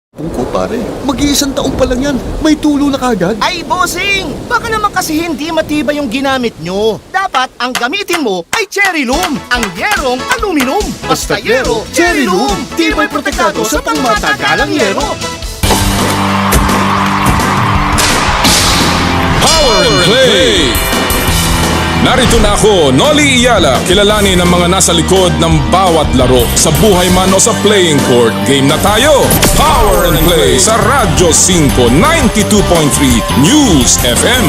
Ko pare, mag-iisang taong pa lang yan, may tulo na kagad. Ay, bossing! Baka naman kasi hindi matibay yung ginamit nyo. Dapat ang gamitin mo ay cherry loom, ang yerong aluminum. Basta yero, cherry loom! Tibay protektado sa pangmatagalang yero. Power and Play! Narito na ako, Noli Iyala, kilalanin ang mga nasa likod ng bawat laro. Sa buhay man o sa playing court, game na tayo! Power and Play sa Radyo 5, 92.3 News FM.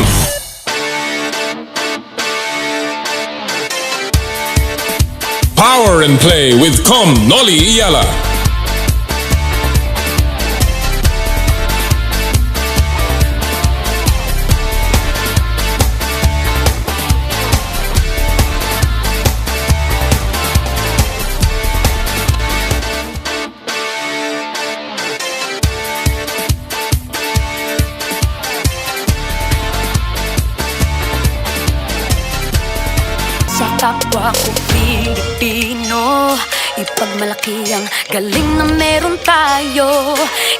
Power and Play with Comm, Noli Iyala. Kapwa ko Pilipino, ipagmalaki ang galing na meron tayo.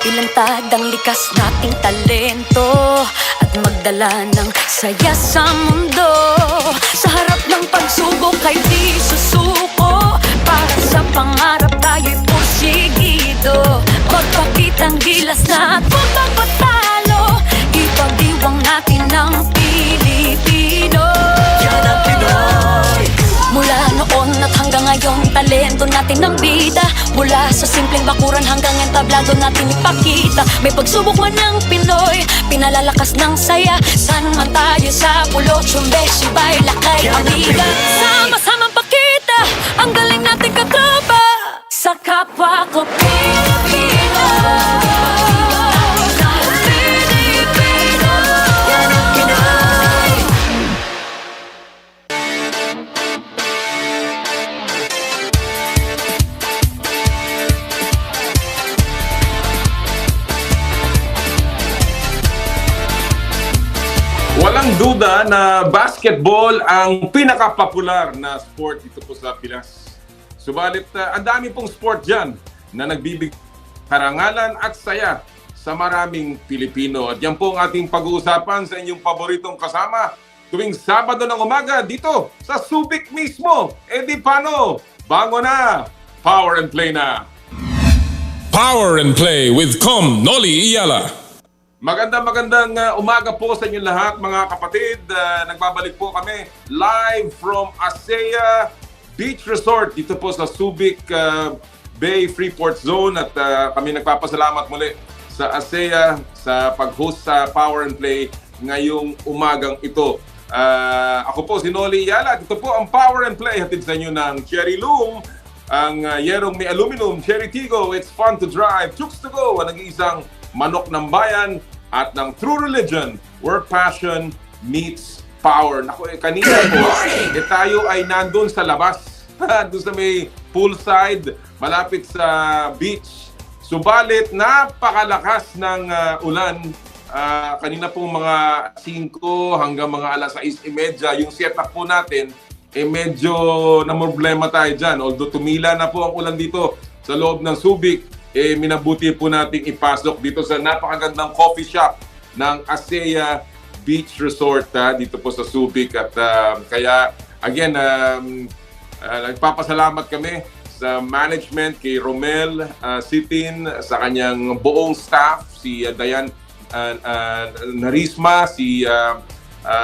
Ilantad ang likas nating talento at magdala ng saya sa mundo. Sa harap ng pagsubok ay di susuko, para sa pangarap tayo'y porsigido. Magpakitang gilas na at huwag magpatalo, ipagdiwang natin ang Pilipino. Yan ang Pinoy. Mula noon at hanggang ngayon, talento natin ang bida. Mula sa simpleng bakuran hanggang entablado natin ipakita. May pagsubok man ng Pinoy, pinalalakas ng saya. San man tayo sa pulot, sumbesibay, lakay, amiga. Sama-samang pakita ang galing natin katropa sa kapwa ko Pilipino. Walang duda na basketball ang pinakapopular na sport dito po sa Pinas. Subalit ang dami pong sport dyan na nagbibigay karangalan at saya sa maraming Pilipino. At yan po ang ating pag-uusapan sa inyong paboritong kasama tuwing Sabado ng umaga dito sa Subic mismo. E di paano? Bangon na! Power and Play na! Power and Play with Comm, Noli Iyala. Magandang umaga po sa inyo lahat mga kapatid. Nagbabalik po kami live from Asea Beach Resort dito po sa Subic Bay Freeport Zone at kami nagpapasalamat muli sa Asea sa pag-host sa Power and Play ngayong umagang ito. Ako po si Noli Iyala. Ito po ang Power and Play hatid sa inyo ng Cherry Loom, ang yerong may aluminum, Cherry Tigo, it's fun to drive, Chooks to go, ang nag-iisang manok ng bayan, at ng True Religion, where passion meets power. Naku, kanina po, tayo ay nandun sa labas, doon sa may poolside, malapit sa beach. Subalit, napakalakas ng ulan. Kanina po mga 5 hanggang mga alas 6:30, yung setup po natin, medyo namroblema tayo dyan. Although tumila na po ang ulan dito sa loob ng Subic, minabuti po nating ipasok dito sa napakagandang coffee shop ng Asea Beach Resort dito po sa Subic. At kaya, again, nagpapasalamat kami sa management, kay Romel Sitin, sa kanyang buong staff, si Dayan Narisma, si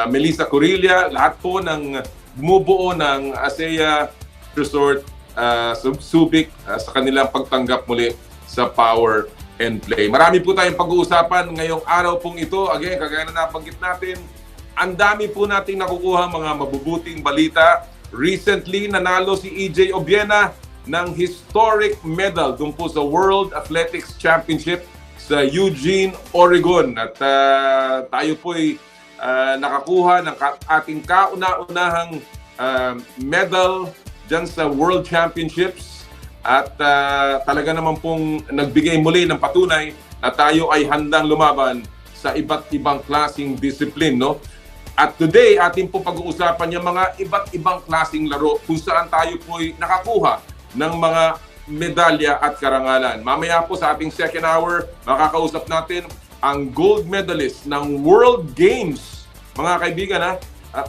Melissa Corilla, lahat po ng bumubuo ng Asea Resort Subic sa kanilang pagtanggap muli sa Power and Play. Marami po tayong pag-uusapan ngayong araw pong ito. Again, kagaya na nabanggit natin, ang dami po nating nakukuha mga mabubuting balita. Recently, nanalo si EJ Obiena ng historic medal dun po sa World Athletics Championship sa Eugene, Oregon. At tayo po'y nakakuha ng ating kauna-unahang medal dyan sa World Championships. At talaga naman pong nagbigay muli ng patunay na tayo ay handang lumaban sa iba't ibang klaseng disiplin, no? At today, ating po pag-uusapan yung mga iba't ibang klaseng laro kung saan tayo po'y nakakuha ng mga medalya at karangalan. Mamaya po sa ating second hour, makakausap natin ang gold medalist ng World Games. Mga kaibigan,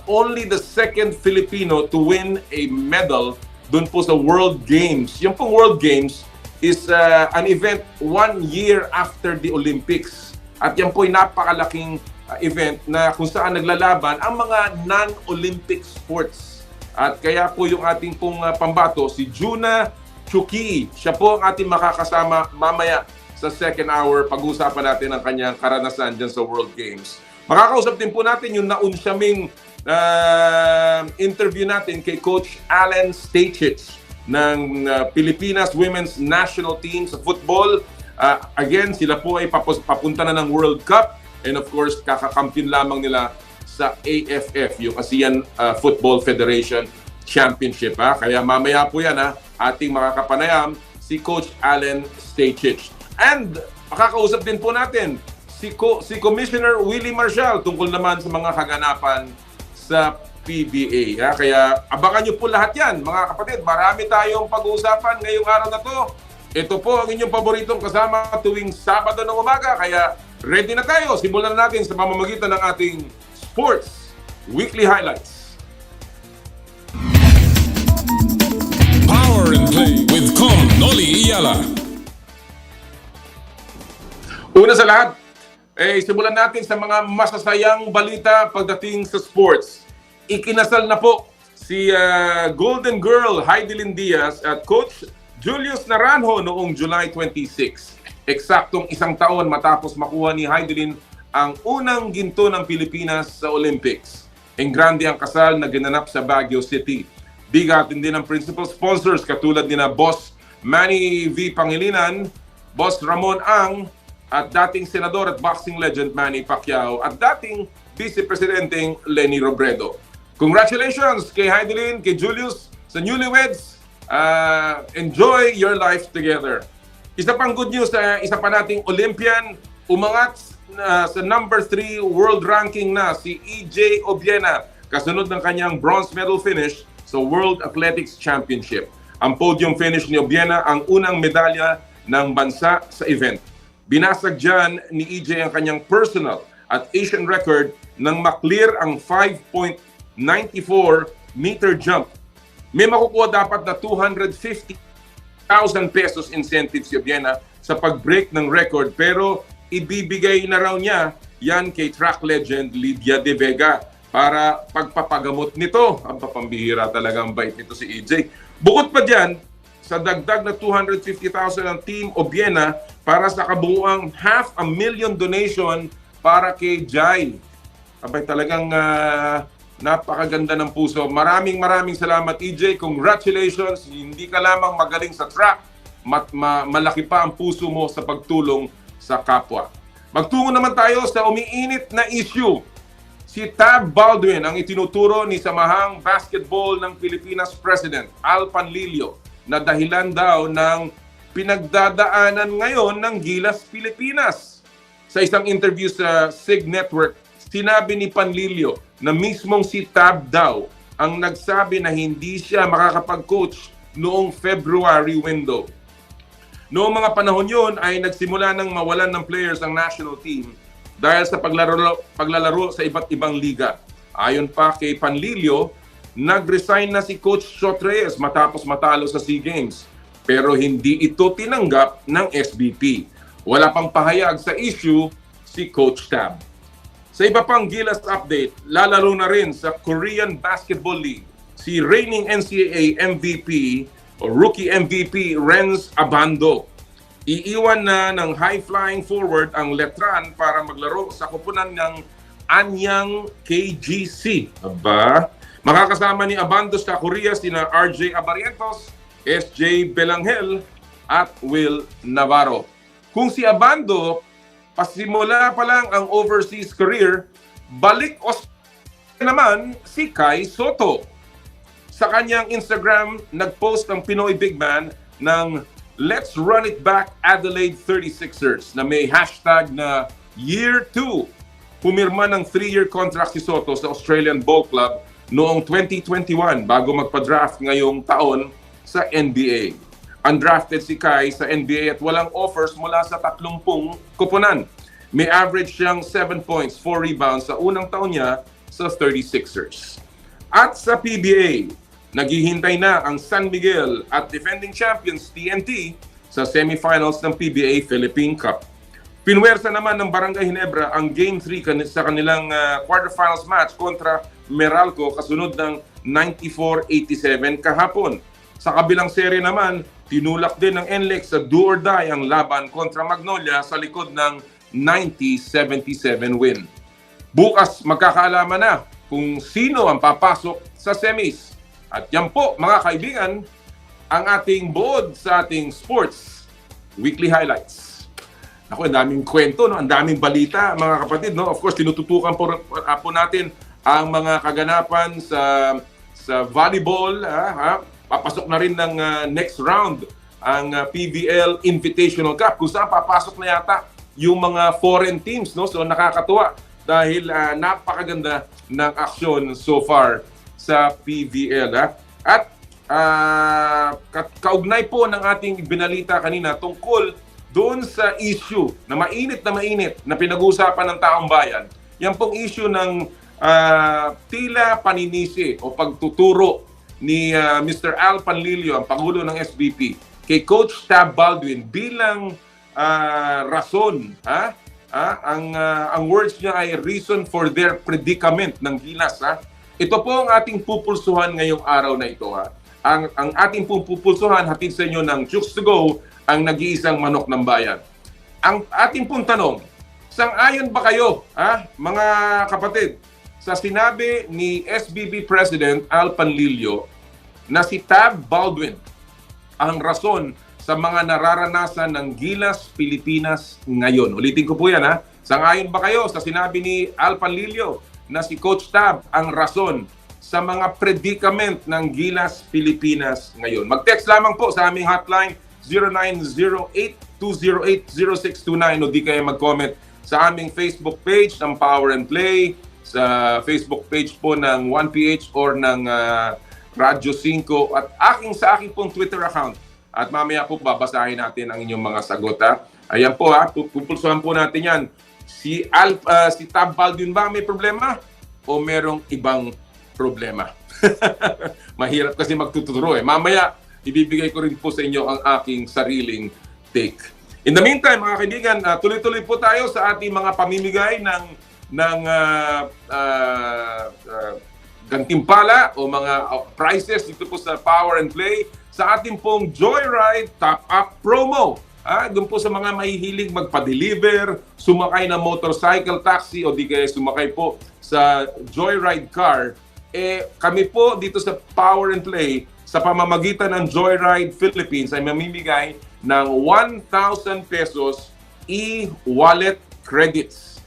only the second Filipino to win a medal dun po sa World Games. Yung pong World Games is an event 1 year after the Olympics. At yan po ay napakalaking event na kung saan naglalaban ang mga non-Olympic sports. At kaya po yung ating pong pambato, si Junna Tsukii. Siya po ang ating makakasama mamaya sa second hour. Pag-uusapan natin ang kanyang karanasan dyan sa World Games. Makakausap din po natin yung naunsyaming interview natin kay Coach Alen Stajcic ng Pilipinas Women's National Team sa football. Again, sila po ay papunta na ng World Cup and of course, kakakampiyon lamang nila sa AFF, yung ASEAN Football Federation Championship. Kaya mamaya po yan, ating makakapanayam si Coach Alen Stajcic. And makakausap din po natin si Commissioner Willie Marcial tungkol naman sa mga kaganapan sa PBA. Kaya abangan nyo po lahat yan, mga kapatid. Marami tayong pag-uusapan ngayong araw na to. Ito po ang inyong paboritong kasama tuwing Sabado ng umaga. Kaya ready na tayo. Simulan natin sa pamamagitan ng ating Sports Weekly Highlights. Power and Play with Comm, Noli Iyala. Una sa lahat, simulan natin sa mga masasayang balita pagdating sa sports. Ikinasal na po si Golden Girl Heidelin Diaz at Coach Julius Naranjo noong July 26. Eksaktong 1 taon matapos makuha ni Heidelin ang unang ginto ng Pilipinas sa Olympics. Enggrande ang kasal na ginanap sa Baguio City. Bigatin din ang principal sponsors katulad ni na Boss Manny V. Pangilinan, Boss Ramon Ang, at dating senador at boxing legend Manny Pacquiao at dating Vice Presidenteng Lenny Robredo. Congratulations kay Heidelin, kay Julius, sa newlyweds. Enjoy your life together. Isa pang good news, isa pa nating Olympian, umangat sa number 3 world ranking na si EJ Obiena, kasunod ng kanyang bronze medal finish sa World Athletics Championship. Ang podium finish ni Obiena ang unang medalya ng bansa sa event. Binasag dyan ni EJ ang kanyang personal at Asian record nang maklear ang 5.94 meter jump. May makukuha dapat na 250,000 pesos incentive si Obiena sa pag-break ng record, pero ibibigay na raw niya yan kay track legend Lydia De Vega para pagpapagamot nito. Ang papambihira talaga ang bait nito si EJ. Bukod pa dyan, sa dagdag na 250,000 ng Team Obiena para sa kabuuang 500,000 donation para kay Jai. Abay, talagang napakaganda ng puso. Maraming salamat, EJ. Congratulations. Hindi ka lamang magaling sa track, malaki pa ang puso mo sa pagtulong sa kapwa. Magtungo naman tayo sa umiinit na issue. Si Tab Baldwin ang itinuturo ni Samahang Basketball ng Pilipinas President Al Panlilio na dahilan daw ng pinagdadaanan ngayon ng Gilas Pilipinas. Sa isang interview sa SIG Network, sinabi ni Panlilio na mismong si Tab daw ang nagsabi na hindi siya makakapag-coach noong February window. Noong mga panahon yun ay nagsimula ng mawalan ng players ang national team dahil sa paglalaro sa iba't ibang liga. Ayon pa kay Panlilio, nag-resign na si Coach Shot Reyes matapos matalo sa SEA Games. Pero hindi ito tinanggap ng SBP. Wala pang pahayag sa issue si Coach Tab. Sa iba pang Gilas update, lalaro na rin sa Korean Basketball League si reigning NCAA MVP o Rookie MVP Renz Abando. Iiwan na ng high-flying forward ang Letran para maglaro sa kupunan ng Anyang KGC. Aba, makakasama ni Abando sa Korea sina RJ Abarientos, SJ Belanghel at Will Navarro. Kung si Abando, pasimula pa lang ang overseas career, balik naman si Kai Soto. Sa kanyang Instagram, nag-post ang Pinoy Big Man ng Let's Run It Back Adelaide 36ers na may hashtag na Year 2. Pumirma ng 3-year contract si Soto sa Australian Ball Club noong 2021 bago magpa-draft ngayong taon sa NBA. undrafted si Kai sa NBA at walang offers mula sa 30 kupunan. May average siyang 7 points, 4 rebounds sa unang taon niya sa 36ers. At sa PBA, naghihintay na ang San Miguel at defending champions TNT sa semifinals ng PBA Philippine Cup. Pinwersa naman ng Barangay Ginebra ang Game 3 sa kanilang quarterfinals match kontra Meralco kasunod ng 94-87 kahapon. Sa kabilang serye naman, tinulak din ng NLEX sa do or die ang laban kontra Magnolia sa likod ng 90-77 win. Bukas magkakaalaman na kung sino ang papasok sa semis. At yan po mga kaibigan, ang ating buod sa ating sports weekly highlights. Ako, ang daming kwento, no? Ang daming balita mga kapatid. No? Of course, tinututukan po natin ang mga kaganapan sa volleyball. Papasok na rin ng next round ang PVL Invitational Cup kung saan papasok na yata yung mga foreign teams, no? So nakakatuwa dahil napakaganda ng aksyon so far sa PVL. At kaugnay po ng ating binalita kanina tungkol doon sa issue na mainit na pinag-uusapan ng taong bayan. Yan pong issue ng tila paninisi o pagtuturo ni Mr. Al Panlilio, ang Pangulo ng SBP, kay Coach Tab Baldwin bilang rason, ang words niya ay reason for their predicament ng Gilas. Ito po ang ating pupulsuhan ngayong araw na ito. Ang ating pupulsuhan hatid sa inyo ng Chooks to Go, ang nag-iisang manok ng bayan. Ang ating pong tanong, sang-ayon ba kayo, mga kapatid, sa sinabi ni SBB President Al Panlilio na si Tab Baldwin ang rason sa mga nararanasan ng Gilas Pilipinas ngayon? Ulitin ko po yan, Sang-ayon ba kayo sa sinabi ni Al Panlilio na si Coach Tab ang rason sa mga predicament ng Gilas Pilipinas ngayon? Mag-text lamang po sa aming hotline 0908-208-0629 o di kayo mag-comment sa aming Facebook page ng Power and Play, sa Facebook page po ng 1PH or ng Radyo 5 at sa aking pong Twitter account. At mamaya po babasahin natin ang inyong mga sagot. Ayan po, pupulsuhan po natin yan. Si Tab Baldwin ba may problema o merong ibang problema? Mahirap kasi magtuturo Mamaya ibibigay ko rin po sa inyo ang aking sariling take. In the meantime, mga kaibigan, tuloy-tuloy po tayo sa ating mga pamimigay ng gantimpala o mga prizes dito po sa Power and Play sa ating pong Joyride Top Up promo. Doon po sa mga mahihilig magpa-deliver, sumakay ng motorcycle, taxi o di kaya sumakay po sa Joyride car. Kami po dito sa Power and Play sa pamamagitan ng Joyride Philippines ay mamimigay ng 1,000 pesos e-wallet credits.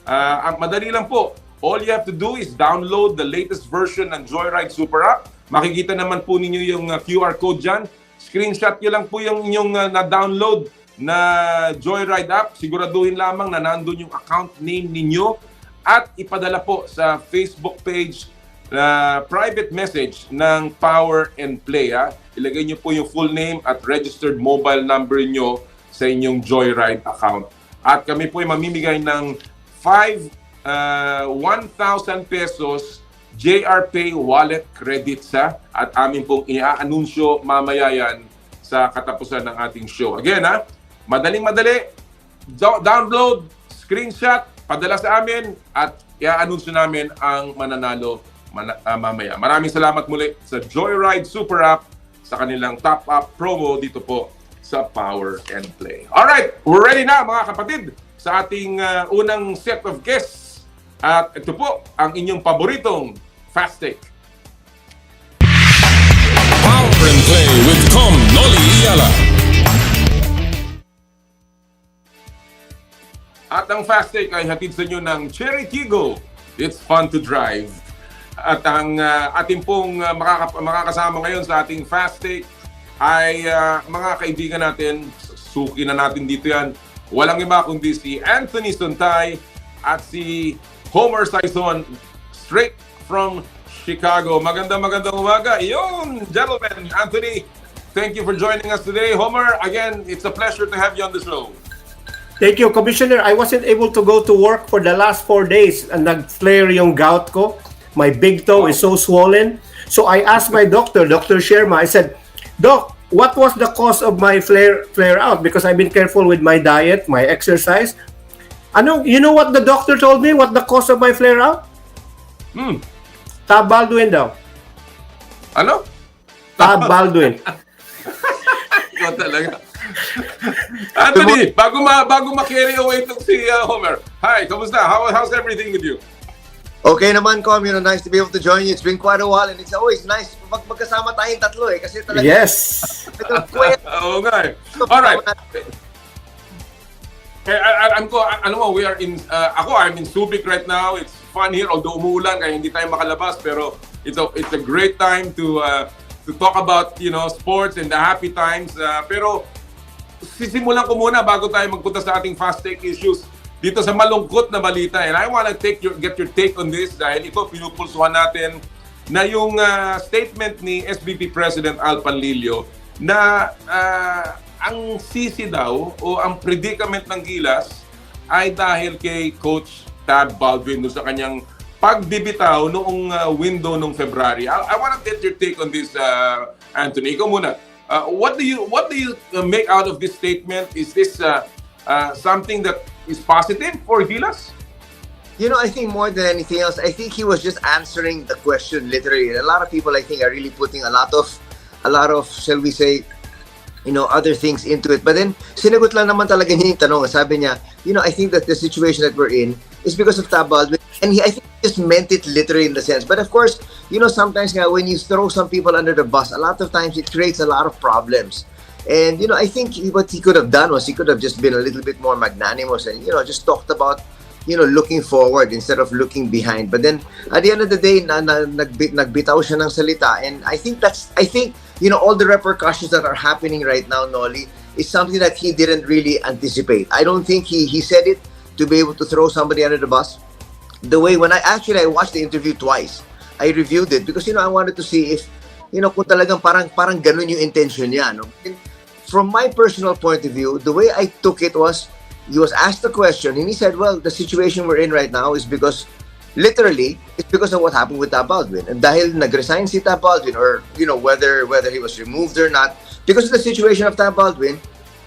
Ang madali lang po. All you have to do is download the latest version ng Joyride Super App. Makikita naman po ninyo yung QR code dyan. Screenshot nyo lang po yung inyong na-download na Joyride app. Siguraduhin lamang na nandun yung account name ninyo at ipadala po sa Facebook page na private message ng Power and Play. Ilagay nyo po yung full name at registered mobile number nyo sa inyong Joyride account. At kami po ay mamimigay ng 1,000 pesos JR Pay wallet credits at amin pong i-anunsyo mamaya yan sa katapusan ng ating show. Again, madaling-madali, download, screenshot, padala sa amin at i-anunsyo namin ang mananalo mamaya. Maraming salamat muli sa Joyride Super App sa kanilang top up promo dito po sa Power and Play. Alright, we're ready na mga kapatid sa ating unang set of guests. At ito po ang inyong paboritong Fast Take. Power and Play with Comm, At ang Fast Take ay hatid sa inyo ng Cherry Tigo. It's fun to drive. At ang ating pong makakasama ngayon sa ating Fast Take ay mga kaibigan natin. Suki na natin dito yan. Walang iba kundi si Anthony Sontay at si Homer Saison straight from Chicago. Magandang umaga. Yun, gentlemen, Anthony Thank you for joining us today. Homer, again, it's a pleasure to have you on the show. Thank you, Commissioner. I wasn't able to go to work for the last 4 days and nag-flare yung gout ko. My big toe is so swollen. So I asked my doctor, Dr. Sherma, I said, Doc, what was the cause of my flare out? Because I've been careful with my diet, my exercise. You know what the doctor told me? What the cause of my flare out? Tab Baldwin daw. Ano? Tab Baldwin. Ikaw talaga. Anthony, bago ma-carry away itong si Homer. Hi, kamusta? How's everything with you? Okay naman, Comm. Nice to be able to join you. It's been quite a while and it's always nice magkasama tayong tatlo kasi talaga. Yes. Oo nga eh. Alright. We are in, I'm in Subic right now. It's fun here, although umuulan kaya hindi tayo makalabas, pero it's a great time to talk about, sports and the happy times. Pero sisimulan ko muna bago tayo magpunta sa ating fast take issues dito sa malungkot na balita. And I want to get your take on this dahil ito pinupulsuhan natin na yung statement ni SBP President Al Panlilio na ang sisi daw o ang predicament ng Gilas ay dahil kay Coach Tab Baldwin sa kanyang pagbibitaw noong window noong February. I want to get your take on this, Anthony. Ikaw muna. What do you make out of this statement? Is this something that is positive for Gilas? I think more than anything else, I think he was just answering the question literally. And a lot of people, I think, are really putting a lot of, shall we say, other things into it. But then, sinagot lang naman talaga niya yung tanong. Sabi niya, I think that the situation that we're in is because of Tab Baldwin. And I think he just meant it literally in the sense. But of course, sometimes when you throw some people under the bus, a lot of times it creates a lot of problems. And, I think what he could have done was he could have just been a little bit more magnanimous and, just talked about, looking forward instead of looking behind. But then, at the end of the day, nagbitaw siya ng salita. And I think all the repercussions that are happening right now, Nolly, is something that he didn't really anticipate. I don't think he said it to be able to throw somebody under the bus. The way when I watched the interview twice, I reviewed it because I wanted to see if kung talagang parang ganun yung intention niya. No? From my personal point of view, the way I took it was he was asked a question and he said, "Well, the situation we're in right now is because literally it's because of what happened with Tab Baldwin. And dahil nag-resign si Tab Baldwin or whether he was removed or not, because of the situation of Tab Baldwin,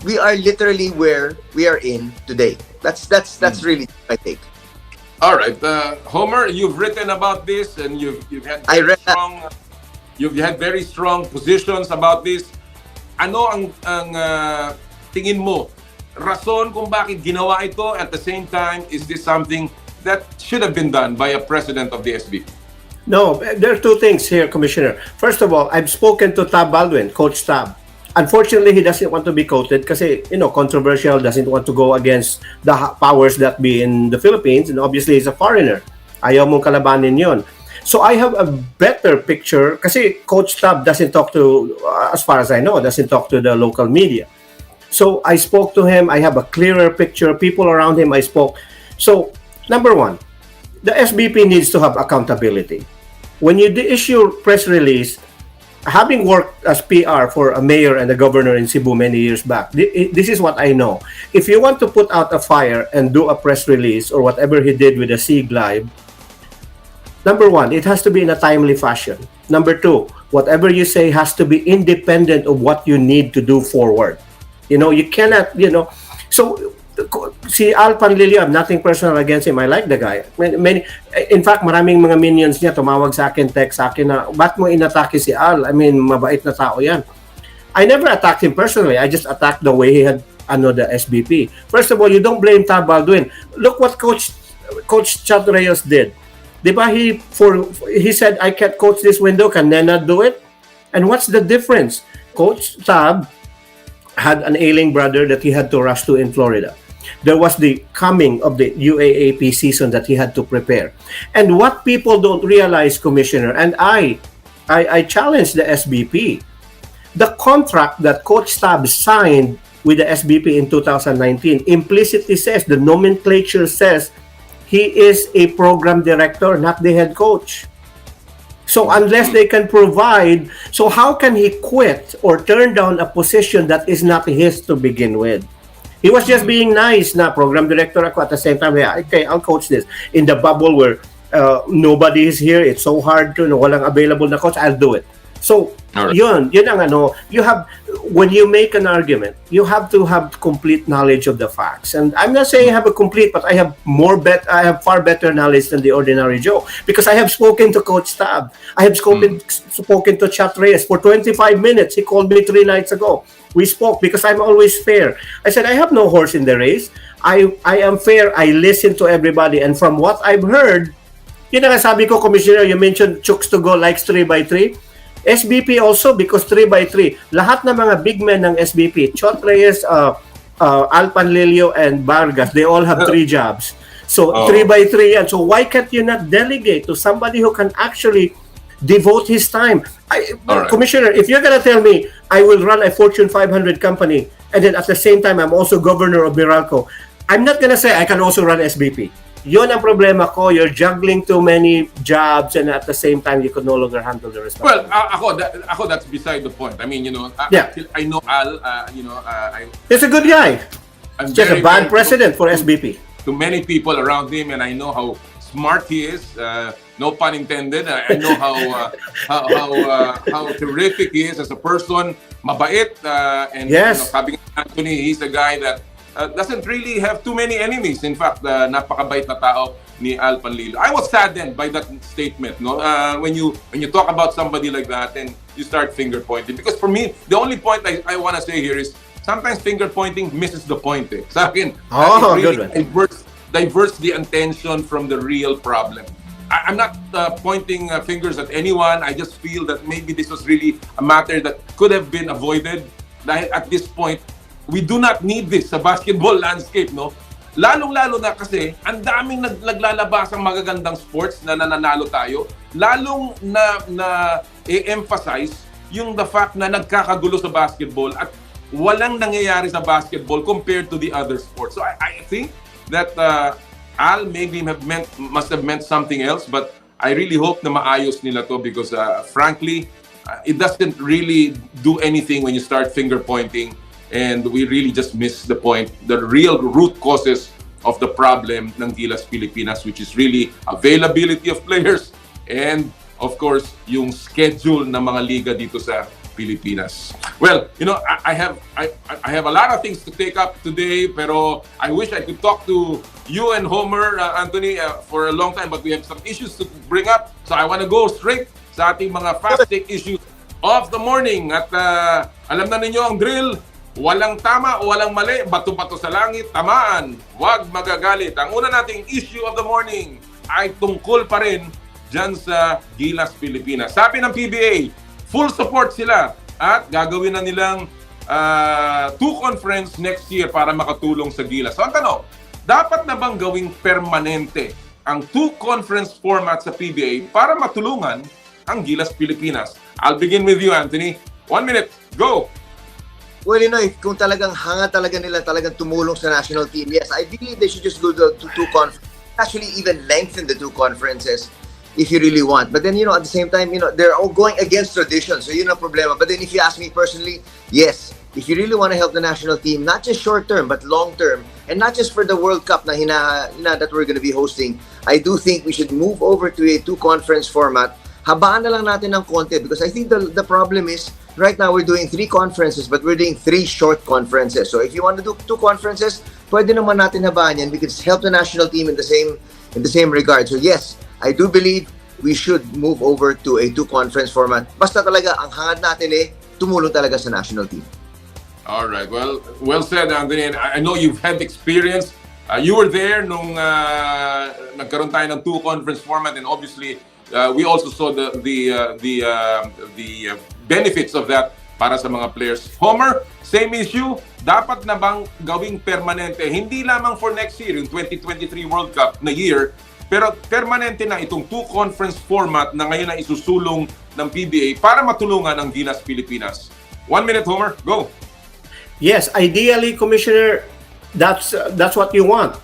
we are literally where we are in today." That's really my take. All right, Homer, you've written about this and you've had very strong positions about this. Ano ang tingin mo? Rason kung bakit ginawa ito at the same time, is this something that should have been done by a president of the SB? No, there are two things here, Commissioner. First of all, I've spoken to Tab Baldwin, Coach Tab. Unfortunately, he doesn't want to be quoted kasi, controversial, doesn't want to go against the powers that be in the Philippines. And obviously, he's a foreigner. Ayaw mong kalabanin yon. So I have a better picture kasi Coach Tab doesn't talk to, as far as I know, doesn't talk to the local media. So I spoke to him. I have a clearer picture. People around him, I spoke. So, number one, the SBP needs to have accountability. When you issue press release, having worked as PR for a mayor and a governor in Cebu many years back, this is what I know. If you want to put out a fire and do a press release or whatever he did with the Gigalive, number one, it has to be in a timely fashion. Number two, whatever you say has to be independent of what you need to do forward. You cannot, so si Al Panlilio, I have nothing personal against him. I like the guy. In fact, maraming mga minions niya tumawag sa akin, text sa akin na, ba't mo inatake si Al? I mean, mabait na tao yan. I never attacked him personally. I just attacked the way he had the SBP. First of all, you don't blame Tab Baldwin. Look what Coach Chad Reyes did. Diba he said, I can't coach this window, can Nena do it? And what's the difference? Coach Tab had an ailing brother that he had to rush to in Florida. There was the coming of the UAAP season that he had to prepare. And what people don't realize, Commissioner, and I challenge the SBP, the contract that Coach Tab signed with the SBP in 2019 implicitly says, the nomenclature says, he is a program director, not the head coach. So unless they can provide, so how can he quit or turn down a position that is not his to begin with? He was just being nice na program director ako at the same time, yeah, okay, I'll coach this. In the bubble where nobody is here, it's so hard to, walang available na coach, I'll do it. So, Alright. yun ang you have, when you make an argument, you have to have complete knowledge of the facts. And I'm not saying I have a complete, but I have far better knowledge than the ordinary Joe. Because I have spoken to Coach Tab. I have spoken to Chat Reyes for 25 minutes. He called me 3 nights ago. We spoke because I'm always fair. I said, I have no horse in the race. I am fair. I listen to everybody. And from what I've heard, yun ang sabi ko, Commissioner, you mentioned Chooks to Go likes 3x3. SBP also because 3x3. Lahat ng mga big men ng SBP, Chot Reyes, Al Panlilio, and Vargas, they all have 3 jobs. So 3x3 yan. So why can't you not delegate to somebody who can actually devote his time? Alright. Commissioner, if you're gonna tell me I will run a Fortune 500 company and then at the same time I'm also governor of Meralco, I'm not gonna say I can also run SBP. Yun ang problema ko. You're juggling too many jobs and at the same time you could no longer handle the responsibility. Well, ako that's beside the point. I mean, I know Al, He's a good guy. I'm Just a very, bad very president for SBP. to many people around him, and I know how smart he is. No pun intended. I know how terrific he is as a person. Mabait, and Yes. sabi nga Anthony, he's a guy that doesn't really have too many enemies. In fact, napakabait na tao ni Al Panlilio. I was saddened by that statement. No, when you talk about somebody like that, and you start finger pointing. Because for me, the only point I want to say here is sometimes finger pointing misses the point. Sa akin, it really diverts the attention from the real problem. I'm not pointing fingers at anyone. I just feel that maybe this was really a matter that could have been avoided. Dahil at this point, we do not need this sa basketball landscape, no? Lalong-lalo na kasi ang daming naglalabas ang magagandang sports na nananalo tayo. Lalong na i-emphasize yung the fact na nagkakagulo sa basketball at walang nangyayari sa basketball compared to the other sports. So I think that Al maybe must have meant something else, but I really hope na maayos nila to because frankly, it doesn't really do anything when you start finger pointing. And we really just miss the point, the real root causes of the problem ng Gilas Pilipinas, which is really availability of players and, of course, yung schedule ng mga liga dito sa Pilipinas. Well, I have a lot of things to take up today, pero I wish I could talk to you and Homer, Anthony, for a long time, but we have some issues to bring up. So I want to go straight sa ating mga fast-take issues of the morning. At alam na ninyo ang drill. Walang tama o walang mali, bato-bato sa langit, tamaan, huwag magagalit. Ang una nating issue of the morning ay tungkol pa rin dyan sa Gilas Pilipinas. Sabi ng PBA, full support sila at gagawin na nilang 2-conference next year para makatulong sa Gilas. So ang tanong, dapat na bang gawing permanente ang 2-conference format sa PBA para matulungan ang Gilas Pilipinas? I'll begin with you, Anthony. 1 minute, go! Well, kung talagang hanga talaga nila talagang tumulong sa national team, yes, I believe they should just do the two conferences. Actually, even lengthen the 2 conferences if you really want. But then, at the same time, they're all going against tradition. So, yun ang problema. But then, if you ask me personally, yes, if you really want to help the national team, not just short term, but long term, and not just for the World Cup na that we're going to be hosting, I do think we should move over to a 2-conference format. Habaan na lang natin ng konti because I think the problem is right now we're doing 3 conferences but we're doing 3 short conferences. So if you want to do 2 conferences, pwede naman natin habaan yan. We could help the national team in the same regard. So yes, I do believe we should move over to a 2-conference format. Basta talaga ang hangad natin tumulong talaga sa national team. All right. Well said, Anthony. And I know you've had experience. You were there nung nagkaroon tayo ng 2-conference format, and obviously we also saw the benefits of that para sa mga players. Homer, same issue. Dapat na bang gawing permanente? Hindi lamang for next year, yung 2023 World Cup na year, pero permanente na itong 2-conference format na ngayon na isusulong ng PBA para matulungan ang Gilas Pilipinas. 1 minute, Homer. Go. Yes, ideally, Commissioner, that's what you want.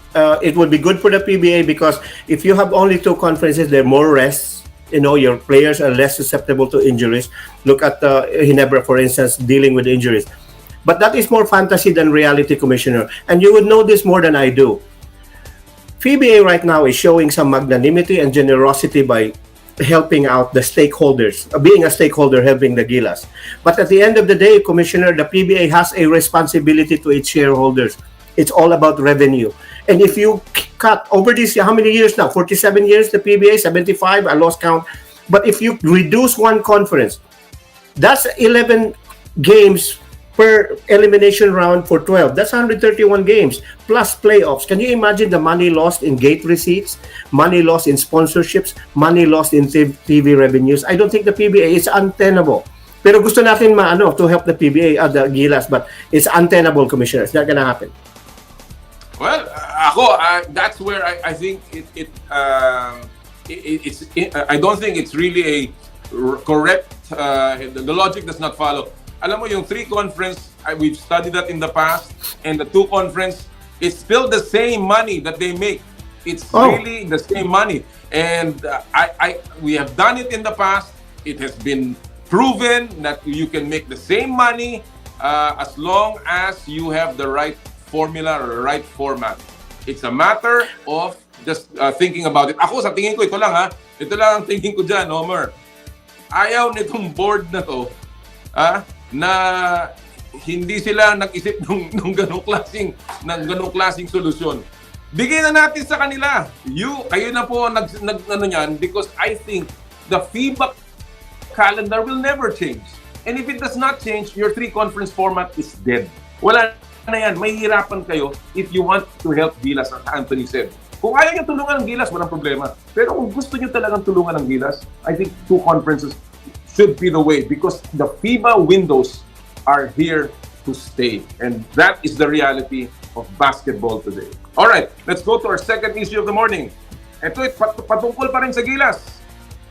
It would be good for the PBA because if you have only 2 conferences, there are more rests. your players are less susceptible to injuries. Look at Ginebra, for instance, dealing with injuries. But that is more fantasy than reality, Commissioner. And you would know this more than I do. PBA right now is showing some magnanimity and generosity by helping out the stakeholders, being a stakeholder helping the Gilas. But at the end of the day, Commissioner, the PBA has a responsibility to its shareholders. It's all about revenue. And if you cut over this, how many years now? 47 years, the PBA, 75, I lost count. But if you reduce one conference, that's 11 games per elimination round for 12. That's 131 games plus playoffs. Can you imagine the money lost in gate receipts, money lost in sponsorships, money lost in TV revenues? I don't think the PBA is untenable. Pero gusto natin to help the PBA, the Gilas, but it's untenable, Commissioner. It's not gonna happen. Well, that's where I think it's I don't think it's really a correct. The logic does not follow. Alam mo, yung 3 conference, we've studied that in the past, and the 2 conference, it's still the same money that they make. It's really the same money. And we have done it in the past. It has been proven that you can make the same money as long as you have the right formula or the right format. It's a matter of just thinking about it. Ako, sa tingin ko, ito lang ang thinking ko dyan, Homer. Ayaw nitong board na to, na hindi sila nag-isip ng ganong klaseng solusyon. Bigyan na natin sa kanila. Kayo na po ano niyan, because I think the FIBA calendar will never change. And if it does not change, your 3 conference format is dead. Wala na yan. Mahihirapan kayo if you want to help Gilas, as Anthony said. Kung ayaw niyo tulungan ng Gilas, walang problema. Pero kung gusto niyo talagang tulungan ng Gilas, I think 2 conferences should be the way, because the FIBA windows are here to stay. And that is the reality of basketball today. All right, let's go to our second issue of the morning. Ito ay patungkol pa rin sa Gilas.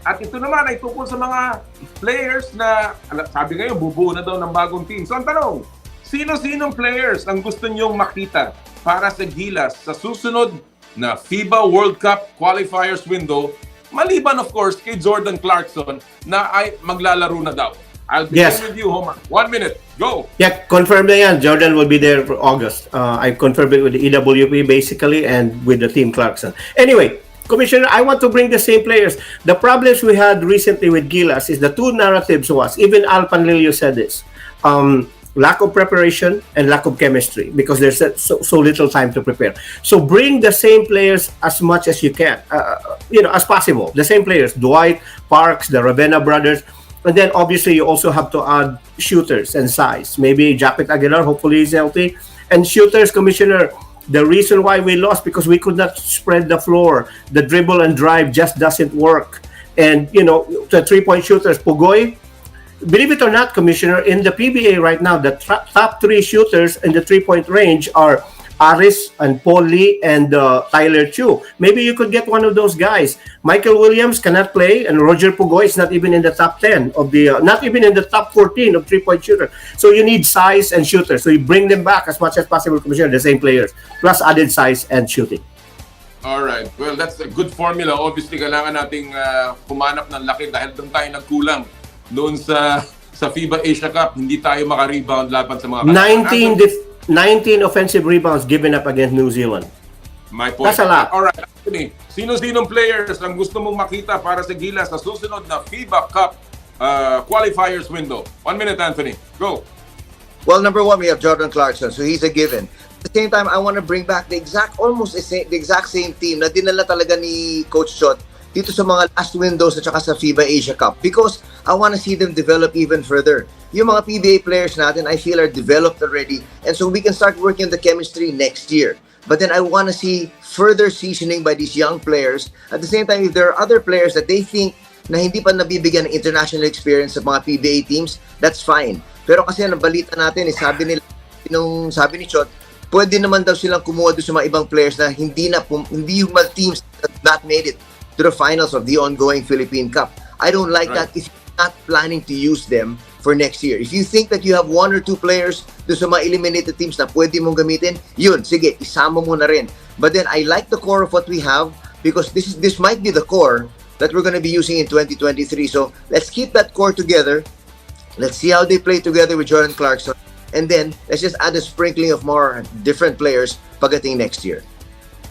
At ito naman ay tungkol sa mga players na, sabi ngayon, bubuo na daw ng bagong team. So ang tanong, sino-sinong players ang gusto nyong makita para sa Gilas sa susunod na FIBA World Cup qualifiers window, maliban of course kay Jordan Clarkson na ay maglalaro na daw. I'll begin with you, Homer. 1 minute. Go! Yeah, confirmed na yan. Jordan will be there for August. I confirmed it with the EWP basically and with the team Clarkson. Anyway, Commissioner, I want to bring the same players. The problems we had recently with Gilas is the 2 narratives was, even Al Panlilio said this, lack of preparation and lack of chemistry because there's so little time to prepare. So bring the same players as much as you can, as possible. The same players, Dwight, Parks, the Ravenna brothers. And then obviously you also have to add shooters and size. Maybe Jampacked Aguilar, hopefully he's healthy. And shooters, Commissioner, the reason why we lost because we could not spread the floor. The dribble and drive just doesn't work. And, the 3-point shooters, Pugoy, believe it or not, Commissioner, in the PBA right now, the top 3 shooters in the 3-point range are Aris and Paul Lee and Tyler Chu. Maybe you could get one of those guys. Michael Williams cannot play, and Roger Pugoy is not even in the top 10 of the, not even in the top 14 of 3-point shooter. So you need size and shooters. So you bring them back as much as possible, Commissioner, the same players, plus added size and shooting. All right. Well, that's a good formula. Obviously, kailangan nating humanap ng laki dahil doon tayo nagkulang. Noon sa FIBA Asia Cup, hindi tayo makarebound laban sa mga 19 offensive rebounds given up against New Zealand. My point. That's a lot. All right, Anthony, sino-sinong players ang gusto mong makita para sa Gilas sa susunod na FIBA Cup qualifiers window? 1 minute, Anthony. Go. Well, number 1, we have Jordan Clarkson, so he's a given. At the same time, I want to bring back the exact same team na dinala talaga ni Coach Chot dito sa mga last windows at saka sa FIBA Asia Cup because I want to see them develop even further. Yung mga PBA players natin, I feel are developed already and so we can start working on the chemistry next year. But then I want to see further seasoning by these young players. At the same time, if there are other players that they think na hindi pa nabibigyan ng international experience sa mga PBA teams, that's fine. Pero kasi ang balita natin, sabi ni Chot, pwede naman daw silang kumuha doon sa mga ibang players na hindi yung mga teams that not made it to the finals of the ongoing Philippine Cup. I don't like that if you're not planning to use them for next year. If you think that you have 1 or 2 players doon sa mga eliminated teams na pwede mong gamitin, yun, sige, isama mo na rin. But then I like the core of what we have because this might be the core that we're going to be using in 2023. So let's keep that core together. Let's see how they play together with Jordan Clarkson. And then let's just add a sprinkling of more different players pagdating next year.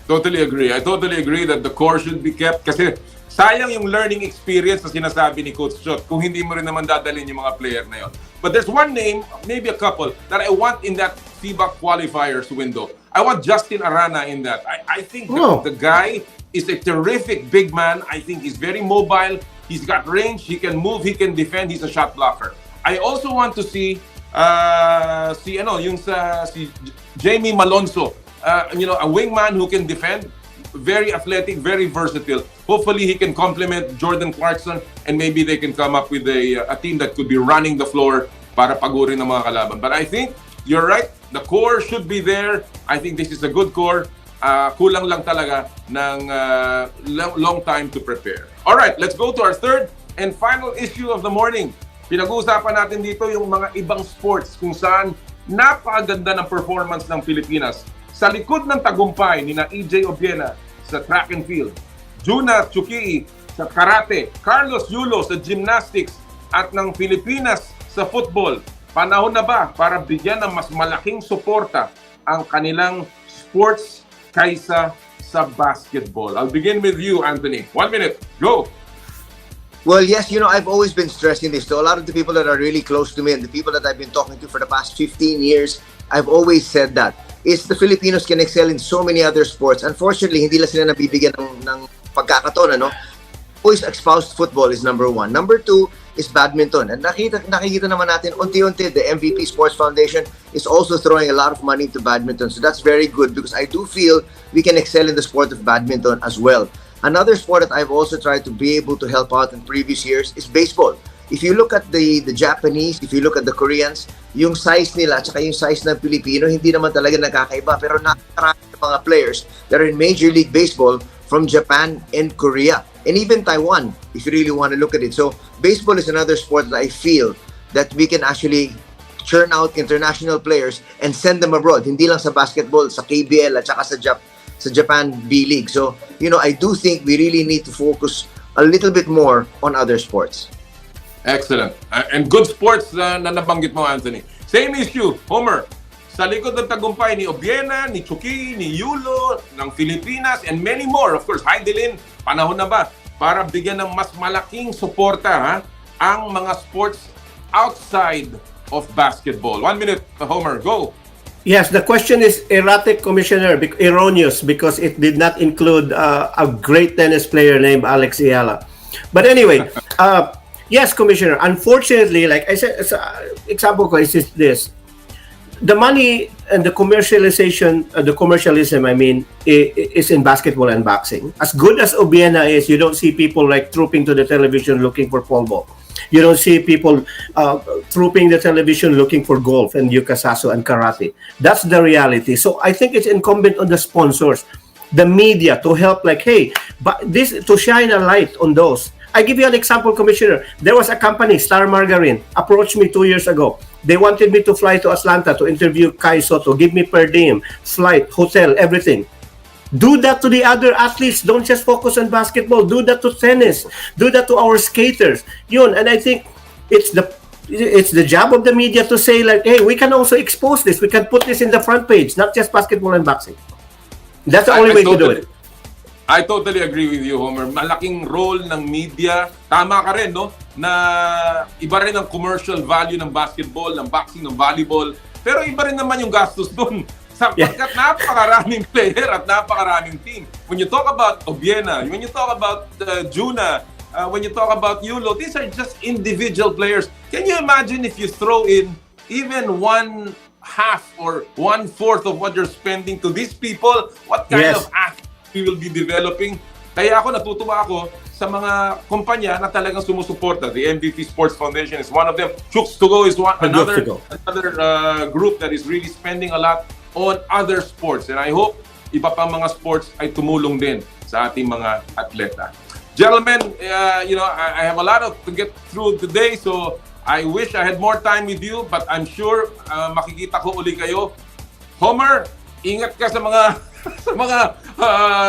Totally agree. I totally agree that the core should be kept kasi sayang yung learning experience na sinasabi ni Coach Chot kung hindi mo rin naman dadalhin yung mga player na yun. But there's one name, maybe a couple, that I want in that FIBA qualifiers window. I want Justin Arana in that. I think the guy is a terrific big man. I think he's very mobile. He's got range. He can move. He can defend. He's a shot blocker. I also want to see si Jamie Malonzo. A wingman who can defend. Very athletic, very versatile. Hopefully, he can complement Jordan Clarkson and maybe they can come up with a team that could be running the floor para pagurin ng mga kalaban. But I think you're right. The core should be there. I think this is a good core. Kulang lang talaga ng long time to prepare. All right, let's go to our third and final issue of the morning. Pinag-uusapan natin dito yung mga ibang sports kung saan napakaganda ng performance ng Pilipinas. Sa likod ng tagumpay ni na EJ Obiena sa track and field, Junna Tsukii sa karate, Carlos Yulo sa gymnastics at ng Pilipinas sa football, panahon na ba para bigyan ng mas malaking suporta ang kanilang sports kaysa sa basketball? I'll begin with you, Anthony. 1 minute. Go! Well, yes, I've always been stressing this to a lot of the people that are really close to me and the people that I've been talking to for the past 15 years. I've always said that. It's the Filipinos can excel in so many other sports. Unfortunately, hindi lang sila nabibigyan ng pagkakataon, Always espoused football is number 1. Number 2 is badminton. And nakikita naman natin, unti-unti, the MVP Sports Foundation is also throwing a lot of money into badminton. So that's very good because I do feel we can excel in the sport of badminton as well. Another sport that I've also tried to be able to help out in previous years is baseball. If you look at the Japanese, if you look at the Koreans, yung size nila at saka yung size ng Pilipino, hindi naman talaga nakakaiba. Pero nakarami ng mga players that are in Major League Baseball from Japan and Korea. And even Taiwan, if you really want to look at it. So, baseball is another sport that I feel that we can actually churn out international players and send them abroad. Hindi lang sa basketball, sa KBL at saka sa Japan B-League. So, I do think we really need to focus a little bit more on other sports. Excellent. And good sports na nabanggit mo, Anthony. Same issue, Homer. Sa likod ng tagumpay ni Obiena, ni Tsukii, ni Yulo, ng Filipinas, and many more. Of course, Heidelin, panahon na ba para bigyan ng mas malaking suporta ang mga sports outside of basketball? 1 minute, Homer. Go. Yes, the question is erratic, Commissioner, erroneous because it did not include a great tennis player named Alex Ayala. But anyway, yes, Commissioner, unfortunately, like I said, example ko is this. The money and the commercialization, commercialism, is in basketball and boxing. As good as Obiena is, you don't see people like trooping to the television looking for pole ball. You don't see people trooping the television looking for golf and yukasaso and karate. That's the reality. So I think it's incumbent on the sponsors, the media, to help to shine a light on those. I give you an example, Commissioner. There was a company, Star Margarine, approached me 2 years ago. They wanted me to fly to Atlanta to interview Kai Soto, give me per diem, flight, hotel, everything. Do that to the other athletes. Don't just focus on basketball. Do that to tennis. Do that to our skaters. And I think it's the job of the media to say hey, we can also expose this. We can put this in the front page, not just basketball and boxing. That's the only way to do it. I totally agree with you, Homer. Malaking role ng media. Tama ka rin, no? Na iba rin ang commercial value ng basketball, ng boxing, ng volleyball. Pero iba rin naman yung gastos doon. Sapagkat napakaraming player at napakaraming team. When you talk about Obiena, when you talk about Junna, when you talk about Yulo, these are just individual players. Can you imagine if you throw in even 1/2 or 1/4 of what you're spending to these people? What kind of athletes we will be developing? Kaya natutuwa ako sa mga kumpanya na talagang sumusuporta. The MVP Sports Foundation is one of them. Chooks to Go is another group that is really spending a lot on other sports. And I hope iba pang mga sports ay tumulong din sa ating mga atleta. Gentlemen, I have a lot to get through today, so I wish I had more time with you, but I'm sure makikita ko uli kayo. Homer, ingat ka sa mga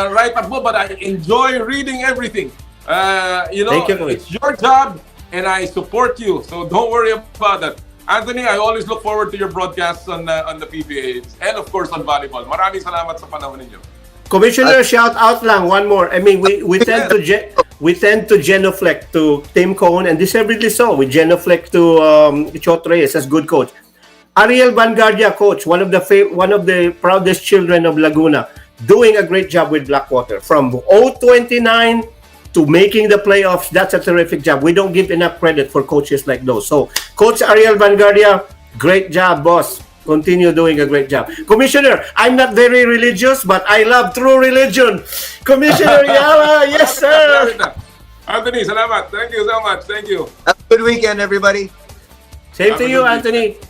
write-up mo, but I enjoy reading everything. Thank you, Coach. it's your job and I support you. So don't worry about that. Anthony, I always look forward to your broadcasts on the PBA and of course on volleyball. Maraming salamat sa panahon ninyo. Commissioner, shout out lang one more. I mean, we tend to genuflect to Tim Cohn, and deservedly so. We genuflect to Chot Reyes as good coach. Ariel Vanguardia, coach, one of the proudest children of Laguna, doing a great job with Blackwater from 0-29 to making the playoffs. That's a terrific job. We don't give enough credit for coaches like those. So, Coach Ariel Vanguardia, great job, boss. Continue doing a great job. Commissioner, I'm not very religious, but I love true religion. Commissioner Yala, yes, sir. Anthony, salamat. Thank you so much. Thank you. Have a good weekend, everybody. Same to you, Anthony.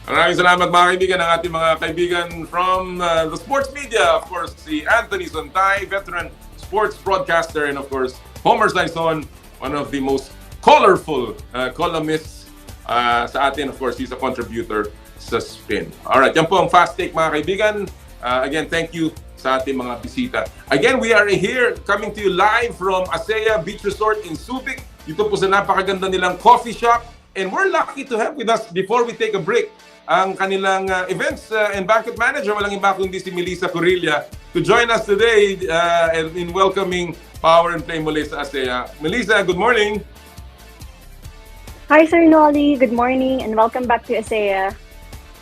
Maraming salamat mga kaibigan, ang ating mga kaibigan from the sports media. Of course, si Anthony Sontay, veteran sports broadcaster, and of course, Homer Saison, one of the most colorful columnists sa atin. Of course, he's a contributor sa Spin. Alright, yan po ang Fast Take mga kaibigan. Again, thank you sa ating mga bisita. Again, we are here coming to you live from Asea Beach Resort in Subic. Dito po sa napakaganda nilang coffee shop. And we're lucky to have with us, before we take a break, ang kanilang events and banquet manager, walang iba kundi si Melissa Corilla, to join us today in welcoming Power and Play muli sa Asea. Melissa, good morning. Hi, Sir Nolly. Good morning and welcome back to Asea.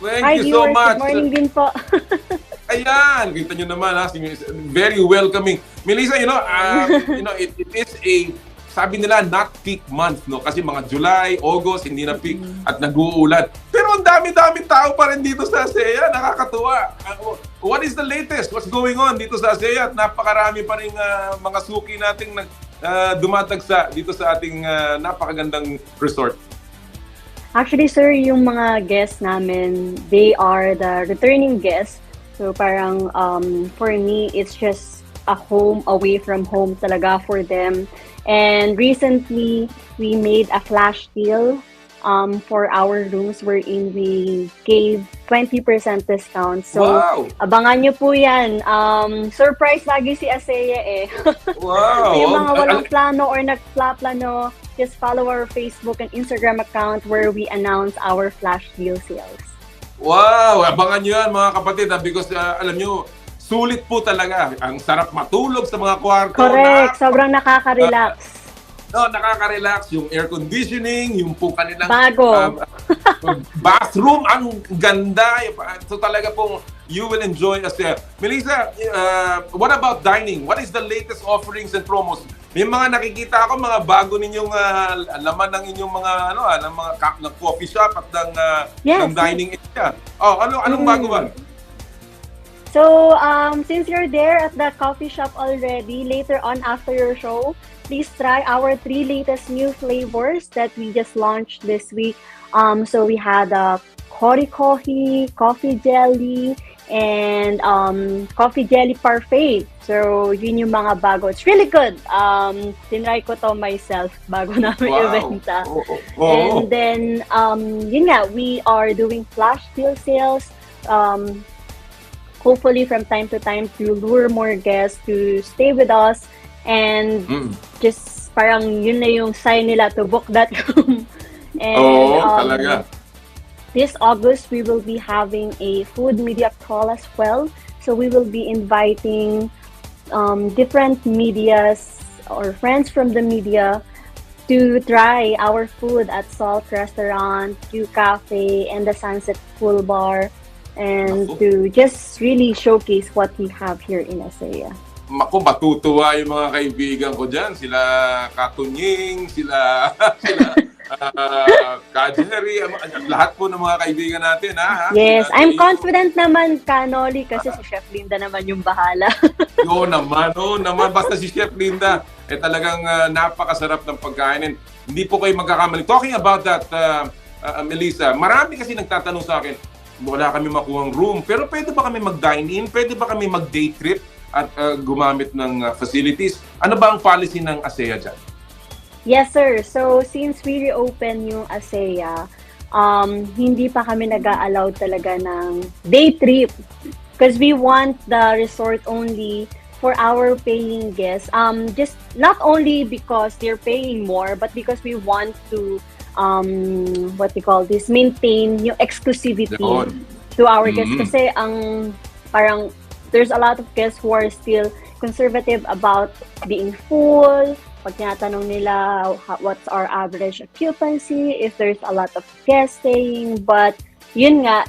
Thank you so much. Good morning din po. Ayan, kita nyo naman ha, very welcoming. Melissa, it is a, sabi nila, not peak month, no? Kasi mga July, August, hindi na peak at nag-uulan. Pero ang dami-dami tao pa rin dito sa ASEA, nakakatuwa. What is the latest? What's going on dito sa ASEA? At napakarami pa rin mga suki nating dumatagsa dito sa ating napakagandang resort. Actually, sir, yung mga guests namin, they are the returning guests. So parang for me, it's just a home away from home talaga for them. And recently, we made a flash deal for our rooms wherein we gave 20% discount. So, wow! Abangan nyo po yan. Surprise lagi si Asea eh. Wow! So, yung mga walang plano or nagplano, just follow our Facebook and Instagram account where we announce our flash deal sales. Wow! Abangan nyo yan mga kapatid because alam nyo, sulit po talaga. Ang sarap matulog sa mga kwarto. Correct. Sobrang nakaka-relax. Nakaka-relax. Yung air conditioning, yung po kanilang bago. Bathroom, ang ganda. So talaga pong you will enjoy as well. Melissa, what about dining? What is the latest offerings and promos? May mga nakikita ako, mga bago ninyong laman ng inyong mga ng mga ng coffee shop at ng dining area. Oh, anong bago ba? So, since you're there at the coffee shop already, later on after your show, please try our 3 latest new flavors that we just launched this week. So we had Kori coffee jelly, and coffee jelly parfait. So yun yung mga bago. It's really good. Tinry ko to myself bago namin ibenta. And then yun nga, we are doing flash deal sales. Hopefully from time to time to lure more guests to stay with us and just parang yun na yung sign nila to book that room. And talaga. This August we will be having a food media crawl as well. So we will be inviting different medias or friends from the media to try our food at Salt Restaurant, Q Cafe, and the Sunset Pool Bar. And to just really showcase what we have here in Asea. Mako, matutuwa yung mga kaibigan ko dyan. Sila Katunying, sila Kajeri, lahat po ng mga kaibigan natin. Yes, I'm confident naman, Kanoli, kasi si Chef Linda naman yung bahala. Oo naman. Basta si Chef Linda, talagang napakasarap ng pagkain. Hindi po kayo magkakamali. Talking about that, Melissa, marami kasi nagtatanong sa akin, wala kami makuhang room, pero pwede ba kami mag-dine-in? Pwede ba kami mag-day trip at gumamit ng facilities? Ano ba ang policy ng ASEA dyan? Yes, sir. So, since we reopen yung ASEA, hindi pa kami nag-a-allow talaga ng day trip. Because we want the resort only for our paying guests. Just not only because they're paying more, but because we want to what we call this, maintain yung exclusivity Yun. to our guests. Kasi ang parang there's a lot of guests who are still conservative about being full. Pag tinatanong nila what's our average occupancy, if there's a lot of guests staying, but yun nga,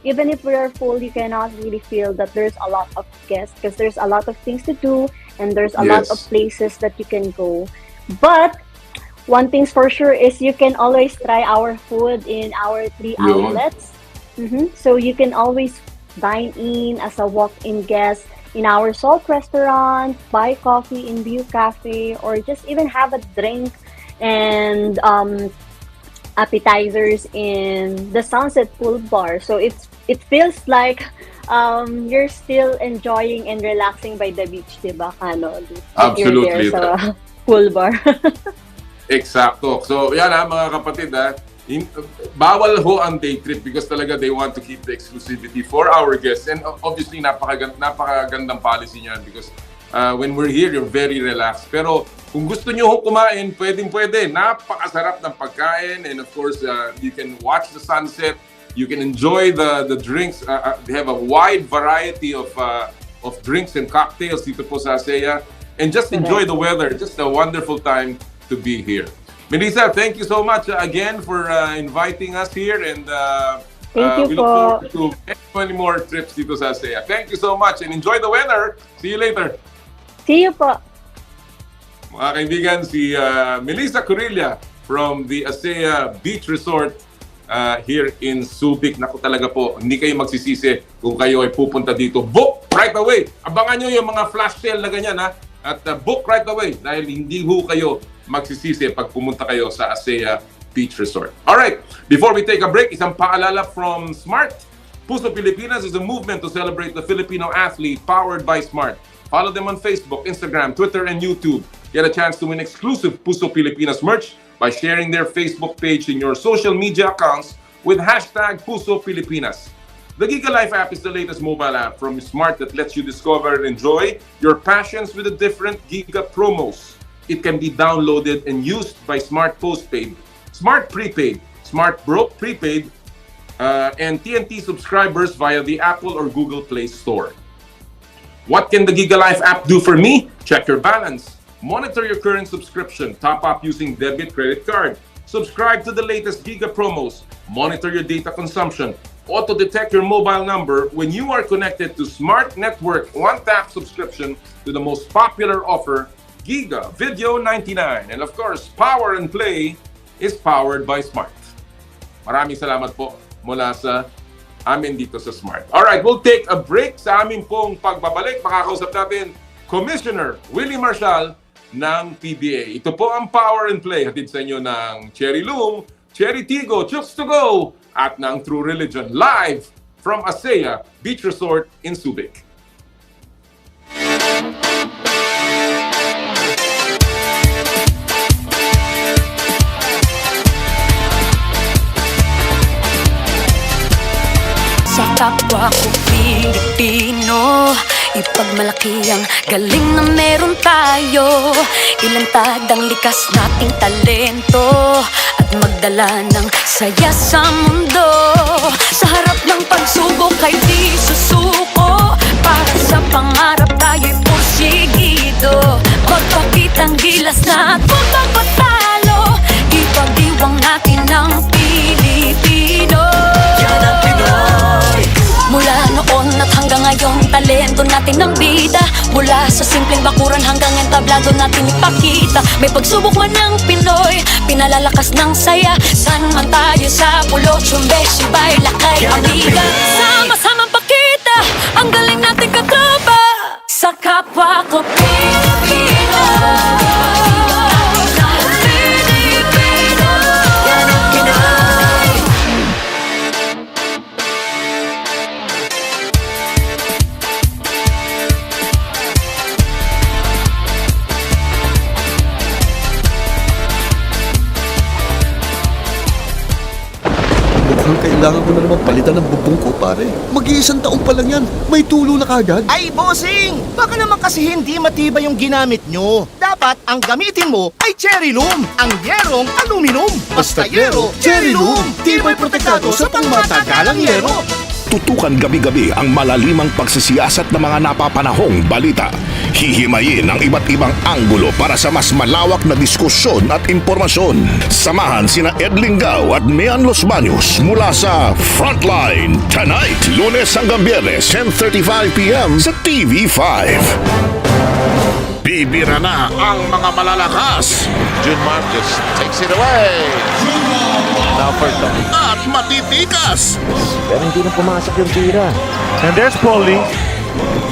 even if we are full, you cannot really feel that there's a lot of guests because there's a lot of things to do and there's a lot of places that you can go. But one thing's for sure is you can always try our food in our 3 outlets. So you can always dine in as a walk-in guest in our Salt restaurant, buy coffee in View Cafe, or just even have a drink and appetizers in the Sunset Pool Bar. So it feels like you're still enjoying and relaxing by the beach, diba, Kano? Absolutely. You're there sa pool bar. Eksakto. So, yan mga kapatid, bawal ho ang day trip because talaga they want to keep the exclusivity for our guests. And obviously, napakagandang policy niyan because when we're here, you're very relaxed. Pero kung gusto nyo ho kumain, pwede. Napakasarap ng pagkain. And of course, you can watch the sunset. You can enjoy the drinks. They have a wide variety of drinks and cocktails dito po sa ASEA. And just enjoy the weather. Just a wonderful time to be here. Melissa, thank you so much again for inviting us here, and Thank you we look forward to many more trips dito sa ASEA. Thank you so much and enjoy the weather. See you later. See you po. Mga kaibigan, si Melissa Corilla from the ASEA Beach Resort here in Subic. Naku talaga po, hindi kayo magsisisi kung kayo ay pupunta dito. Book right away! Abangan nyo yung mga flash sale na ganyan, ha? At book right away dahil hindi ho kayo magsisisi pag pumunta kayo sa ASEA Beach Resort. Alright, before we take a break, isang paalala from Smart. Puso Pilipinas is a movement to celebrate the Filipino athlete powered by Smart. Follow them on Facebook, Instagram, Twitter, and YouTube. Get a chance to win exclusive Puso Pilipinas merch by sharing their Facebook page in your social media accounts with hashtag Puso Pilipinas. The Gigalife App is the latest mobile app from Smart that lets you discover and enjoy your passions with the different Giga promos. It can be downloaded and used by Smart Postpaid, Smart Prepaid, Smart Broke Prepaid, and TNT subscribers via the Apple or Google Play Store. What can the Gigalife app do for me? Check your balance, monitor your current subscription, top up using debit credit card, subscribe to the latest Giga promos, monitor your data consumption, auto-detect your mobile number when you are connected to Smart Network one-tap subscription to the most popular offer, Giga Video 99. And of course, Power and Play is powered by Smart. Maraming salamat po mula sa amin dito sa Smart. Alright, we'll take a break. Sa amin pong pagbabalik, makakausap natin Commissioner Willie Marcial ng PBA. Ito po ang Power and Play. Hatid sa inyo ng Cherry Loom, Cherry Tigo, Chooks to Go, at ng True Religion. Live from ASEA Beach Resort in Subic. Sa kapwa ko Pilipino, ipagmalaki ang galing na meron tayo. Ilantad ang likas nating talento at magdala ng saya sa mundo. Sa harap ng pagsubok ay di susuko, para sa pangarap tayo'y porsigido. Magpakitang gilas na at huwag magpatalo, ipag-iwang natin ang Pilipino. Yan ang Pinoy. Mula noon at hanggang ngayon, talento natin ang bida. Mula sa simpleng bakuran hanggang entablado natin ipakita. May pagsubok man ng Pinoy, pinalalakas ng saya. San man tayo sa pulo, Chumbe, Sibay, Lakay, Amiga. Sama-samang pakita ang galing natin katropa. Sa kapwa ko Pilipino, yan ang Pinoy. Mukhang kailangan kailangan ko na naman palitan ng bubong ko, pare. Mag-iisang taong pa lang yan. May tulo na kagad. Ay, bossing! Baka naman kasi hindi matibay yung ginamit nyo. Dapat ang gamitin mo ay cherry loom, ang yerong aluminum. Basta yero, cherry loom, tibay protektado sa pangmatagalang yero. Tutukan gabi-gabi ang malalimang pagsisiyasat ng mga napapanahong balita. Hihimayin ang iba't ibang anggulo para sa mas malawak na diskusyon at impormasyon. Samahan sina Ed Linggao at Mian Los Baños mula sa Frontline tonight, Lunes hanggang Biyernes, 10:35 p.m. sa TV5. Bibira na ang mga malalakas. Junma just takes it away. Now for Tommy. At matitikas. Pero hindi na pumasok yung tira. And there's Paulie.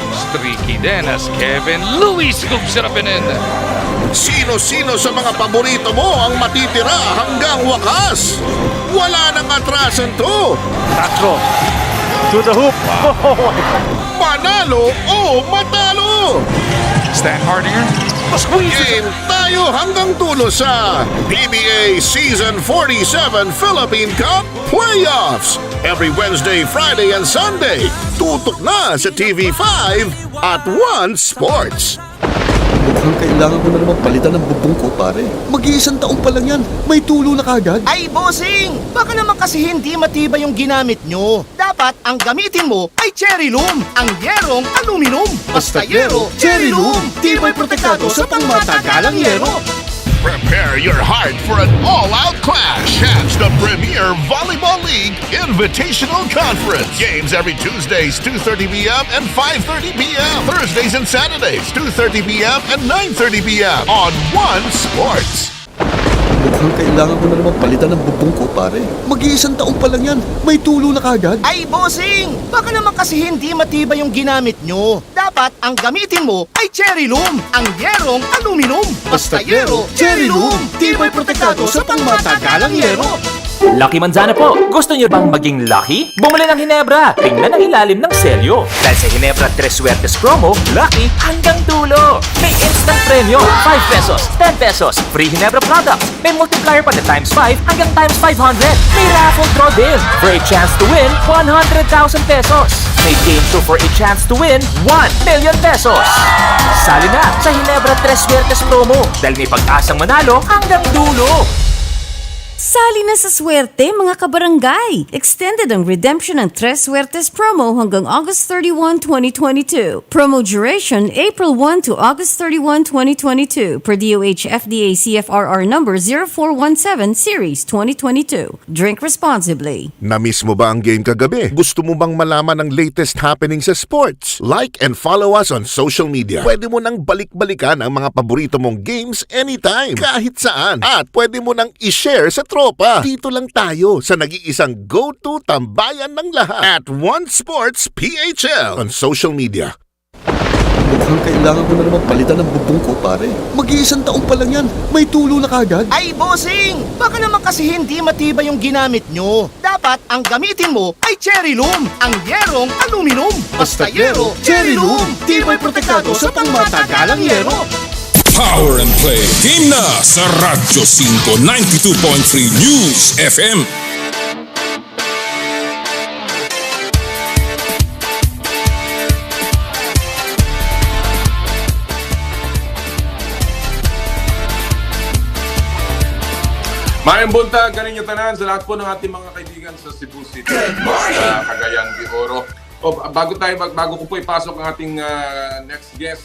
Streaky din as Kevin Louis scoops it up and in. Sino-sino sa mga paborito mo ang matitira hanggang wakas? Wala nang atrasan to. Castro. To the hoop. Manalo o matalo. Stan Hardinger. Game tayo hanggang dulo sa PBA Season 47 Philippine Cup Playoffs. Every Wednesday, Friday, and Sunday. Tutok na sa TV5 at One Sports. Mukhang kailangan ko na naman palitan ng bubong ko, pare. Mag-iisang taong pa lang yan. May tulo na kagad. Ay, bossing! Baka naman kasi hindi matibay yung ginamit nyo. Dapat ang gamitin mo ay cherry loom, ang yerong aluminum. Basta yero, cherry loom, tibay protektado sa pangmatagalang yero. Prepare your heart for an all-out clash. Catch the Premier Volleyball League Invitational Conference. Games every Tuesdays, 2:30 p.m. and 5:30 p.m. Thursdays and Saturdays, 2:30 p.m. and 9:30 p.m. on One Sports. Mukhang kailangan ko na naman palitan ng bubong ko, pare. Mag-iisang taong pa lang yan. May tulo na kagad. Ay, bossing! Baka naman kasi hindi matibay yung ginamit nyo. Dapat ang gamitin mo ay cherry loom, ang yerong aluminum. Basta yero, cherry loom, tibay protektado sa pangmatagalang yero. Lucky Manzana po! Gusto niyo bang maging lucky? Bumili ng Hinebra! Tingnan ang ilalim ng selyo. Dahil sa Hinebra 3 Suertes promo, lucky hanggang dulo! May instant premium, 5 pesos, 10 pesos, free Hinebra products. May multiplier pa na times 5 hanggang times 500. May raffle draw din for a chance to win 100,000 pesos. May game 2 for a chance to win 1 million pesos. Sali na sa Hinebra 3 Suertes promo dahil may pag-asang manalo hanggang dulo. Sali na sa swerte mga kabarangay! Extended ang redemption ng Tres Suertes promo hanggang August 31, 2022. Promo duration April 1 to August 31, 2022 per DOH FDA CFRR number 0417 Series 2022. Drink responsibly. Na-miss mo ba ang game kagabi? Gusto mo bang malaman ang latest happening sa sports? Like and follow us on social media. Pwede mo nang balik-balikan ang mga paborito mong games anytime, kahit saan. At pwede mo nang i-share sa tropa. Dito lang tayo sa nag-iisang go-to tambayan ng lahat at One Sports PHL on social media. Mukhang kailangan ko na naman palitan ng bubong ko, pare. Mag-iisang taong pa lang yan. May tulo na kagad. Ay, bossing! Baka naman kasi hindi matibay yung ginamit nyo. Dapat ang gamitin mo ay cherry loom, ang yerong aluminum. Basta yero, cherry loom, tibay protektado sa pangmatagalang yero. Power and Play. Game na sa Radyo 5 92.3 News FM. Mayang buntag, ganing yung tanan sa lahat po ng ating mga kaibigan sa Cebu City, sa Cagayan de Oro. Bago ko po ipasok ang ating next guest,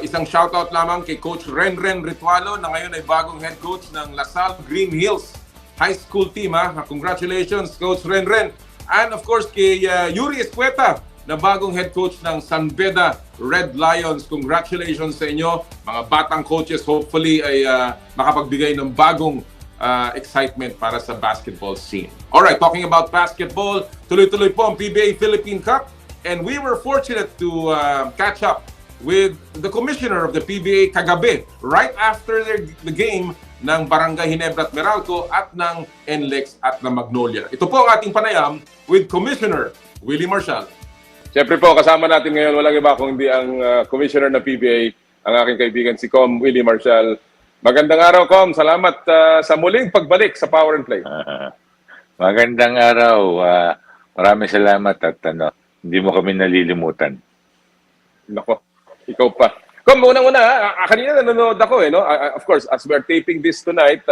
isang shoutout lamang kay Coach Renren Ritualo na ngayon ay bagong head coach ng Lasal Green Hills High School team. Congratulations, Coach Renren. And of course, kay Yuri Escueta na bagong head coach ng San Beda Red Lions. Congratulations sa inyo, mga batang coaches. Hopefully ay makapagbigay ng bagong excitement para sa basketball scene. Alright, talking about basketball, tuloy-tuloy po ang PBA Philippine Cup. And we were fortunate to catch up with the commissioner of the PBA kagabi, right after the game ng Barangay Ginebra at Meralco at ng NLEX at ng Magnolia. Ito po ang ating panayam with Commissioner Willie Marcial. Siyempre po, kasama natin ngayon, walang iba kung hindi ang commissioner ng PBA, ang aking kaibigan si Comm, Willie Marcial. Magandang araw, Comm. Salamat sa muling pagbalik sa Power and Play. Magandang araw. Maraming salamat at hindi mo kami nalilimutan. Nako, ikaw pa. Kom, unang-una, kanina nanonood ako no? Of course, as we're taping this tonight,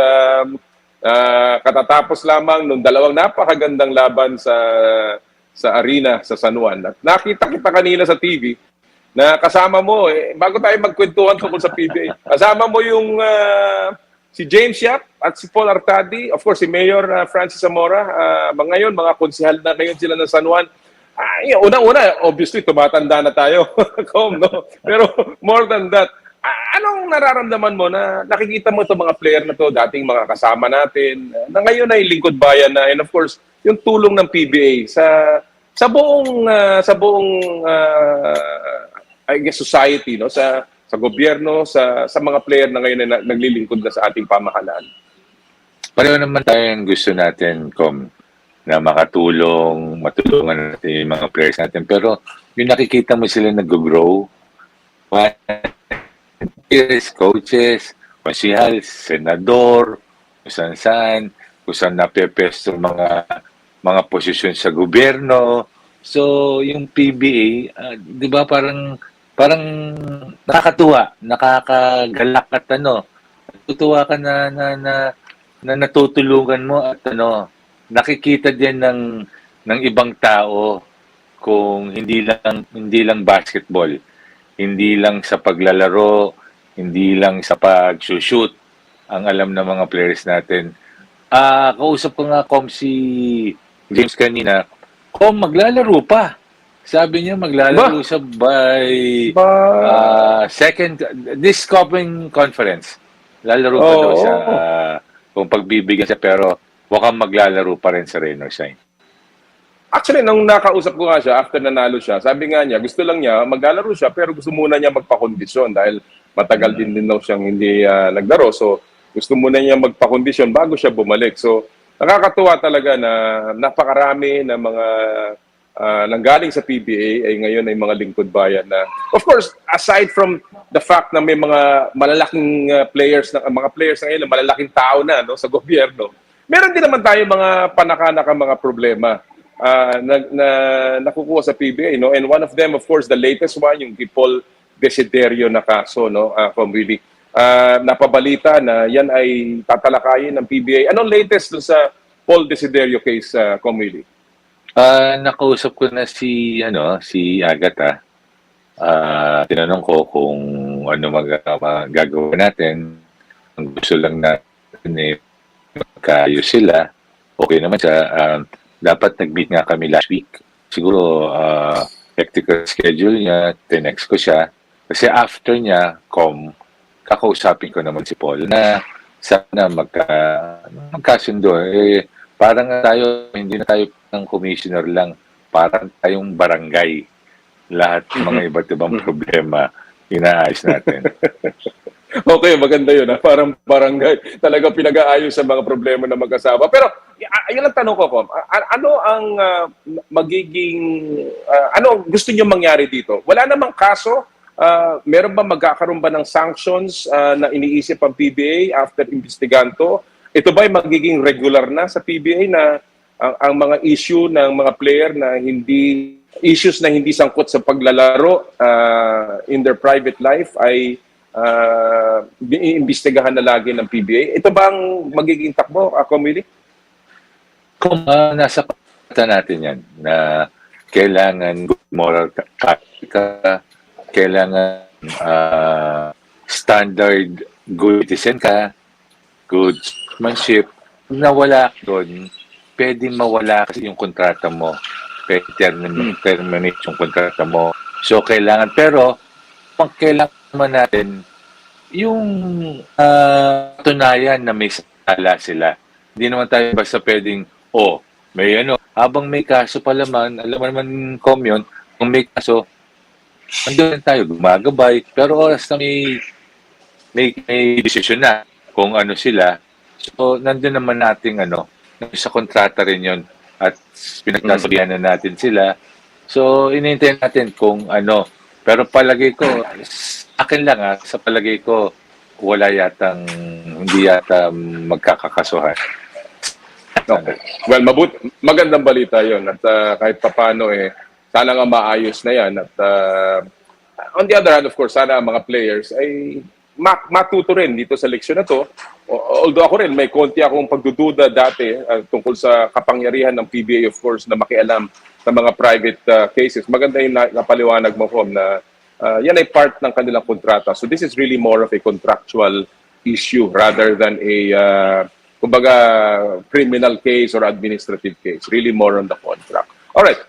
katatapos lamang nung dalawang napakagandang laban sa arena sa San Juan. At nakita kita kanina sa TV na kasama mo, bago tayo magkwentuhan tungkol sa PBA, kasama mo yung si James Yap at si Paul Artadi, of course si Mayor Francis Zamora, ngayon mga konsehal na ngayon sila ng San Juan. Unang-una, obviously tumatanda na tayo, no? Pero more than that, anong nararamdaman mo na nakikita mo itong mga player na to, dating mga kasama natin, na ngayon ay lingkod bayan na, and of course, yung tulong ng PBA sa buong I guess society, no, sa gobyerno, sa mga player na ngayon na naglilingkod na sa ating pamahalaan. Pareho naman tayong gusto natin, Comm, na matulungan natin yung mga players natin. Pero yung nakikita mo sila nag-grow, coaches, konsehal, senador, kung saan napepesto mga posisyon sa gobyerno. So, yung PBA, di ba parang nakakatuwa, nakakagalak at natutuwa ka na natutulungan mo at nakikita din ng ibang tao kung hindi lang basketball, hindi lang sa paglalaro, hindi lang sa pag-shoot ang alam ng mga players natin. Kausap ko nga si James kanina, maglalaro pa. Sabi niya maglalaro siya by this coming conference. Lalaro pa daw siya kung pagbibigyan siya, pero mukhang maglalaro pa rin sa rain or shine. Actually, nung nakausap ko nga siya, after nanalo siya, sabi nga niya, gusto lang niya, maglalaro siya, pero gusto muna niya magpakondisyon dahil matagal din daw siyang hindi naglaro. So, gusto muna niya magpakondisyon bago siya bumalik. So, nakakatuwa talaga na napakarami na mga nanggaling sa PBA ay ngayon ay mga lingkod bayan na, of course, aside from the fact na may mga malalaking players na ngayon, malalaking tao na sa gobyerno, meron din naman tayo mga panakanak mga problema na nakukuha sa PBA, no? And one of them, of course, the latest one, yung Paul Desiderio na kaso, no? From Willie. Napabalita na yan ay tatalakayin ng PBA. Anong latest dun sa Paul Desiderio case, Willie? Nakausap ko na si Agata. Tinanong ko kung ano magagawa natin. Ang gusto lang natin magkaayos sila. Okay naman siya. Dapat nag-meet nga kami last week. Siguro hectic schedule niya. Tinext ko siya. Kasi after niya, kakausapin ko naman si Paul na sana magkasundo. Parang hindi na tayo ng commissioner lang. Parang tayong barangay. Lahat ng mga iba't ibang problema inaayos natin. Okay, maganda yun. Parang barangay. Talagang pinag-aayos sa mga problema na magkasama. Pero, ayun ang tanong ko, ano ang ano gusto niyo mangyari dito? Wala namang kaso? Meron ba magkakaroon ba ng sanctions na iniisip ang PBA after investiganto? Ito ba ay magiging regular na sa PBA na ang mga issue ng mga player na issues na hindi sangkot sa paglalaro in their private life ay iimbestigahan na lagi ng PBA? Ito ba ang magiging takbo, Willie? Kung nasa pata natin yan, na kailangan good moral ka, kailangan standard good citizen ka, good sportsmanship, nawala doon, pwedeng mawala kasi yung kontrata mo, pwede terminate yung kontrata mo. So, kailangan, pero kailangan naman natin yung tunayan na may sala sila. Hindi naman tayo basta pwedeng, may habang may kaso pa laman, alam mo naman, Comm, kung may kaso, andun tayo, gumagabay, pero oras na may desisyon na kung ano sila, so nandun naman nating sa kontrata rin yun at pinagsasabihan na natin sila. So, inintay natin kung pero palagay ko, akin lang sa palagay ko, hindi yata magkakakasuhan. Okay. Well, magandang balita 'yon at kahit papaano sana nga maayos na 'yan at on the other hand, of course, sana mga players ay matuto rin dito sa leksyon na to. Although ako rin, may konti akong pagdududa dati tungkol sa kapangyarihan ng PBA, of course, na makialam sa mga private cases. Maganda yung napaliwanag mo, Comm, na yan ay part ng kanilang kontrata. So this is really more of a contractual issue rather than a, kumbaga, criminal case or administrative case. Really more on the contract. Alright.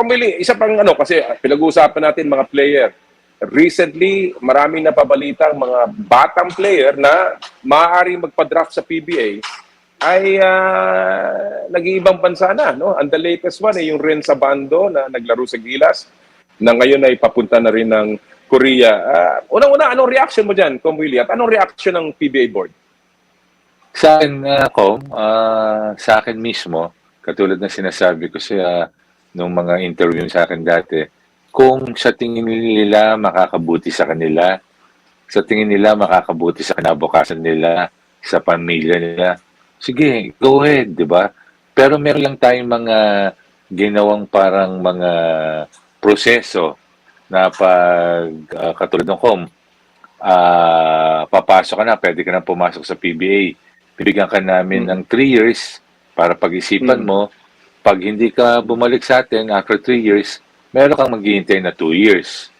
Willie, isa pang kasi pinag-uusapan natin mga player. Recently, maraming napabalitang mga batang player na maaaring magpa-draft sa PBA ay nag-iibang bansa na. No? And the latest one yung Ren Sabado na naglaro sa Gilas na ngayon ay papunta na rin ng Korea. Unang-una, anong reaction mo dyan, Comm Willie? At anong reaction ng PBA board? Sa akin, sa akin mismo, katulad ng sinasabi ko sa nung mga interview sa akin dati, kung sa tingin nila makakabuti sa kanila, sa tingin nila makakabuti sa kinabukasan nila, sa pamilya nila, sige, go ahead, di ba? Pero meron lang tayong mga ginawang parang mga proseso na pag katulad ng Comm, papasok ka na, pwede ka na pumasok sa PBA. Bibigyan ka namin ng 3 years para pag-isipan mo. Pag hindi ka bumalik sa atin after 3 years, meron kang maghihintay na 2 years.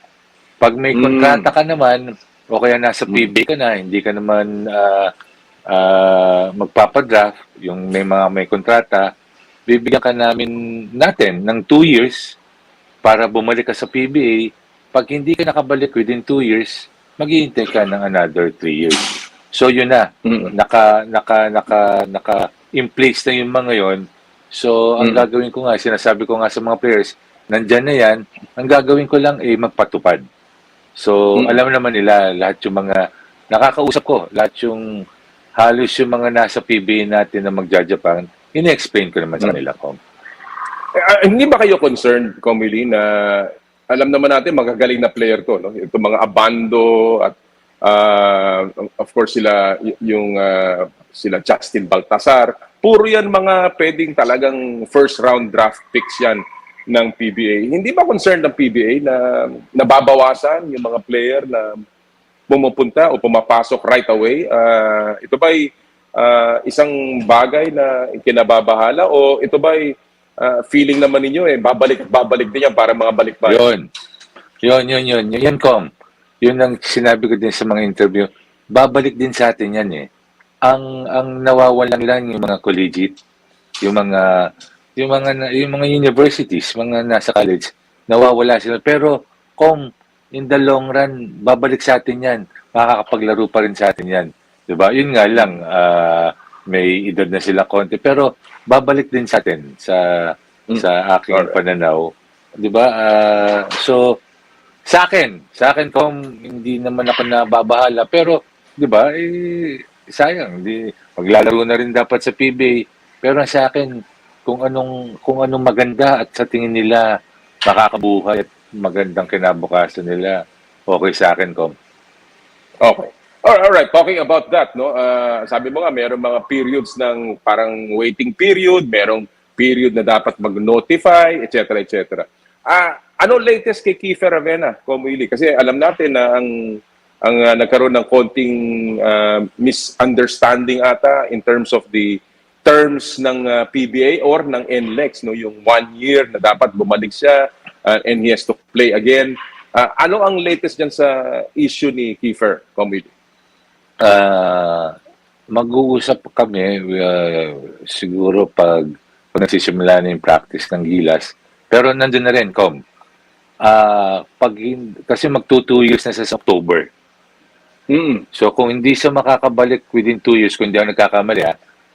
Pag may kontrata ka naman, o kaya nasa PBA ka na, hindi ka naman magpapadraft, yung may kontrata, bibigyan ka natin ng 2 years para bumalik ka sa PBA. Pag hindi ka nakabalik within 2 years, maghihintay ka ng another 3 years. So yun na, in place na yung mga yon. So ang gagawin ko nga, sinasabi ko nga sa mga players, nandyan na yan, ang gagawin ko lang ay magpatupad. So alam naman nila, lahat yung mga nakakausap ko, lahat yung halos yung mga nasa PBA natin na magjajapan, ina-explain ko naman sa kanila, Comm. Hindi ba kayo concerned, Comm Willie, na alam naman natin magagaling na player to, no? Itong mga Abando at of course sila Justin Baltasar, puro yan mga pwedeng talagang first round draft picks yan ng PBA. Hindi ba concerned ng PBA na nababawasan yung mga player na pumupunta o pumapasok right away? Ito ba'y isang bagay na kinababahala o ito ba'y feeling naman ninyo babalik din yan para mga balikbayan? Yun, Comm. Yun ang sinabi ko din sa mga interview. Babalik din sa atin yan Ang nawawalan lang yung mga collegiate, yung mga universities, mga nasa college, nawawala sila. Pero Comm, in the long run, babalik sa atin yan. Makakapaglaro pa rin sa atin yan. Diba? Yun nga lang, may edad na sila konti. Pero babalik din sa atin sa aking pananaw. Diba? So, sa akin, Comm, hindi naman ako nababahala. Pero, diba, sayang, maglalaro na rin dapat sa PBA. Pero sa akin, kung anong maganda at sa tingin nila makakabuhay at magandang kinabukasan nila, okay sa akin, Comm. Okay. Alright, talking about that, no? Sabi mo nga, merong mga periods ng parang waiting period, merong period na dapat mag-notify, etc., etc. Ano latest kay Kiefer Ravena, Comm Willie? Kasi alam natin na ang nagkaroon ng konting misunderstanding ata in terms of the terms ng PBA or ng NLEX, no, yung 1 year na dapat bumalik siya and he has to play again. Ano ang latest dyan sa issue ni Kiefer, Comm Willie? Mag-uusap kami siguro pag nagsisimula na yung practice ng Gilas. Pero nandun na rin, Comm. Kasi mag-2 years na sa October. So kung hindi siya makakabalik within 2 years, kung hindi ako nagkakamali,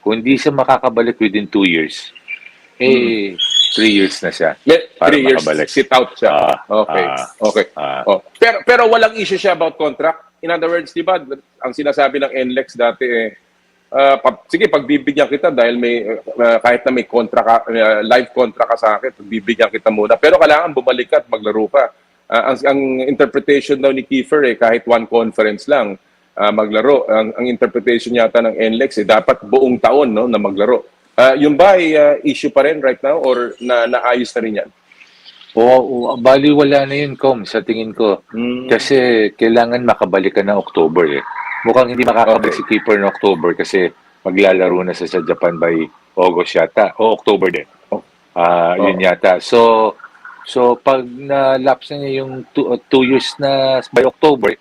kung hindi siya makakabalik within 2 years, 3 years na siya. 3 years, makabalik. Sit out siya. Okay. Pero walang issue siya about contract. In other words, di ba, ang sinasabi ng NLEX dati, sige, pagbibigyan kita dahil may kahit na may contract, live contract ka sa akin, pagbibigyan kita muna. Pero kailangan bumalik ka at maglaro ka. Ang interpretation daw ni Kiefer kahit one conference lang, maglaro. Ang interpretation yata ng NLEX dapat buong taon, no, na maglaro. Yung ba ay issue pa rin right now or naayos na rin yan? Oo, bali wala na yun, Comm, sa tingin ko. Kasi kailangan makabalik ka ng October eh. Mukhang hindi makakabalik si keeper ng October kasi maglalaro na sa Japan by August yata. O October din. Yun yata. So pag na-lapse na niya yung 2 years na by October,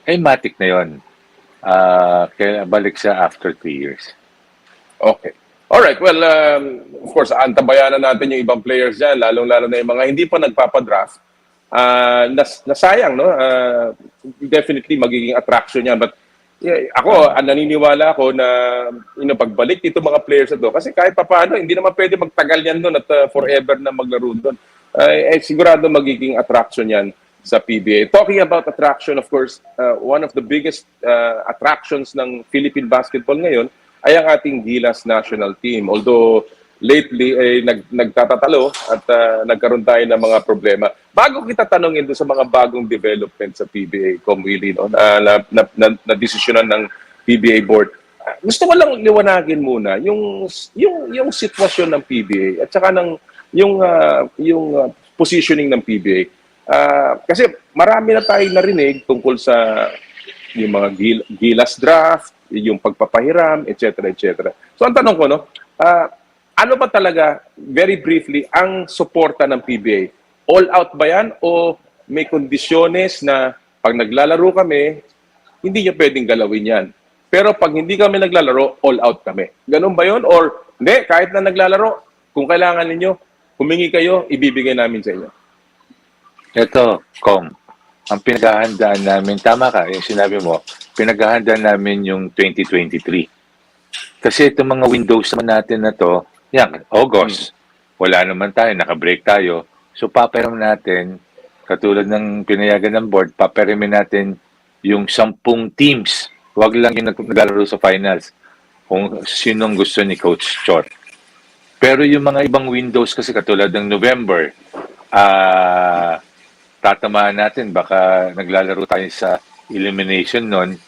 ay matik na yun. Kaya balik sa after 3 years. Okay. Alright, well, of course, antabayanan natin yung ibang players dyan, lalong-lalo na yung mga hindi pa nagpapadraft. Nasayang, no? Definitely magiging attraction yan. But ako, naniniwala ako na pagbalik dito mga players na to, kasi kahit papaano, hindi naman pwede magtagal yan doon at forever na maglaro doon. Sigurado magiging attraction yan sa PBA. Talking about attraction, of course, one of the biggest attractions ng Philippine basketball ngayon ay ang ating Gilas national team. Although lately ay nagtatatalo at nagkaroon tayo ng mga problema. Bago kita tanongin doon sa mga bagong development sa PBA, Comm Willie, no, na desisyonan ng PBA board, gusto ko lang liwanagin muna yung sitwasyon ng PBA at saka yung positioning ng PBA. Kasi marami na tayong narinig tungkol sa yung mga Gilas draft, yung pagpapahiram, etc. etc. So ang tanong ko, no, ano ba talaga, very briefly, ang suporta ng PBA? All out ba yan o may kondisyones na pag naglalaro kami, hindi niya pwedeng galawin yan? Pero pag hindi kami naglalaro, all out kami. Ganun ba yun? Or hindi, kahit na naglalaro, kung kailangan ninyo, humingi kayo, ibibigay namin sa inyo. Ito, Comm, ang pinaghahandaan namin, tama ka, yung sinabi mo, pinaghahandaan namin yung 2023. Kasi itong mga windows naman natin na to, yan, August, wala naman tayo, nakabreak tayo. So paparam natin, katulad ng pinayagan ng board, paparamin natin yung 10 teams. Huwag lang yung naglalaro sa finals. Kung sinong gusto ni Coach Chor. Pero yung mga ibang windows kasi katulad ng November, tatamaan natin, baka naglalaro tayo sa elimination nun.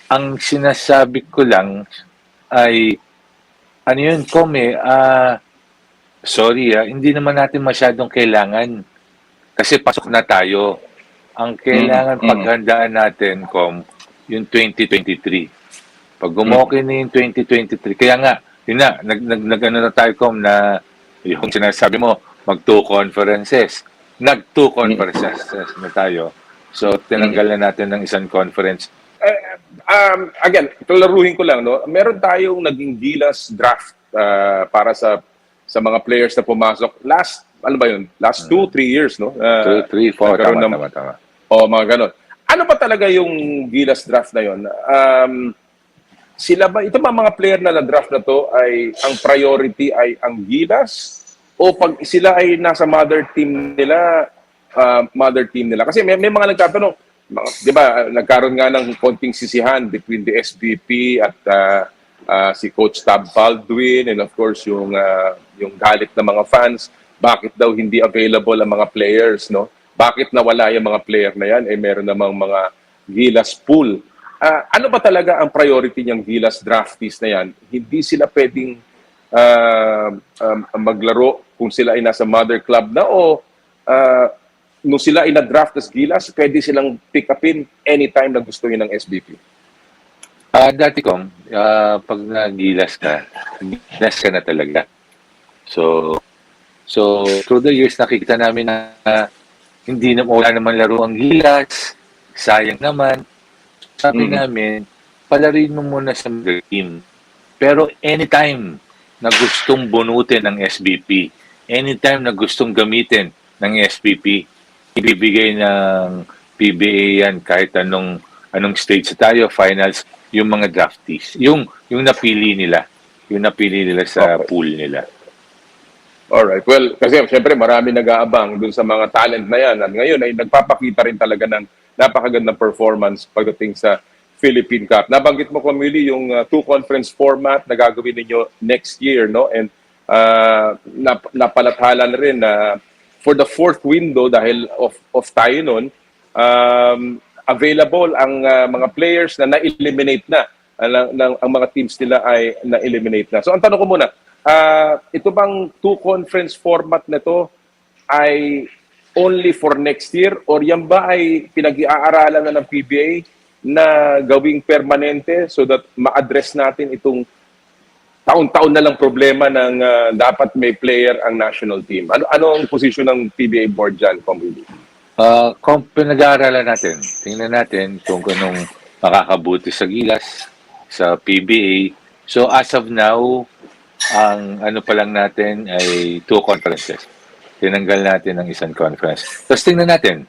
Ang sinasabi ko lang ay, ano yun, Comm, sorry, hindi naman natin masyadong kailangan. Kasi pasok na tayo. Ang kailangan paghandaan natin, Comm, yung 2023. Pag gumokin na yung 2023, kaya nga, yun na, nag-ano na tayo, Comm, na yung sinasabi mo, mag-2 conferences. Nag-2 conferences na tayo. So, tinanggal na natin ng isang conference. Again, tularuhin ko lang, no? Meron tayong naging Gilas draft para sa mga players na pumasok. Last 2-3 years, no? 2, 3, 4, tama. O, mga ganon. Ano ba talaga yung Gilas draft na yon? Sila ba, ito mga player na na-draft na to, ay ang priority ay ang Gilas? O pag sila ay nasa mother team nila, kasi may mga nagtatanong, di ba, nagkaroon nga ng konting sisihan between the SBP at si Coach Tab Baldwin and of course yung galit ng mga fans, bakit daw hindi available ang mga players, no? Bakit nawala yung mga player na yan? Meron namang mga Gilas pool. Ano ba talaga ang priority niyang Gilas draftees na yan? Hindi sila pwedeng maglaro kung sila ay nasa mother club na o nung sila ay na-draft as Gilas, pwede silang pick upin anytime na gusto nyo ng SBP? Dati, Comm, pag na-Gilas ka na talaga. So through the years, nakikita namin na wala naman laro ang Gilas, sayang naman. Sabi namin, palarin mo muna sa mother team. Pero anytime na gustong bunutin ng SBP, anytime na gustong gamitin ng SBP, ibibigay ng PBA yan kahit anong stage tayo, finals, yung mga draftees. Yung napili nila sa pool nila. Alright. Well, kasi siyempre marami nag-aabang dun sa mga talent na yan. At ngayon ay nagpapakita rin talaga ng napakagandang performance pagdating sa Philippine Cup. Nabanggit mo, Camille, yung 2-conference format na gagawin ninyo next year, no? And napalathala na rin na for the 4th window, dahil off tayo nun, available ang mga players na na-eliminate na. Ang mga teams nila ay na-eliminate na. So ang tanong ko muna, ito bang two-conference format na to ay only for next year or yan ba ay pinag-iaaralan na ng PBA na gawing permanente so that ma-address natin itong taon-taon na lang problema ng dapat may player ang national team? Ano ang posisyon ng PBA board dyan, Comm? Kung pinag-aaralan natin, tingnan natin kung anong makakabuti sa Gilas, sa PBA. So as of now, ang ano pa lang natin ay 2 conferences. Tinanggal natin ang isang conference. Tapos tingnan natin.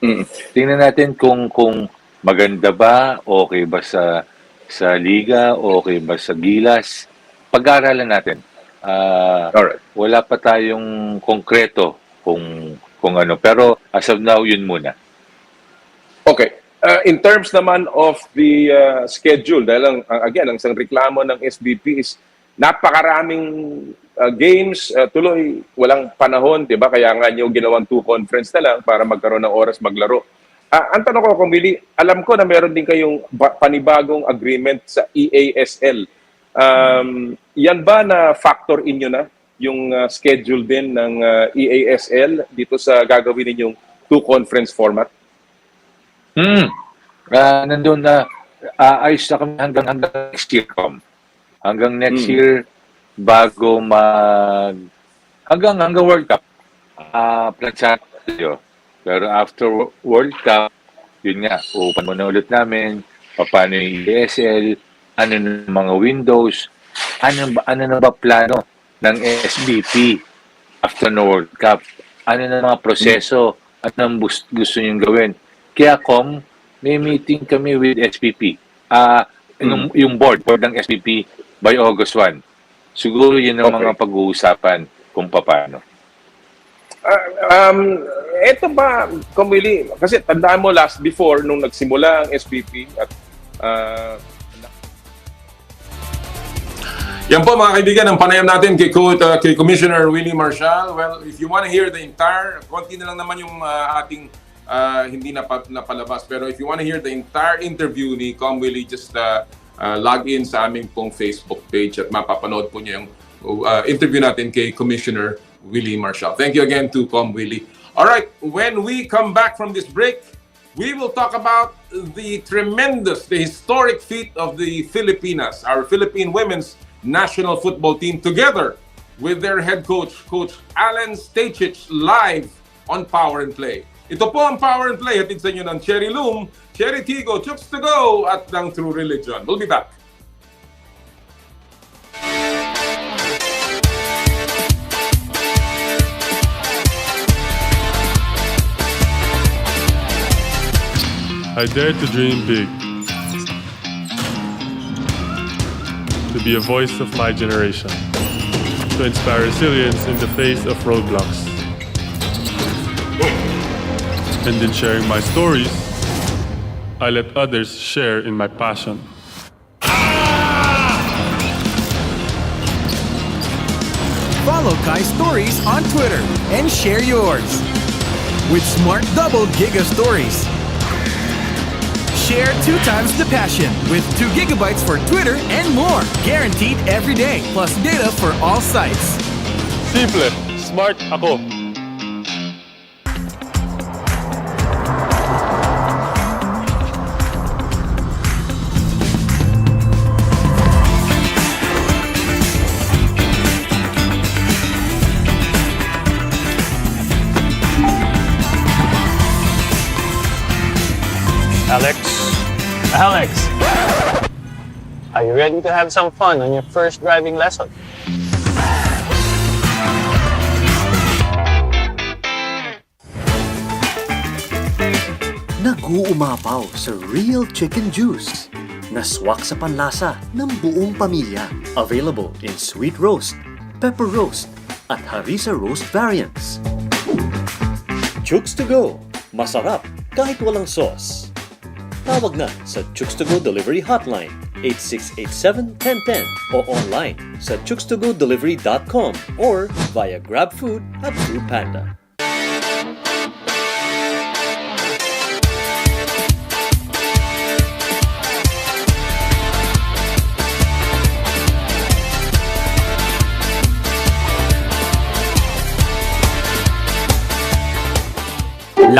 Tingnan natin kung maganda ba, okay ba sa liga, okay ba sa Gilas. Pag-aaralan natin. Alright. Wala pa tayong konkreto kung ano. Pero as of now, yun muna. Okay. In terms naman of the schedule, dahil again, ang isang reklamo ng SBP is napakaraming games, tuloy, walang panahon, di ba? Kaya nga yung ginawang 2 conference na lang para magkaroon ng oras maglaro. Ang tanong ko, Comm Willie, alam ko na meron din kayong panibagong agreement sa EASL. Yan ba na factor in nyo na yung schedule din ng EASL dito sa gagawin ninyong 2 conference format? Nandun na, ayos na kami hanggang next year, Comm. Hanggang next year, bago hanggang World Cup, plansado tayo. Pero after World Cup, yun nga, open muna ulit namin, paano yung ESL, ano na mga windows, ano na ba plano ng SBP after the World Cup, ano na mga proseso, ano ang gusto nyo gawin. Kaya Comm, may meeting kami with SBP. Yung board ng SBP by August 1. Siguro yun ang mga pag-uusapan kung paano. Ito ba, Comm Willie, kasi tandaan mo before nung nagsimula ang SBP at yan po mga kaibigan, ang panayam natin kay Commissioner Willie Marcial. Well, if you want to hear the entire, konti na lang naman yung ating hindi napalabas. Pero if you want to hear the entire interview ni Comm Willie, just log in sa aming pong Facebook page at mapapanood po niya yung interview natin kay Commissioner Willie Marcial. Thank you again to Comm Willie. All right, when we come back from this break, we will talk about the historic feat of the Filipinas, our Philippine women's national football team, together with their head coach, Coach Alen Stajcic, live on Power and Play. Ito po ang Power and Play, hatid sa inyo ng Cherry Loom, Cherry Tigo, Chooks to Go, at ng True Religion. We'll be back. I dare to dream big, to be a voice of my generation, to inspire resilience in the face of roadblocks. And in sharing my stories, I let others share in my passion. Follow Kai's stories on Twitter and share yours with Smart Double Giga Stories. Share 2 times the passion with 2 gigabytes for Twitter and more. Guaranteed every day, plus data for all sites. Simple, smart ako. Alex, are you ready to have some fun on your first driving lesson? Nag-uumapaw sa real chicken juice na swak sa panlasa ng buong pamilya. Available in sweet roast, pepper roast, at harissa roast variants. Chooks to go. Masarap kahit walang sauce. Tawag na sa Chooks to Go Delivery Hotline 8687-1010 o online sa chookstogodelivery.com or via GrabFood at FoodPanda.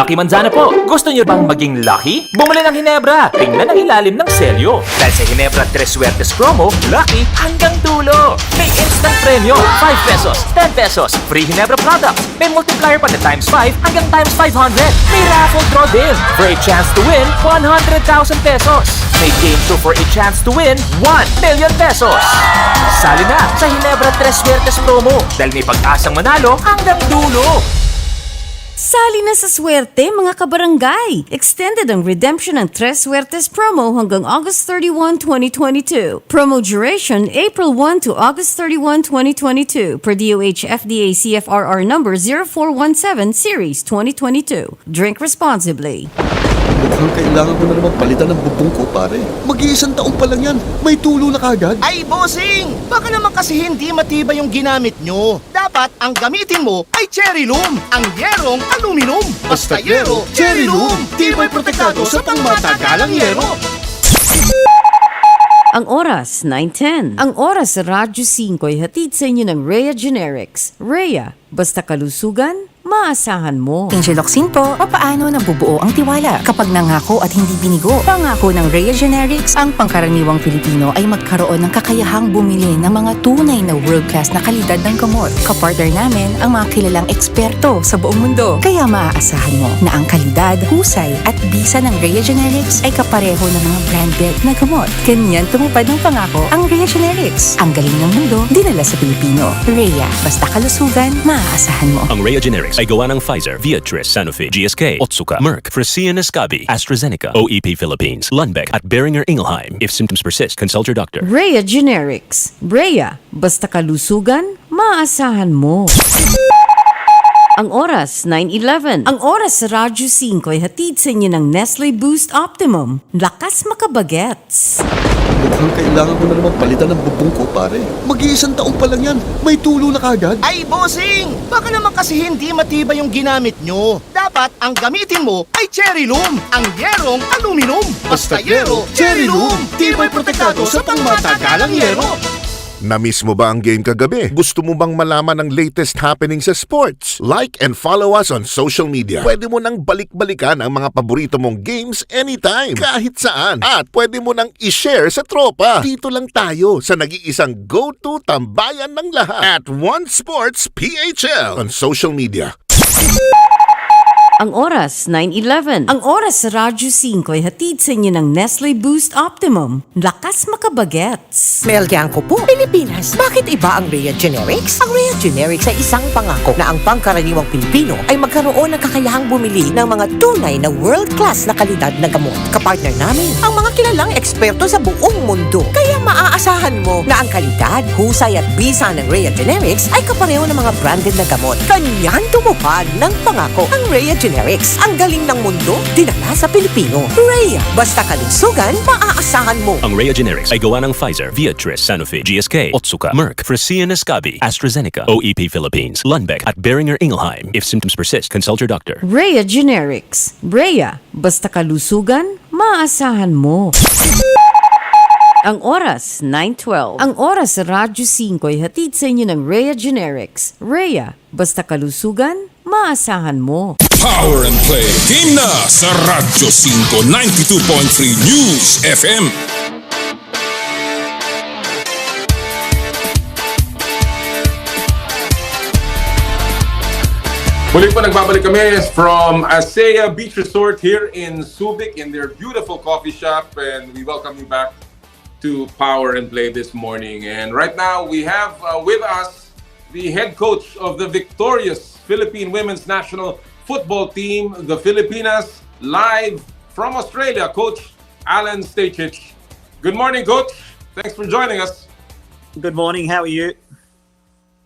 Lucky Manzana po, gusto nyo bang maging lucky? Bumili ng Hinebra, tingnan ang ilalim ng selyo. Dahil sa Hinebra 3 Suertes promo, lucky hanggang dulo. May instant premyo, 5 pesos, 10 pesos, free Hinebra product. May multiplier pa na times 5 hanggang times 500. May raffle draw din for a chance to win 100,000 pesos. May game show for a chance to win 1 million pesos. Sali na sa Hinebra 3 Suertes promo dahil may pag-asang manalo hanggang dulo. Sali na sa swerte mga kabarangay! Extended ang redemption ng Tres Suertes promo hanggang August 31, 2022. Promo duration April 1 to August 31, 2022 per DOH FDA CFRR number 0417 Series 2022. Drink responsibly. Mukhang kailangan ko na naman palitan ng bubong ko, pare. Mag-iisang taon pa lang yan. May tulo na kagad. Ay, bossing! Baka naman kasi hindi matibay yung ginamit nyo. Dapat ang gamitin mo ay cherry loom, ang yerong aluminum. Basta yero, cherry loom. Tibay protektado sa pangmatagalang yero. Ang oras, 9:10. Ang oras sa Radyo 5 ay hatid sa inyo ng Rhea Generics. Rhea, basta kalusugan, maasahan mo. Angel Locsin po, papaano nabubuo ang tiwala kapag nangako at hindi binigo? Pangako ng Rhea Generics, ang pangkaraniwang Pilipino ay magkaroon ng kakayahang bumili ng mga tunay na world-class na kalidad ng gamot. Kapartner namin ang mga kilalang eksperto sa buong mundo. Kaya maaasahan mo na ang kalidad, husay at bisa ng Rhea Generics ay kapareho ng mga branded na gamot. Ganyan tumupad ng pangako ang Rhea Generics. Ang galing ng mundo, dinala sa Pilipino. Rhea, basta kalusugan, maaasahan mo. Ang Rhea Generics ay gawa ng Pfizer, Viatris, Sanofi, GSK, Otsuka, Merck, Fresenius Kabi, AstraZeneca, OEP Philippines, Lundbeck at Boehringer Ingelheim. If symptoms persist, consult your doctor. Rhea Generics. Rhea, basta kalusugan, maasahan mo. Ang oras, 9:11. Ang oras sa Radyo 5 ay hatid sa inyo ng Nestle Boost Optimum. Lakas makabagets. Mukhang kailangan ko na naman palitan ng bubong ko, pare. Mag-iisang taon pa lang yan. May tulo na kagad. Ay, bossing! Baka naman kasi hindi matibay yung ginamit nyo. Dapat ang gamitin mo ay cherry loom, ang yerong aluminum. Basta yero, cherry loom. Tibay protektado sa pangmatagalang yero. Na-miss mo ba ang game kagabi? Gusto mo bang malaman ang latest happening sa sports? Like and follow us on social media. Pwede mo nang balik-balikan ang mga paborito mong games anytime, kahit saan. At pwede mo nang i-share sa tropa. Dito lang tayo sa nag-iisang go-to tambayan ng lahat at One Sports PHL on social media. Ang oras, 9:11. Ang oras sa Radyo 5 ay hatid sa inyo ng Nestle Boost Optimum. Lakas makabagets. Melgian ko po, Pilipinas. Bakit iba ang Rhea Generics? Ang Rhea Generics ay isang pangako na ang pangkaraniwang Pilipino ay magkaroon ng kakayahang bumili ng mga tunay na world-class na kalidad na gamot. Kapartner namin ang mga kilalang eksperto sa buong mundo. Kaya maaasahan mo na ang kalidad, husay at bisa ng Rhea Generics ay kapareho ng mga branded na gamot. Kanyan tumupad ng pangako ang Rhea Generics. Ang galing ng mundo, dinala sa Pilipino. Rhea, basta kalusugan, maaasahan mo. Ang Rhea Generics ay gawa ng Pfizer, Viatris, Sanofi, GSK, Otsuka, Merck, Fresenius Kabi, AstraZeneca, OEP Philippines, Lundbeck at Boehringer Ingelheim. If symptoms persist, consult your doctor. Rhea Generics. Rhea, basta kalusugan, maasahan mo. Ang oras, 9:12. Ang oras sa Radyo 5 ay hatid sa inyo ng Rhea Generics. Rhea, basta kalusugan, maasahan mo. Power and Play. Game na sa Radyo 5 92.3 News FM. Muli po nagbabalik kami from Asea Beach Resort here in Subic in their beautiful coffee shop, and we welcome you back to Power and Play this morning. And right now we have with us the head coach of the victorious Philippine Women's National Football Team, the Filipinas, live from Australia, Coach Alen Stajcic. Good morning, Coach. Thanks for joining us. Good morning. How are you?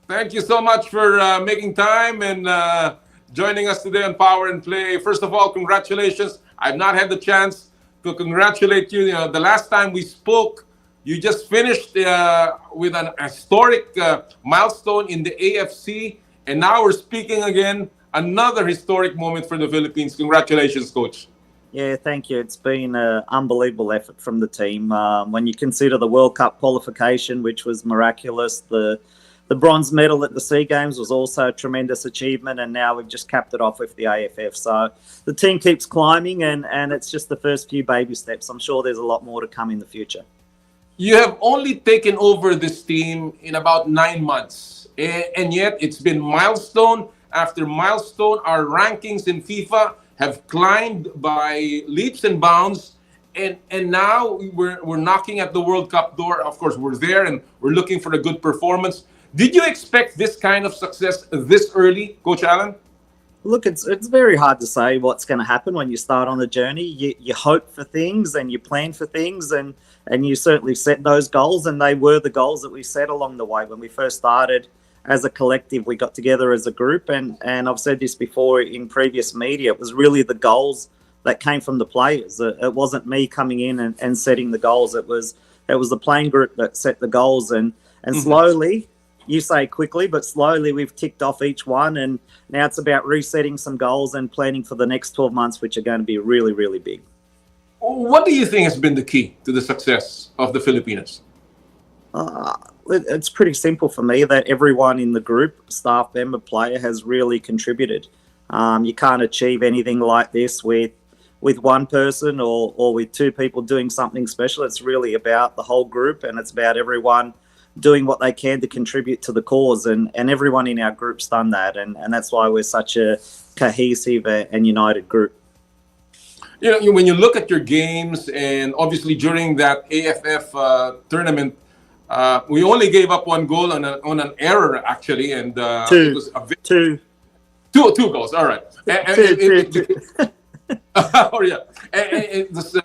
Thank you so much for making time and joining us today on Power and Play. First of all, congratulations. I've not had the chance to congratulate you. The last time we spoke, you just finished with an historic milestone in the AFC, and now we're speaking again. Another historic moment for the Philippines. Congratulations, Coach. Yeah, thank you. It's been an unbelievable effort from the team. When you consider the World Cup qualification, which was miraculous, the the bronze medal at the SEA Games was also a tremendous achievement, and now we've just capped it off with the AFF. So the team keeps climbing, and it's just the first few baby steps. I'm sure there's a lot more to come in the future. You have only taken over this team in about 9 months, and yet it's been milestone after milestone. Our rankings in FIFA have climbed by leaps and bounds. And now we're knocking at the World Cup door. Of course, we're there and we're looking for a good performance. Did you expect this kind of success this early, Coach Alen? Look, it's very hard to say what's going to happen when you start on the journey. You hope for things and you plan for things, and you certainly set those goals, and they were the goals that we set along the way. When we first started as a collective, we got together as a group, and I've said this before in previous media, it was really the goals that came from the players. It wasn't me coming in and setting the goals. It was the playing group that set the goals, and slowly, you say quickly, but slowly we've ticked off each one, and now it's about resetting some goals and planning for the next 12 months, which are going to be really, really big. What do you think has been the key to the success of the Filipinas? It's pretty simple for me that everyone in the group, staff member, player, has really contributed. You can't achieve anything like this with one person or with two people doing something special. It's really about the whole group, and it's about everyone doing what they can to contribute to the cause, and everyone in our group's done that, and that's why we're such a cohesive and united group. You know, when you look at your games, and obviously during that AFF tournament, we only gave up 1 goal on an error, actually, and it was two goals. All right. Oh yeah, and this,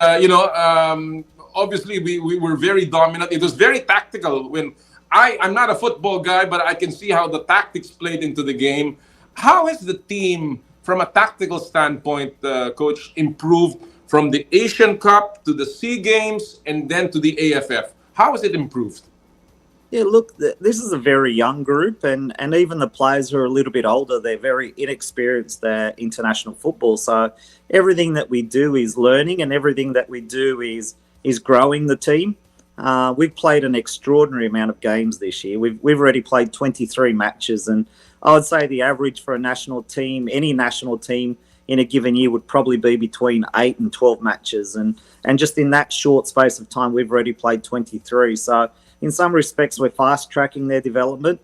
obviously we were very dominant. It was very tactical. When I'm not a football guy, but I can see how the tactics played into the game. How has the team, from a tactical standpoint, Coach, improved from the Asian Cup to the SEA Games and then to the AFF? How has it improved? Yeah, look, this is a very young group, and even the players who are a little bit older, they're very inexperienced at international football. So everything that we do is learning, and everything that we do is growing the team. We've played an extraordinary amount of games this year. We've already played 23 matches, and I would say the average for a national team, any national team in a given year, would probably be between 8 and 12 matches. And just in that short space of time, we've already played 23. So in some respects, we're fast-tracking their development.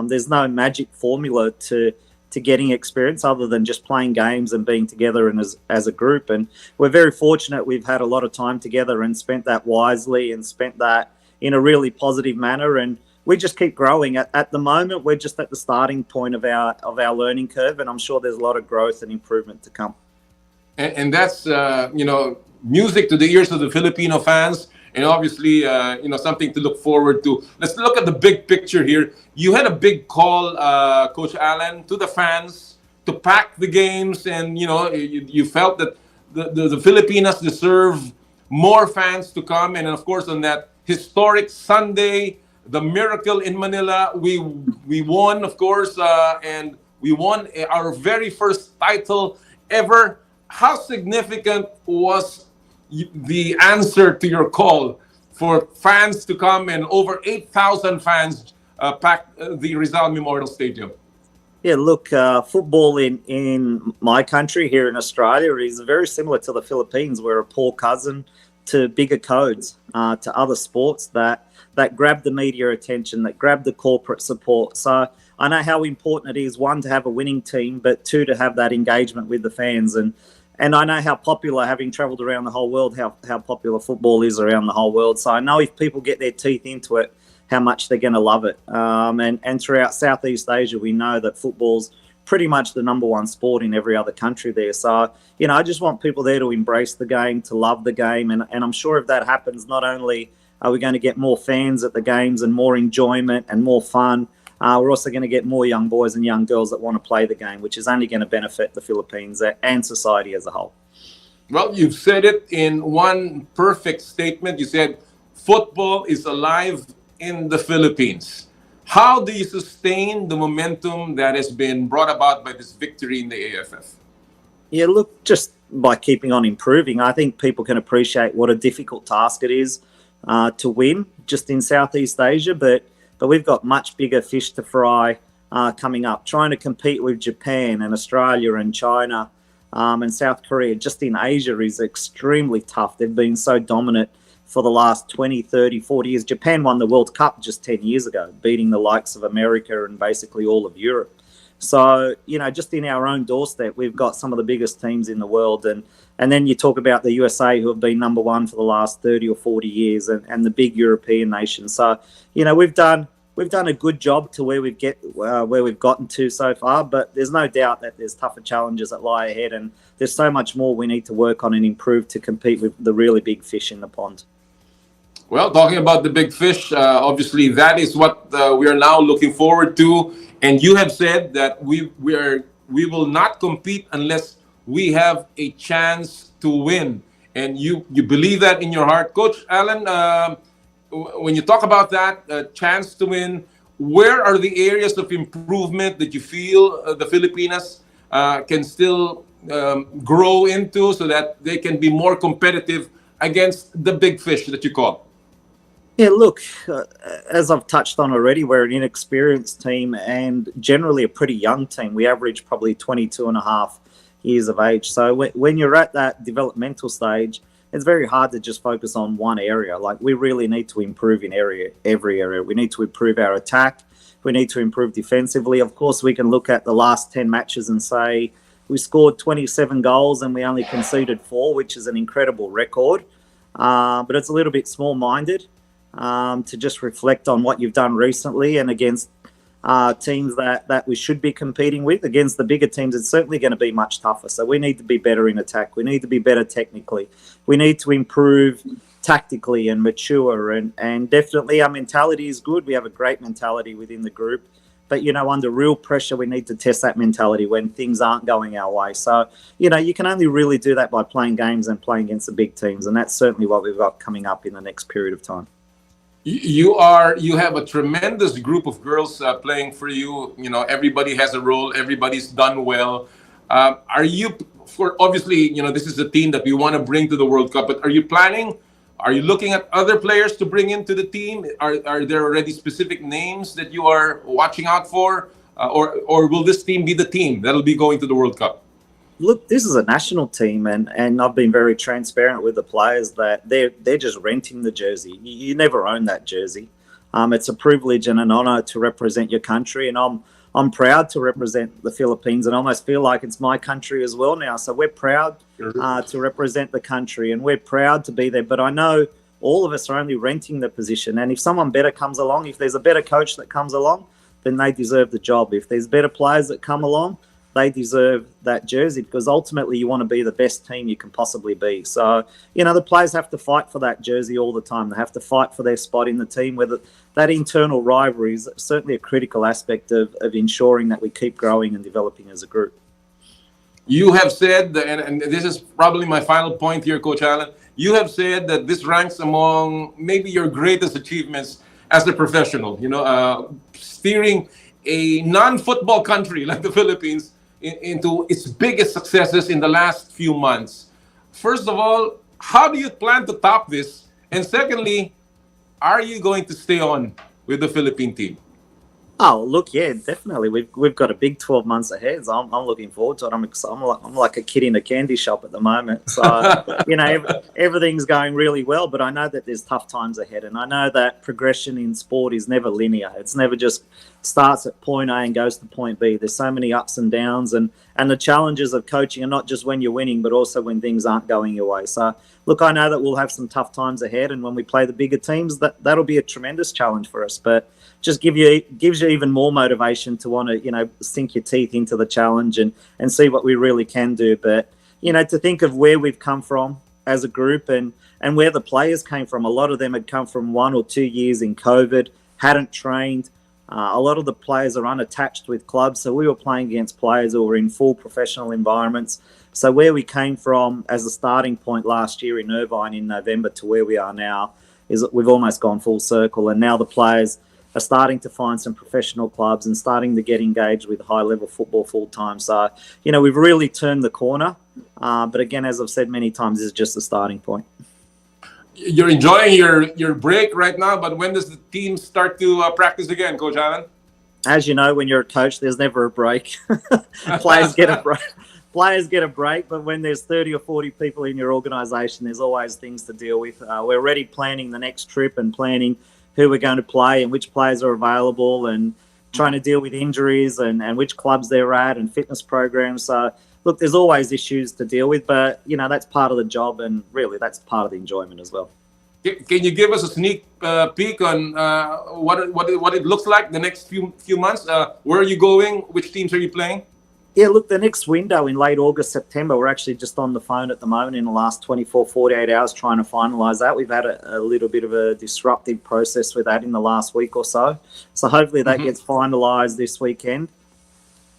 There's no magic formula to getting experience other than just playing games and being together and as a group. And we're very fortunate we've had a lot of time together and spent that wisely and spent that in a really positive manner. And we just keep growing. At the moment, we're just at the starting point of our learning curve, and I'm sure there's a lot of growth and improvement to come. And that's, music to the ears of the Filipino fans. And obviously, something to look forward to. Let's look at the big picture here. You had a big call, Coach Alen, to the fans to pack the games, and you felt that the Filipinas deserve more fans to come. And of course, on that historic Sunday, the miracle in Manila, we won, of course, and we won our very first title ever. How significant was the answer to your call for fans to come, and over 8,000 fans packed the Rizal Memorial Stadium? Yeah, look, football in my country here in Australia is very similar to the Philippines. We're a poor cousin to bigger codes, to other sports that grab the media attention, that grab the corporate support. So I know how important it is, one, to have a winning team, but two, to have that engagement with the fans. And I know how popular, having travelled around the whole world, how popular football is around the whole world. So I know if people get their teeth into it, how much they're going to love it. And throughout Southeast Asia, we know that football's pretty much the number one sport in every other country there. So, I just want people there to embrace the game, to love the game. And I'm sure if that happens, not only are we going to get more fans at the games and more enjoyment and more fun, we're also going to get more young boys and young girls that want to play the game, which is only going to benefit the Philippines and society as a whole. Well, you've said it in one perfect statement. You said football is alive in the Philippines. How do you sustain the momentum that has been brought about by this victory in the AFF? Yeah, look, just by keeping on improving, I think people can appreciate what a difficult task it is to win just in Southeast Asia, but but we've got much bigger fish to fry coming up. Trying to compete with Japan and Australia and China and South Korea just in Asia is extremely tough. They've been so dominant for the last 20, 30, 40 years. Japan won the World Cup just 10 years ago, beating the likes of America and basically all of Europe. So, just in our own doorstep, we've got some of the biggest teams in the world. And then you talk about the USA, who have been number one for the last 30 or 40 years, and the big European nations. So, we've done a good job to where we've gotten to so far, but there's no doubt that there's tougher challenges that lie ahead, and there's so much more we need to work on and improve to compete with the really big fish in the pond. Well, talking about the big fish, obviously that is what we are now looking forward to. And you have said that we will not compete unless we have a chance to win. And you believe that in your heart. Coach Alen, when you talk about that chance to win, where are the areas of improvement that you feel the Filipinas can still grow into so that they can be more competitive against the big fish that you call? Yeah, look, as I've touched on already, we're an inexperienced team and generally a pretty young team. We average probably 22 and a half years of age. So when you're at that developmental stage, it's very hard to just focus on one area. Like, we really need to improve in every area. We need to improve our attack. We need to improve defensively. Of course, we can look at the last 10 matches and say we scored 27 goals and we only conceded 4, which is an incredible record. But it's a little bit small-minded. To just reflect on what you've done recently and against teams that we should be competing with. Against the bigger teams, it's certainly going to be much tougher. So we need to be better in attack. We need to be better technically. We need to improve tactically and mature. And definitely our mentality is good. We have a great mentality within the group. But, under real pressure, we need to test that mentality when things aren't going our way. So, you can only really do that by playing games and playing against the big teams. And that's certainly what we've got coming up in the next period of time. You have a tremendous group of girls playing for you. Everybody has a role. Everybody's done well. Are you, obviously, this is a team that we want to bring to the World Cup, but are you looking at other players to bring into the team? Are there already specific names that you are watching out for? Or will this team be the team that'll be going to the World Cup? Look, this is a national team, and I've been very transparent with the players that they're just renting the jersey. You never own that jersey. It's a privilege and an honour to represent your country, and I'm proud to represent the Philippines, and I almost feel like it's my country as well now. So we're proud to represent the country, and we're proud to be there. But I know all of us are only renting the position, and if someone better comes along, if there's a better coach that comes along, then they deserve the job. If there's better players that come along, they deserve that jersey, because ultimately you want to be the best team you can possibly be. So, the players have to fight for that jersey all the time. They have to fight for their spot in the team, whether that internal rivalry is certainly a critical aspect of ensuring that we keep growing and developing as a group. You have said, and this is probably my final point here, Coach Alen, you have said that this ranks among maybe your greatest achievements as a professional, steering a non-football country like the Philippines into its biggest successes in the last few months. First of all, how do you plan to top this? And secondly, are you going to stay on with the Philippine team? Oh, look, yeah, definitely. We've got a big 12 months ahead. So I'm looking forward to it. I'm like a kid in a candy shop at the moment. So, everything's going really well. But I know that there's tough times ahead. And I know that progression in sport is never linear. It's never just starts at point A and goes to point B. There's so many ups and downs. And the challenges of coaching are not just when you're winning, but also when things aren't going your way. So, look, I know that we'll have some tough times ahead. And when we play the bigger teams, that'll be a tremendous challenge for us. But just gives you even more motivation to want to, sink your teeth into the challenge and see what we really can do. But, to think of where we've come from as a group and where the players came from, a lot of them had come from 1 or 2 years in COVID, hadn't trained. A lot of the players are unattached with clubs. So we were playing against players who were in full professional environments. So where we came from as a starting point last year in Irvine in November to where we are now is that we've almost gone full circle. And now the players are starting to find some professional clubs and starting to get engaged with high-level football full-time. So, we've really turned the corner. But again, as I've said many times, this is just the starting point. You're enjoying your break right now, but when does the team start to practice again, Coach Alen? As you know, when you're a coach, there's never a break. Players get a break. Players get a break, but when there's 30 or 40 people in your organisation, there's always things to deal with. We're already planning the next trip and planning who we're going to play and which players are available and trying to deal with injuries and which clubs they're at and fitness programs. So, look, there's always issues to deal with, but, you know, that's part of the job and really that's part of the enjoyment as well. Can you give us a sneak peek on what it looks like the next few months? Where are you going? Which teams are you playing? Yeah, look, the next window in late August, September, we're actually just on the phone at the moment in the last 24, 48 hours trying to finalise that. We've had a little bit of a disruptive process with that in the last week or so. So hopefully that gets finalised this weekend.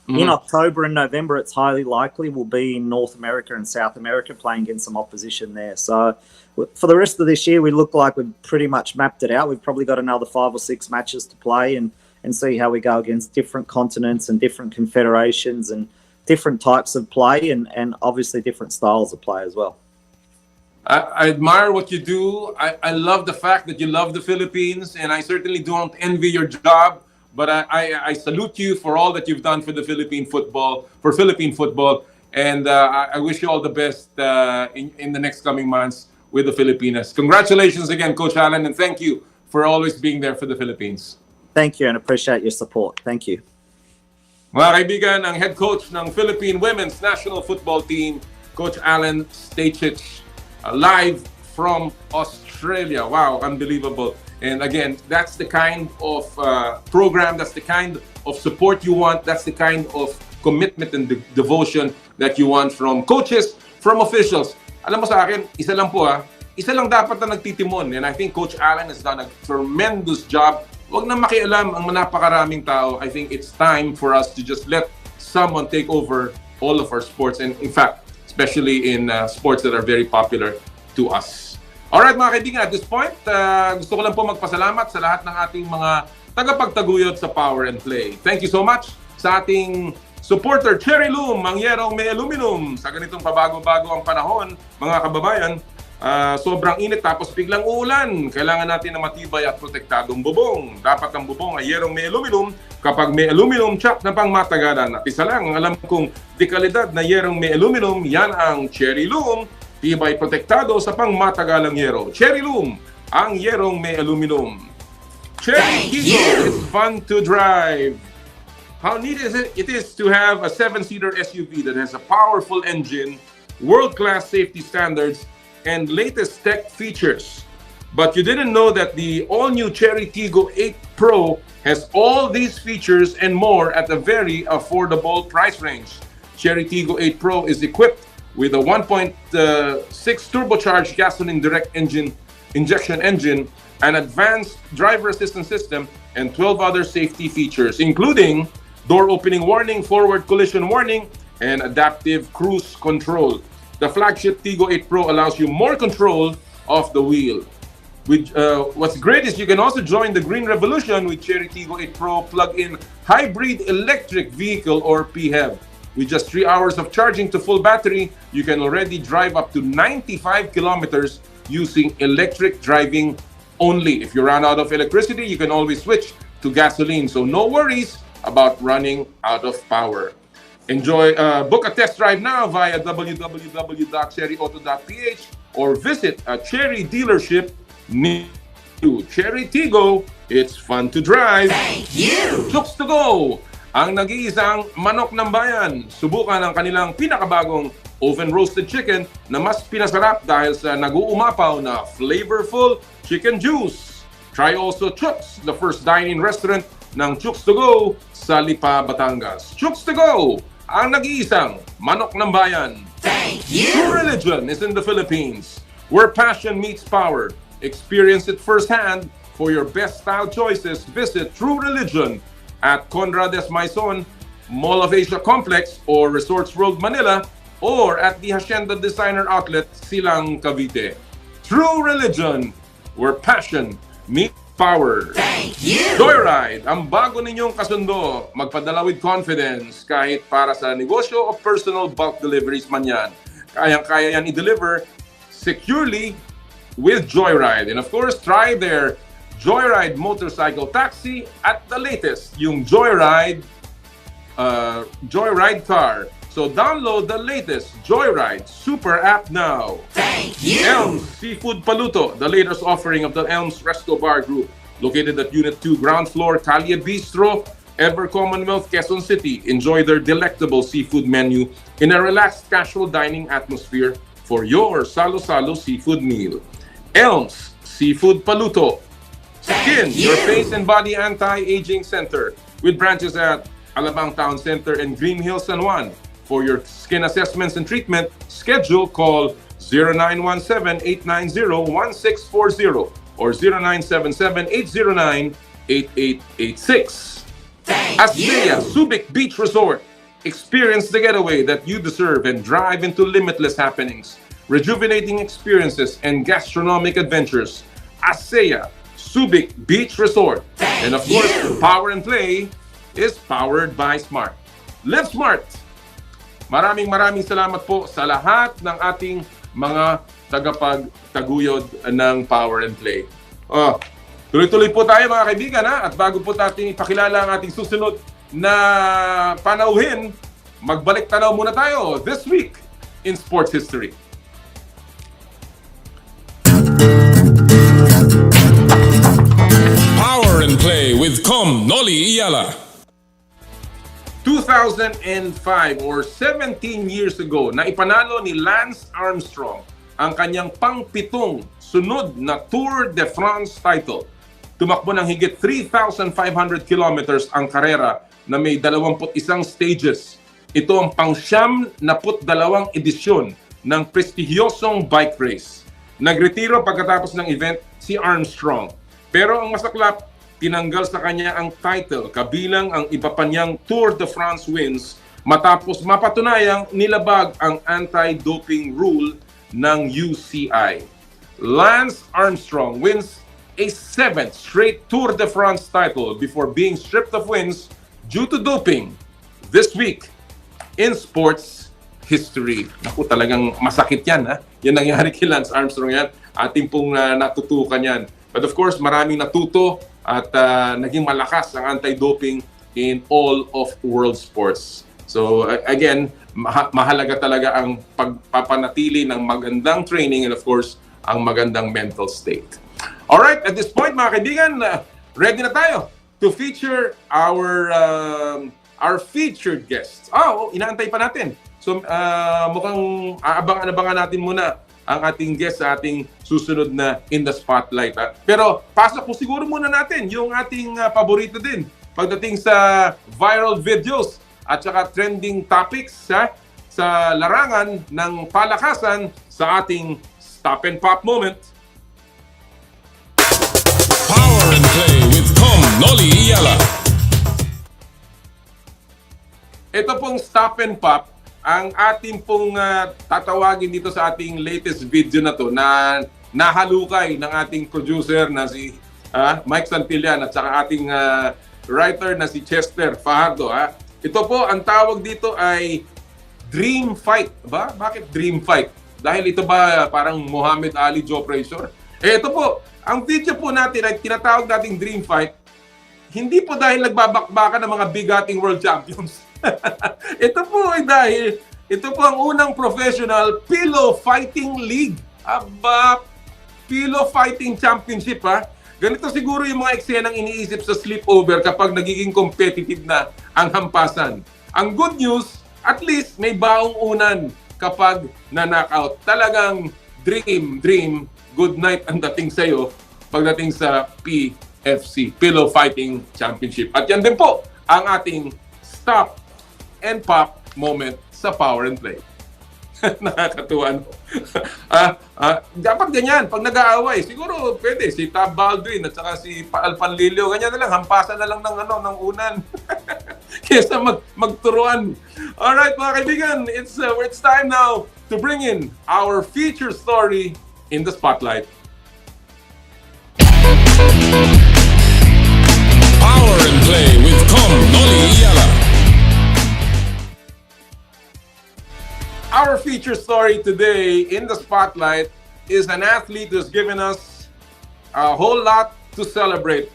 In October and November, it's highly likely we'll be in North America and South America playing against some opposition there. So for the rest of this year, we look like we've pretty much mapped it out. We've probably got another 5 or 6 matches to play and see how we go against different continents and different confederations and different types of play and obviously different styles of play as well. I admire what you do. I love the fact that you love the Philippines, and I certainly don't envy your job, but I salute you for all that you've done for the Philippine football, and I wish you all the best in the next coming months with the Filipinas. Congratulations again, Coach Alen, and thank you for always being there for the Philippines. Thank you and appreciate your support. Thank you. Mga kaibigan, ang head coach ng Philippine Women's National Football Team, Coach Alen Stajcic, live from Australia. Wow, unbelievable. And again, that's the kind of program, that's the kind of support you want, that's the kind of commitment and devotion that you want from coaches, from officials. Alam mo sa akin, isa lang dapat na nagtitimon. And I think Coach Alen has done a tremendous job. Huwag na makialam ang napakaraming tao. I think it's time for us to just let someone take over all of our sports. And in fact, especially in sports that are very popular to us. Alright mga kaibigan, at this point, gusto ko lang po magpasalamat sa lahat ng ating mga tagapagtaguyod sa Power and Play. Thank you so much sa ating supporter, Cherry Loom, ang yerong may aluminum. Sa ganitong pabago-bago ang panahon, mga kababayan, sobrang init tapos biglang uulan. Kailangan natin ng matibay at protektadong bubong. Dapat ang bubong ay yerong may aluminum kapag may aluminum chop na pangmatagalan. At isa lang, ang alam kong dekalidad na yerong may aluminum, yan ang Cherry Loom. Tibay protektado sa pangmatagalang yero. Cherry Loom, ang yerong may aluminum. Cherry Tigo, it's fun to drive. How neat is it is to have a 7-seater SUV that has a powerful engine, world-class safety standards, and latest tech features. But you didn't know that the all-new Cherry Tigo 8 Pro has all these features and more at a very affordable price range. Cherry Tigo 8 Pro is equipped with a 1.6 turbocharged gasoline direct injection engine, an advanced driver assistance system, and 12 other safety features, including door opening warning, forward collision warning, and adaptive cruise control. The flagship Tigo 8 Pro allows you more control of the wheel. What's great is you can also join the green revolution with Cherry Tigo 8 Pro plug-in hybrid electric vehicle or PHEV. With just 3 hours of charging to full battery, you can already drive up to 95 kilometers using electric driving only. If you run out of electricity, you can always switch to gasoline. So no worries about running out of power. Enjoy, book a test drive now via www.cherryauto.ph or visit a Cherry dealership near you. Cherry Tigo, it's fun to drive. Thank you! Chooks to go! Ang nag-iisang manok ng bayan. Subukan ang kanilang pinakabagong oven-roasted chicken na mas pinasarap dahil sa nag-uumapaw na flavorful chicken juice. Try also Chooks, the first dine-in restaurant ng Chooks to Go sa Lipa, Batangas. Chooks to Go! Ang nag-iisang manok ng bayan. Thank you! True religion is in the Philippines, where passion meets power. Experience it firsthand. For your best style choices, visit True Religion at Conrad S. Maison, Mall of Asia Complex, or Resorts World Manila, or at the Hacienda Designer Outlet, Silang, Cavite. True Religion, where passion meets power. Thank you! Joyride, ang bago ninyong kasundo. Magpadala with confidence kahit para sa negosyo o personal bulk deliveries man yan. Kayang-kaya yan i-deliver securely with Joyride. And of course, try their Joyride motorcycle taxi at the latest, yung Joyride car. So download the latest Joyride Super App now. Thank you! Elms Seafood Paluto, the latest offering of the Elms Resto Bar Group, located at Unit 2, ground floor, Talia Bistro, Ever Commonwealth, Quezon City. Enjoy their delectable seafood menu in a relaxed, casual dining atmosphere for your salo-salo seafood meal. Elms Seafood Paluto. Skin, your face and body anti-aging center, with branches at Alabang Town Center and Green Hills, San Juan. For your skin assessments and treatment, schedule, call 0917-890-1640 or 0977-809-8886. Asea Subic Beach Resort. Experience the getaway that you deserve and drive into limitless happenings, rejuvenating experiences, and gastronomic adventures. Asea Subic Beach Resort. And of course, Power and Play is powered by Smart. Live Smart! Maraming salamat po sa lahat ng ating mga tagapagtaguyod ng Power and Play. Tuloy-tuloy po tayo mga kaibigan, ha? At bago po natin ipakilala ang ating susunod na panauhin, magbalik tanaw muna tayo this week in sports history. Power and Play with Comm Noli Iyala. 2005 or 17 years ago na ipanalo ni Lance Armstrong ang kanyang pang-pitong sunod na Tour de France title. Tumakbo ng higit 3,500 kilometers ang karera na may 21 stages. Ito ang pang-72 edisyon ng prestigyosong bike race. Nagretiro pagkatapos ng event si Armstrong. Pero ang masaklap, tinanggal sa kanya ang title kabilang ang iba pa niyang Tour de France wins matapos mapatunayang nilabag ang anti-doping rule ng UCI. Lance Armstrong wins a 7th straight Tour de France title before being stripped of wins due to doping this week in sports history. Naku, talagang masakit yan, ha? Yan nangyari kay Lance Armstrong yan. Ating pong natutukan yan. But of course, maraming natuto at naging malakas ang anti-doping in all of world sports. So again, mahalaga talaga ang pagpapanatili ng magandang training and of course, ang magandang mental state. Alright, at this point mga kaibigan, ready na tayo to feature our featured guests. Inaantay pa natin. So mukhang abangan natin muna ang ating guest sa ating susunod na In the Spotlight. Ha? Pero pasok po siguro muna natin yung ating paborito din pagdating sa viral videos at saka trending topics sa larangan ng palakasan sa ating Stop and Pop moment. Power and Play with Comm Noli Iyala. Ito pong Stop and Pop, ang ating pong tatawagin dito sa ating latest video na to na nahalukay ng ating producer na si Mike Santillan at saka ating writer na si Chester Fajardo. Ito po, ang tawag dito ay Dream Fight. Ba? Bakit Dream Fight? Dahil ito ba parang Muhammad Ali Joe Frazier? Ito po, ang video po natin ay tinatawag nating Dream Fight, hindi po dahil nagbabakbakan ng mga bigating world champions. Ito po ay dahil ito po ang unang professional pillow fighting league. Pillow fighting championship Ganito siguro yung mga eksenang iniisip sa sleepover kapag nagiging competitive na ang hampasan. Ang good news, at least may baong unan kapag na-knockout. Talagang dream, good night ang dating sa'yo pagdating sa PFC, Pillow Fighting Championship. At yan din po ang ating Stop and Pop moment sa Power and Play. Nakakatuwa, no? Dapat ganyan, pag nag-aaway, siguro pwede si Tab Baldwin at saka si Paal Panlilio, ganyan na lang, hampasan na lang ng unan. Kesa magturuan. Alright mga kaibigan, it's time now to bring in our feature story in the spotlight. Power and Play with Comm Noli Iyala. Our feature story today in the spotlight is an athlete who's given us a whole lot to celebrate.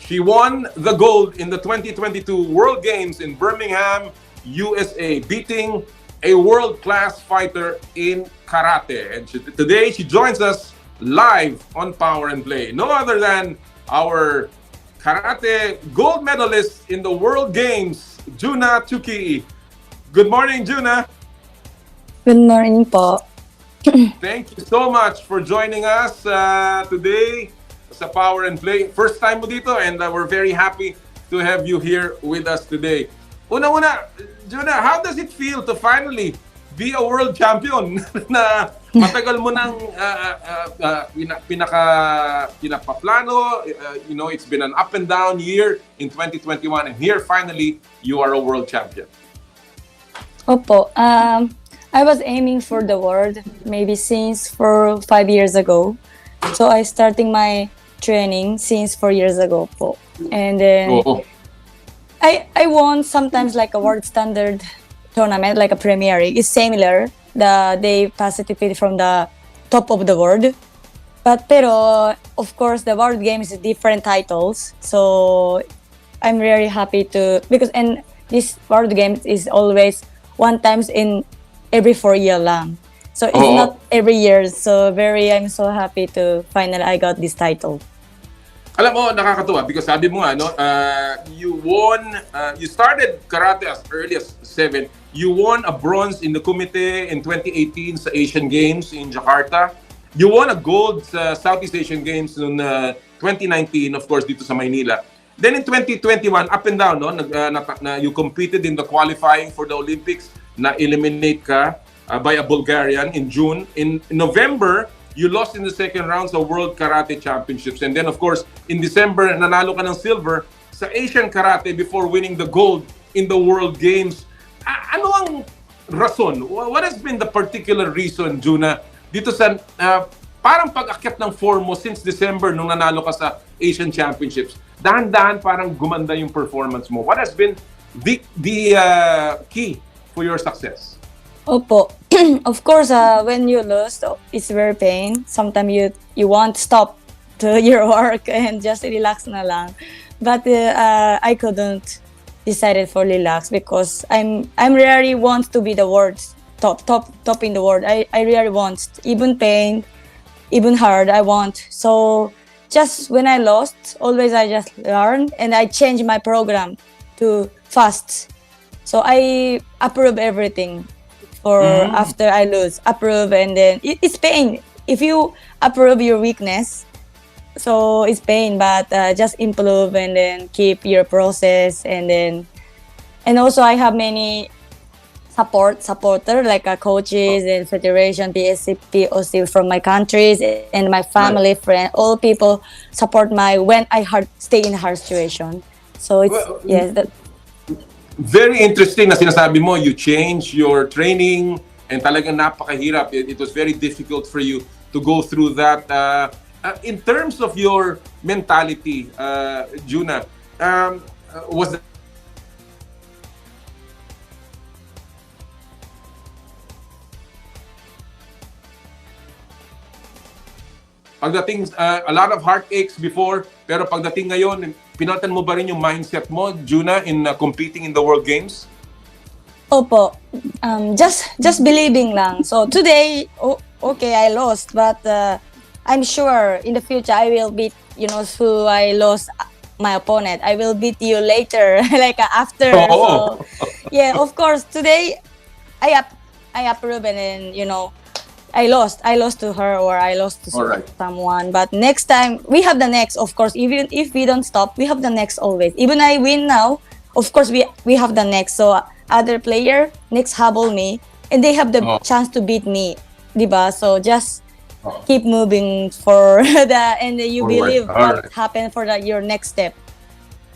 She won the gold in the 2022 World Games in Birmingham, USA, beating a world-class fighter in karate. And today she joins us live on Power and Play. No other than our karate gold medalist in the World Games, Junna Tsukii. Good morning, Junna. Good morning po. Thank you so much for joining us today sa Power and Play. First time mo dito and we're very happy to have you here with us today. Una-una, Junna, how does it feel to finally be a world champion na matagal mo nang pinapaplano? You know, it's been an up and down year in 2021 and here finally you are a world champion. Opo. I was aiming for the world maybe since 5 years ago. So I starting my training since 4 years ago po. And then I won sometimes like a world standard tournament, like a Premier League. It's similar. They participate from the top of the world. Pero of course the world games is different titles. So I'm very happy because this world games is always one times in every 4 year lang. So it's not every year. So I'm so happy to finally I got this title. Alam mo, nakakatuwa because sabi mo nga, no, you won, you started karate as early as 7. You won a bronze in the Kumite in 2018 sa Asian Games in Jakarta. You won a gold sa Southeast Asian Games noong 2019, of course, dito sa Maynila. Then in 2021, up and down, no, you competed in the qualifying for the Olympics, na-eliminate ka by a Bulgarian in June. In November, you lost in the second round sa World Karate Championships. And then, of course, in December, nanalo ka ng silver sa Asian Karate before winning the gold in the World Games. Ano ang rason? What has been the particular reason, Junna, dito sa parang pag-akyat ng form mo since December nung nanalo ka sa Asian Championships? Dahan-dahan parang gumanda yung performance mo. What has been the key for your success? Opo. Of course, when you lose, it's very pain. Sometimes you want to stop to your work and just relax na lang. But I couldn't decided for relax because I'm really want to be the world top in the world. I really want, even pain, even hard. I want. So just when I lost, always I just learn and I change my program to fast. So I approve everything. Or after I lose, approve, and then it's pain. If you approve your weakness, so it's pain, but just improve and then keep your process, and also I have many supporter like coaches and federation, PSC, POC from my countries and my family, friend, all people support when I stay in a hard situation. So it's Very interesting na sinasabi mo, you change your training and talagang napakahirap. It was very difficult for you to go through that. In terms of your mentality, Junna, was pagdating, a lot of heartaches before, pero pagdating ngayon, pinalitan mo ba rin yung mindset mo, Junna, in competing in the World Games? Opo. Just believing lang. So today, okay, I lost, but I'm sure in the future I will beat, who I lost my opponent. I will beat you later, like after. So, yeah, of course, today I approve and then, I lost to her or I lost to someone. But next time, we have the next, of course. Even if we don't stop, we have the next always. Even I win now, of course, we have the next. So other player, next habol me, and they have the chance to beat me. Diba? So just keep moving for that, and you believe what happened for your next step.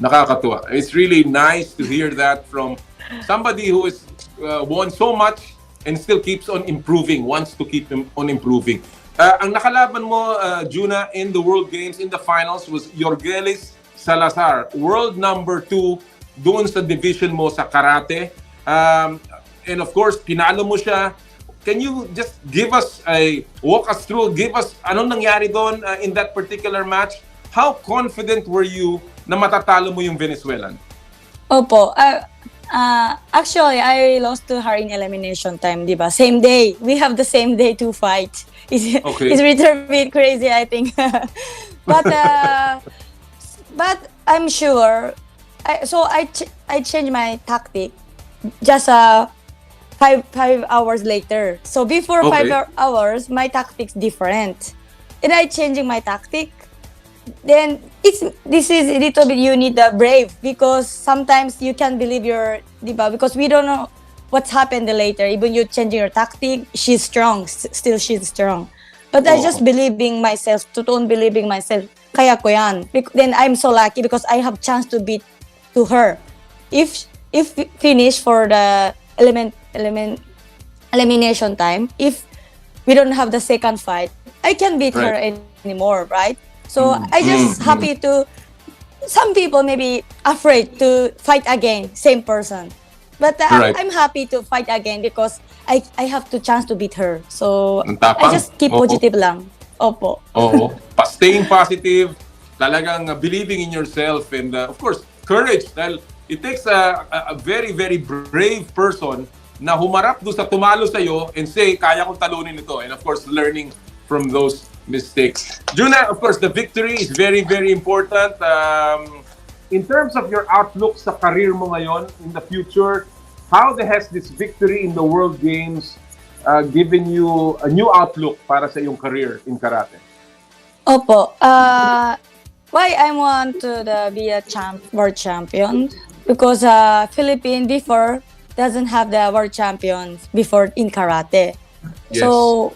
Nakakatuwa. It's really nice to hear that from somebody who has won so much and still keeps on improving, wants to keep on improving. Ang nakalaban mo, Junna, in the World Games, in the finals, was Jorgelis Salazar, world number 2 doon sa division mo sa karate. And of course, pinalo mo siya. can you just walk us through, give us anong nangyari doon in that particular match? How confident were you na matatalo mo yung Venezuelan? Opo. Actually, I lost to her in elimination time, di ba? Same day. We have the same day to fight. It's a little bit crazy, I think. but I'm sure. I changed my tactic just 5 hours later. So before 5 hours, my tactic's different. And I changing my tactic. Then this is a little bit you need the brave, because sometimes you can't believe diba? Because we don't know what's happened later. Even you changing your tactic, she's strong. Still she's strong. But I just believing myself, totoong believing myself. Kaya ko yan. Then I'm so lucky because I have chance to beat to her. If finish for the elimination time, if we don't have the second fight, I can beat her anymore, right? So I just happy to. Some people may be afraid to fight again, same person, but I'm happy to fight again because I have the chance to beat her. So I just keep positive lang. Opo. Staying positive, talagang believing in yourself, and of course courage. Dahil it takes a very very brave person na humarap doon sa tumalo sa'yo and say, kaya kong talunin ito. And of course, learning from those mistakes. Junna, of course, the victory is very, very important. In terms of your outlook sa career mo ngayon, in the future, how has this victory in the World Games given you a new outlook para sa iyong career in karate? Opo. Why I want to be a world champion? Because Philippines before doesn't have the world champions before in karate. Yes. So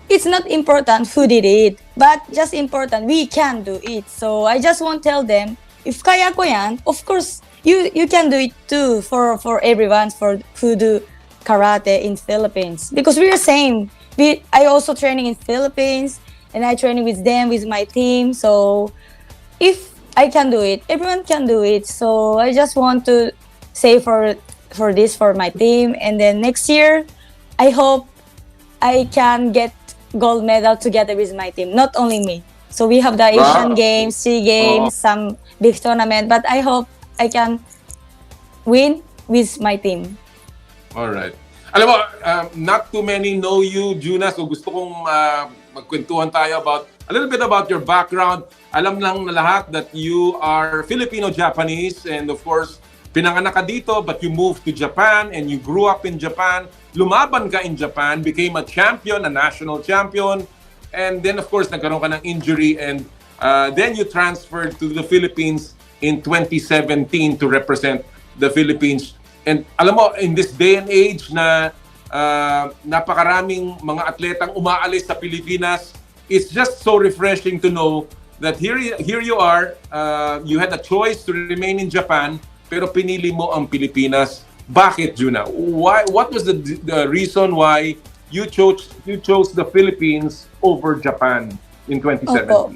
it's not important who did it, but just important we can do it. So I just want to tell them, if kaya ko yan, of course you can do it too for everyone for who do karate in Philippines, because we are same. I also training in Philippines and I training with them with my team. So if I can do it, everyone can do it. So I just want to say for my team, and then next year I hope I can get gold medal together with my team, not only me. So we have the Asian Games, SEA Games, some big tournament, but I hope I can win with my team. All right. Alam mo, not too many know you, Junna, so gusto kong magkwentuhan tayo a little bit about your background. Alam lang na lahat that you are Filipino-Japanese, and of course, pinanganak ka dito, but you moved to Japan and you grew up in Japan. Lumaban ka in Japan, became a champion, a national champion. And then, of course, nagkaroon ka ng injury, and then you transferred to the Philippines in 2017 to represent the Philippines. And alam mo, in this day and age na napakaraming mga atletang umaalis sa Pilipinas, it's just so refreshing to know that here you are, you had a choice to remain in Japan, pero pinili mo ang Pilipinas. Bakit, Junna? What was the reason why you chose the Philippines over Japan in 2017?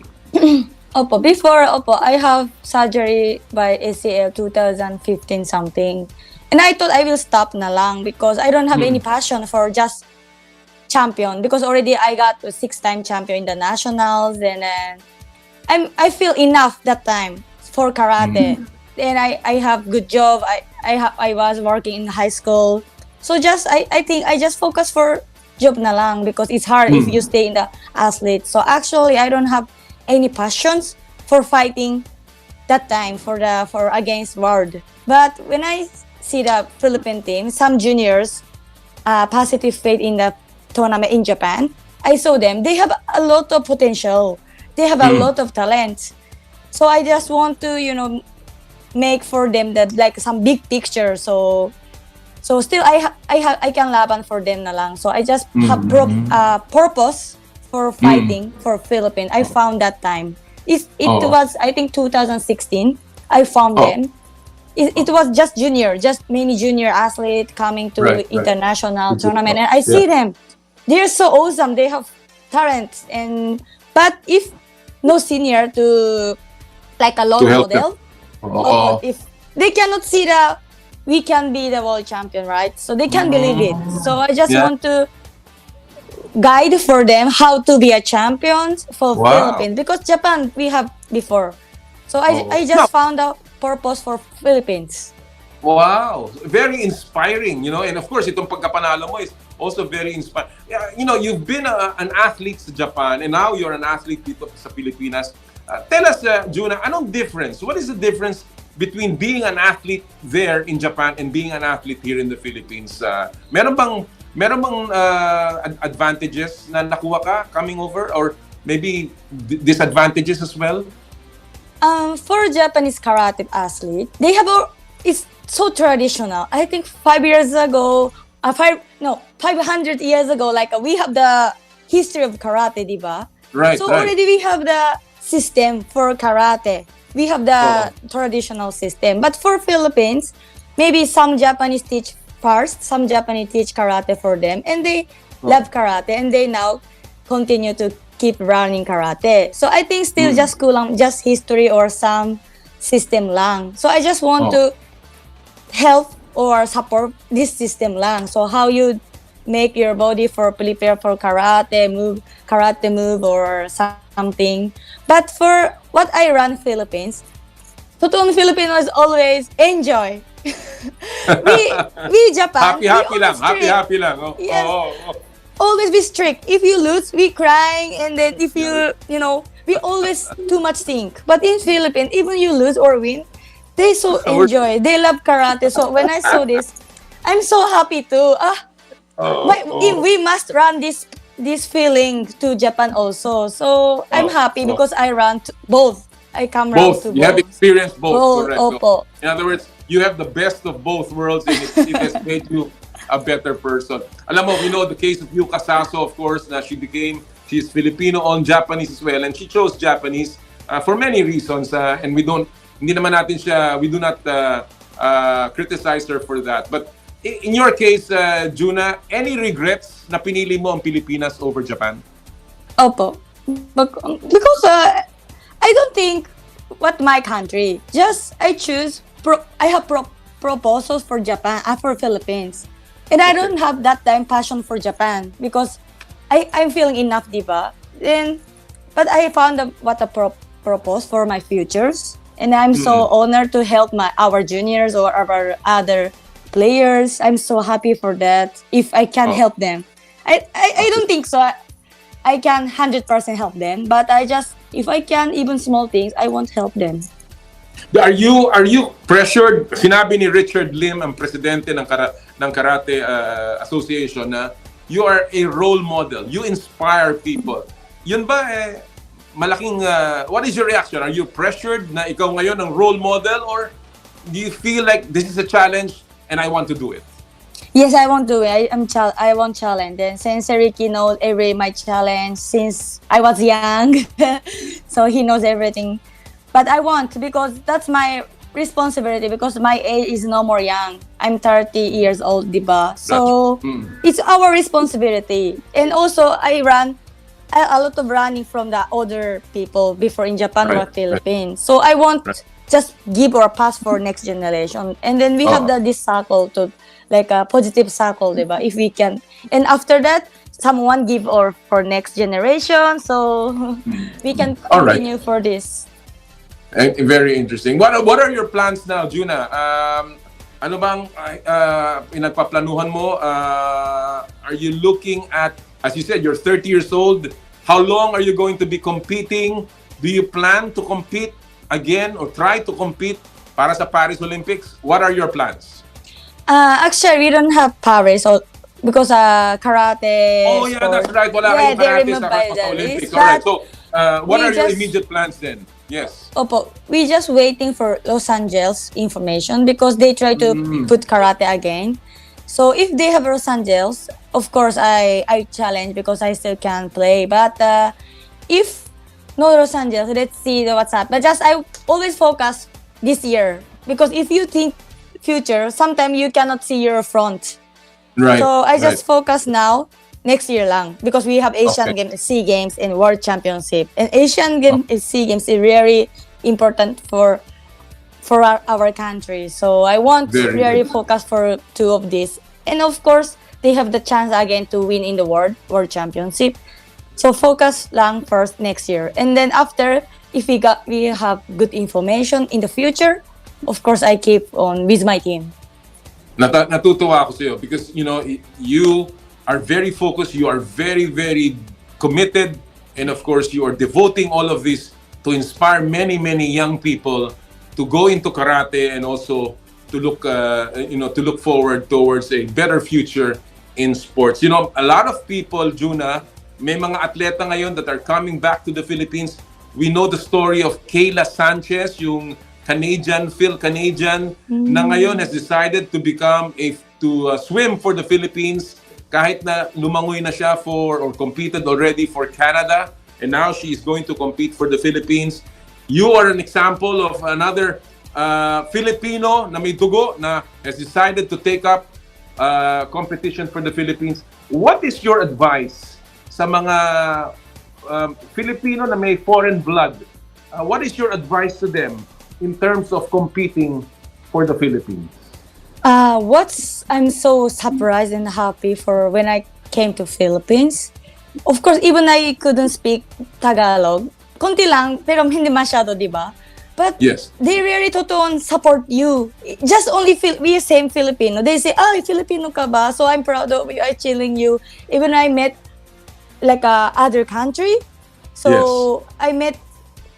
Opo. Before, I have surgery by ACL 2015 something. And I thought I will stop na lang because I don't have any passion for just champion, because already I got a 6-time champion in the nationals, and I feel enough that time for karate. And I have good job. I was working in high school. So I think I just focus for job na lang, because it's hard if you stay in the athlete. So actually I don't have any passions for fighting that time for against world. But when I see the Philippine team, some juniors positive fate in the tournament in Japan, I saw them. They have a lot of potential. They have a lot of talent. So I just want to, make for them that like some big picture. So still I can laban for them na lang. So I just have purpose for fighting for Philippines. I found that time. It was I think 2016. I found them. It was just many junior athletes coming to international tournament, and I see them. They're so awesome. They have talent, but if no senior to like a role model, if they cannot see the we can be the world champion, right? So they can believe it. So I just want to guide for them how to be a champion for Philippines, because Japan we have before. So I just found out purpose for Philippines. Wow, very inspiring, and of course itong pagkapanalo mo is also very inspiring. You've been an athlete sa Japan and now you're an athlete dito sa Pilipinas. Tell us, Junna, anong difference? What is the difference between being an athlete there in Japan and being an athlete here in the Philippines? Meron bang advantages na nakuha ka coming over, or maybe disadvantages as well? For Japanese karate athlete, they have it's so traditional. I think 500 years ago, like we have the history of karate, diba? Right. So already we have the system for karate. We have the traditional system. But for Philippines, maybe some Japanese teach first, some Japanese teach karate for them, and they love karate, and they now continue to keep running karate. So I think still just kulang, just history or some system lang. So I just want to help or support this system lang. So how you make your body for prepare for karate move or something. But for what I run Philippines, totoong Filipino is always enjoy. we Japan, happy lang. Yes. Always be strict. If you lose, we crying, and then if we always too much think. But in Philippines, even you lose or win, they so enjoy. They love karate. So when I saw this, I'm so happy too. We must run this feeling to Japan also. So I'm happy because I run both. I come round to both. You have experienced both. Correct. Opo. So, in other words, you have the best of both worlds, and it has made you a better person. Alam mo, we know the case of Yuka Saso, of course, na she's Filipino on Japanese as well, and she chose Japanese for many reasons, and we do not criticize her for that. But in your case, Junna, any regrets na pinili mo ang Pilipinas over Japan? Opo. Because I don't think what my country. Just I choose. I have proposals for Japan, for Philippines, and I don't have that time passion for Japan because I'm feeling enough, diba? But I found what a propose for my futures, and I'm so honored to help our juniors or our other players. I'm so happy for that. If I can help them, I don't think so. I can 100% help them, but if I can, even small things, I won't help them. Are you pressured? Sinabi ni Richard Lim, ang presidente ng Karate Association, na you are a role model. You inspire people. Yun ba malaking what is your reaction? Are you pressured na ikaw ngayon ang role model, or do you feel like this is a challenge and I want to do it? Yes, I want to do it. I want challenge. And since Ricky knows my challenge since I was young, so he knows everything. But I want, because that's my responsibility, because my age is no more young. I'm 30 years old, diba? So it's our responsibility. And also I run a lot of running from the other people before in Japan or Philippines. So I want just give or pass for next generation. And then we have this circle to like a positive circle, diba? If we can. And after that, someone give or for next generation. So we can continue for this. Very interesting. What are your plans now, Junna? Ano bang pinagpaplanuhan mo? Are you looking at, as you said, you're 30 years old. How long are you going to be competing? Do you plan to compete again or try to compete para sa Paris Olympics? What are your plans? Actually, we don't have Paris because karate. Oh yeah, that's right. Wala kayong karate sa Olympics. Alright. So, what are your immediate plans then? Yes. Opo, we just waiting for Los Angeles information because they try to put karate again. So if they have Los Angeles, of course I challenge because I still can play. But if no Los Angeles, let's see what's up. But just I always focus this year because if you think future, sometimes you cannot see your front. Right. So I just focus now. Next year lang, because we have Asian Games, SEA Games, and World Championship. And Asian Games and SEA Games is very important for for our country. So I want to Very really good. focus for two of these. And of course, they have the chance again to win in the World Championship. So focus lang first next year. And then after, if we have good information in the future, of course, I keep on with my team. Natutuwa ako sa iyo because you are very focused, you are very very committed, and of course you are devoting all of this to inspire many young people to go into karate and also to look to look forward towards a better future in sports. A lot of people, Junna, may mga atleta ngayon that are coming back to the Philippines. We know the story of Kayla Sanchez, yung Phil Canadian, na ngayon has decided to become to swim for the Philippines kahit na lumangoy na siya or competed already for Canada, and now she is going to compete for the Philippines. You are an example of another Filipino na may dugo na has decided to take up competition for the Philippines. What is your advice sa mga Filipino na may foreign blood? What is your advice to them in terms of competing for the Philippines? I'm so surprised and happy for when I came to Philippines. Of course, even I couldn't speak Tagalog. Konti lang, pero hindi masyado, di ba? But yes, they really totoo support you. Just only we same Filipino. They say, Filipino ka ba? So I'm proud of you. I'm chilling you. Even I met like other country. So I met,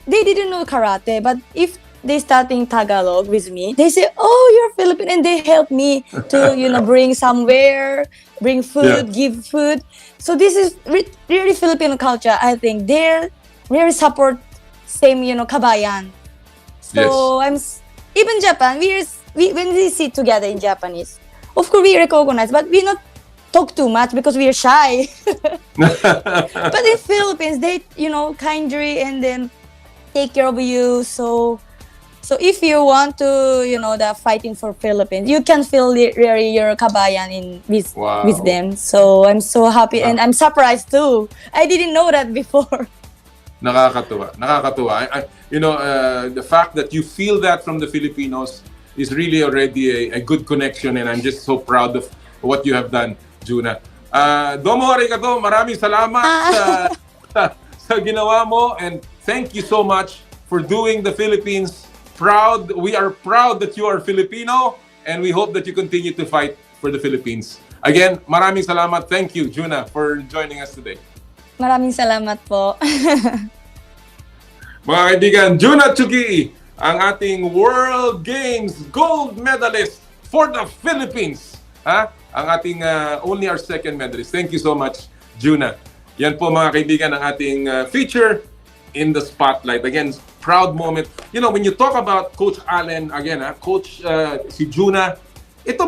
they didn't know karate, but if they starting Tagalog with me, they say, you're Filipino, and they help me to, bring somewhere, bring food, give food. So this is really Filipino culture. I think they really support same, kabayan. So even Japan, when we sit together in Japanese, of course we recognize, but we not talk too much because we are shy. But in Philippines, they kindly and then take care of you. So if you want to the fighting for Philippines, you can feel really your kabayan with them. So I'm so happy and I'm surprised too. I didn't know that before. Nakakatuwa. The fact that you feel that from the Filipinos is really already a good connection, and I'm just so proud of what you have done, Junna. Domo arigato, maraming salamat sa ginawa mo, and thank you so much for doing the Philippines proud. We are proud that you are Filipino, and we hope that you continue to fight for the Philippines. Again, maraming salamat. Thank you, Junna, for joining us today. Maraming salamat po. Mga kaibigan, Junna Tsukii, ang ating World Games gold medalist for the Philippines. Ang ating only our second medalist. Thank you so much, Junna. Yan po mga kaibigan ang ating feature in the spotlight. Again, proud moment. When you talk about Coach Alen, again, Coach si Junna, ito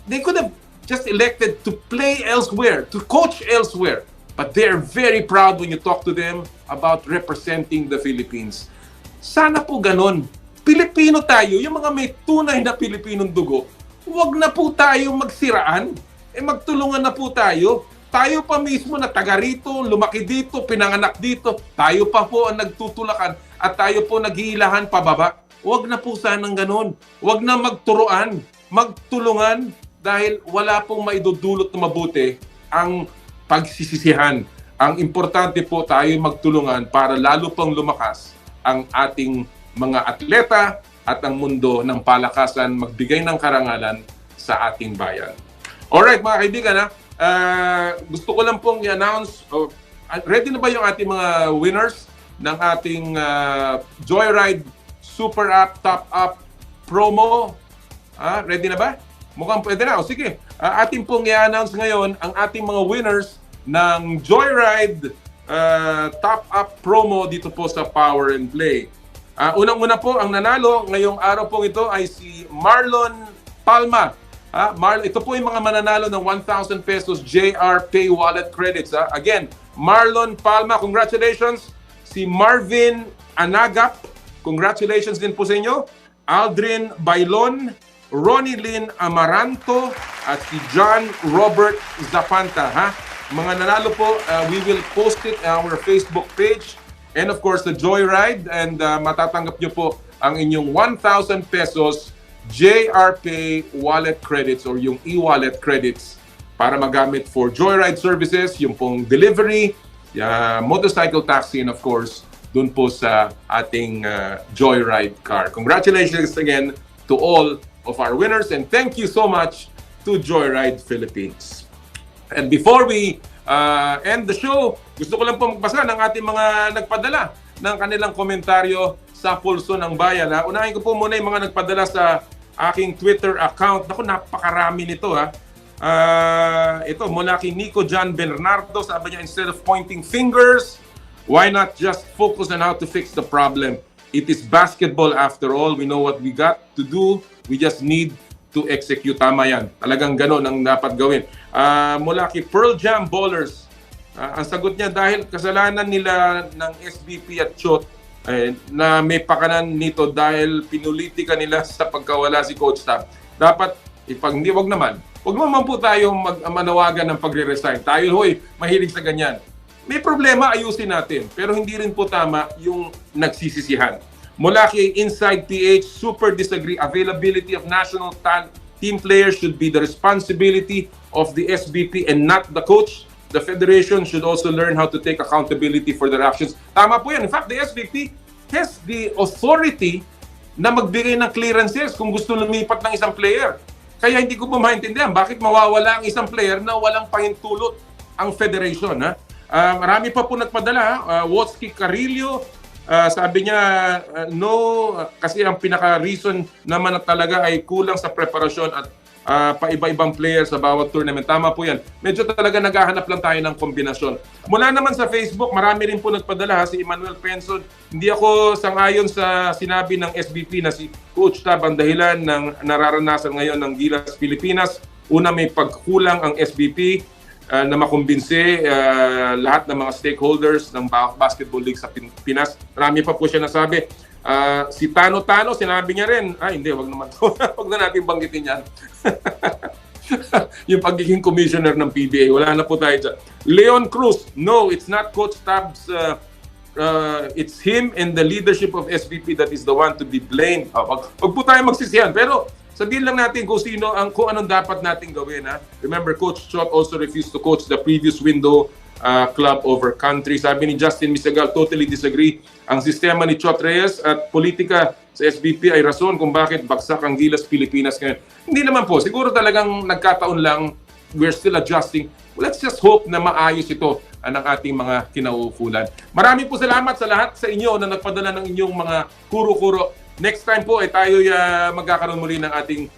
they could have just elected to play elsewhere, to coach elsewhere. But they're very proud when you talk to them about representing the Philippines. Sana po ganon. Pilipino tayo, yung mga may tunay na Pilipinong dugo, huwag na po tayo magsiraan. Magtulungan na po tayo. Tayo pa mismo na taga rito, lumaki dito, pinanganak dito. Tayo pa po ang nagtutulakan at tayo po naghihilahan pababa. Huwag na po sanang ganon. Huwag na magturuan, magtulungan dahil wala pong maidudulot na mabuti ang pagsisisihan. Ang importante po tayo magtulungan para lalo pang lumakas ang ating mga atleta at ang mundo ng palakasan, magbigay ng karangalan sa ating bayan. Alright mga kaibigan, gusto ko lang pong i-announce, ready na ba yung ating mga winners ng ating Joyride Super App Top Up promo? Ready na ba? Mukhang pwede na. Sige, ating pong i-announce ngayon ang ating mga winners ng Joyride Top Up promo dito po sa Power and Play. Unang-una po, ang nanalo ngayong araw pong ito ay si Marlon Palma. Ito po yung mga mananalo ng 1,000 pesos JR Pay Wallet Credits. Again, Marlon Palma, congratulations. Si Marvin Anagap, congratulations din po sa inyo. Aldrin Bailon, Ronnie Lynn Amaranto, at si John Robert Zapanta. Mga nanalo po, we will post it on our Facebook page. And of course, the Joyride, and matatanggap nyo po ang inyong 1,000 pesos JRPay wallet credits or yung e-wallet credits para magamit for joyride services, yung pong delivery, motorcycle taxi, and of course, dun po sa ating joyride car. Congratulations again to all of our winners and thank you so much to Joyride Philippines. And before we end the show, gusto ko lang po magbasa ng ating mga nagpadala ng kanilang komentaryo sa Pulso ng Bayan. Unahin ko po muna yung mga nagpadala sa aking Twitter account. Naku, napakarami nito ha. Ito, mula kay Nico John Bernardo, sabi niya, instead of pointing fingers, why not just focus on how to fix the problem? It is basketball after all. We know what we got to do. We just need to execute. Tama yan. Talagang gano'n ang dapat gawin. Mula kay Pearl Jam Ballers, ang sagot niya, dahil kasalanan nila ng SBP at Chot na may pakanan nito dahil pinulitika nila sa pagkawala si Coach Tab. Dapat, hindi, wag naman po tayo manawagan ng pagre-resign. Tayo, hoy, mahilig sa ganyan. May problema, ayusin natin. Pero hindi rin po tama yung nagsisisihan. Mula kay Inside PH, super disagree. Availability of national team players should be the responsibility of the SBP and not the coach. The federation should also learn how to take accountability for their actions. Tama po yan. In fact, the SBP has the authority na magbigay ng clearances kung gusto lumipat ng isang player. Kaya hindi ko po maintindihan bakit mawawala ang isang player na walang pahintulot ang federation. Marami pa po nagpadala. Wotsky Carillo, sabi niya, no, kasi ang pinaka-reason naman na talaga ay kulang sa preparasyon at paiba-ibang players sa bawat tournament. Tama po yan. Medyo talaga naghahanap lang tayo ng kombinasyon. Mula naman sa Facebook, marami rin po nagpadala. Si Emmanuel Penson, hindi ako sangayon sa sinabi ng SBP na si Coach Tab ang dahilan ng nararanasan ngayon ng Gilas Pilipinas. Una, may pagkulang ang SBP na makumbinse lahat ng mga stakeholders ng basketball league sa Pinas. Marami pa po siya nasabi. Si Tano, sinabi niya rin, hindi, wag naman to. Wag na natin banggitin yan. Yung pagiging commissioner ng PBA, wala na po tayo dyan. Leon Cruz, no, it's not Coach Tab's, it's him and the leadership of SBP that is the one to be blamed. Wag po tayo magsisihan, pero sabihin lang natin kung anong dapat natin gawin. Remember, Coach Chot also refused to coach the previous window club over country. Sabi ni Justin Misagal, totally disagree. Ang sistema ni Chot Reyes at politika sa SBP ay rason kung bakit bagsak ang Gilas Pilipinas ngayon. Hindi naman po. Siguro talagang nagkataon lang. We're still adjusting. Let's just hope na maayos ito ng ating mga kinauukulan. Maraming po salamat sa lahat sa inyo na nagpadala ng inyong mga kuro-kuro. Next time po ay tayo magkakaroon muli ng ating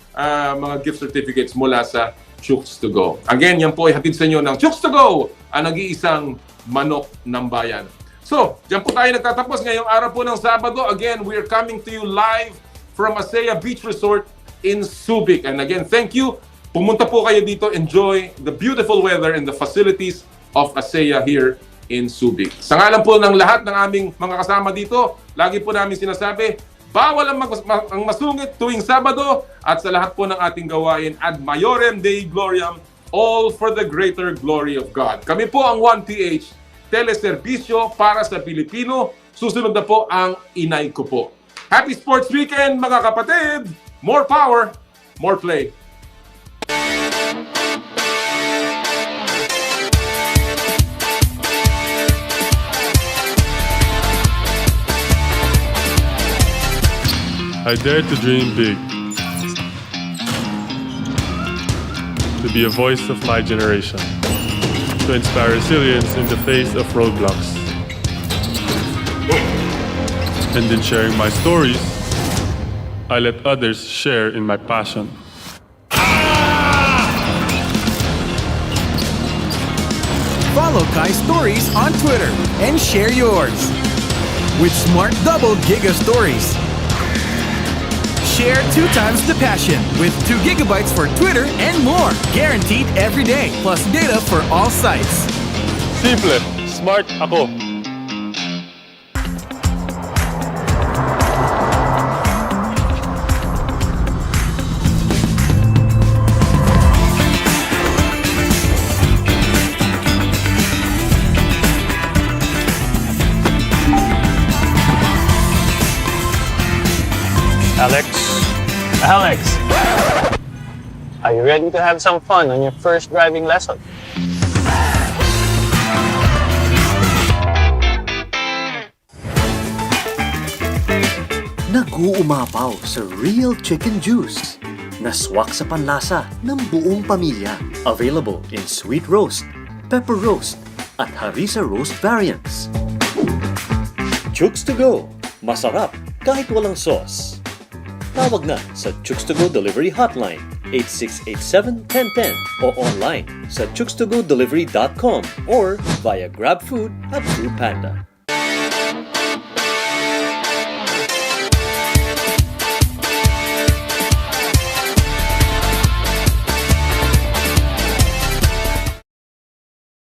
mga gift certificates mula sa Chooks to Go. Again, yan po ay hatid sa inyo ng Chooks to Go, ang nag-iisang manok ng bayan. So, dyan po tayo nagtatapos ngayong araw po ng Sabado. Again, we are coming to you live from Asea Beach Resort in Subic. And again, thank you. Pumunta po kayo dito. Enjoy the beautiful weather and the facilities of Asea here in Subic. Sa ngalan po ng lahat ng aming mga kasama dito, lagi po namin sinasabi, bawal ang masungit tuwing Sabado at sa lahat po ng ating gawain, ad maiorem Dei gloriam, all for the greater glory of God. Kami po ang 1PH, teleserbisyo para sa Pilipino. Susunod na po ang inay ko po. Happy Sports Weekend mga kapatid! More power, more play. I dare to dream big, to be a voice of my generation, to inspire resilience in the face of roadblocks. And in sharing my stories, I let others share in my passion. Follow Kai's stories on Twitter and share yours with Smart Double Giga Stories. Share 2 times the passion with 2 gigabytes for Twitter and more. Guaranteed every day, plus data for all sites. Simple, smart ako. Alex? Alex! Are you ready to have some fun on your first driving lesson? Nag-uumapaw sa real chicken juice. Naswak sa panlasa ng buong pamilya. Available in sweet roast, pepper roast, at harissa roast variants. Chooks to go. Masarap kahit walang sauce. Tawag na sa Chooks to Go Delivery Hotline 8687-1010 o online sa chookstogodelivery.com or via GrabFood at Foodpanda.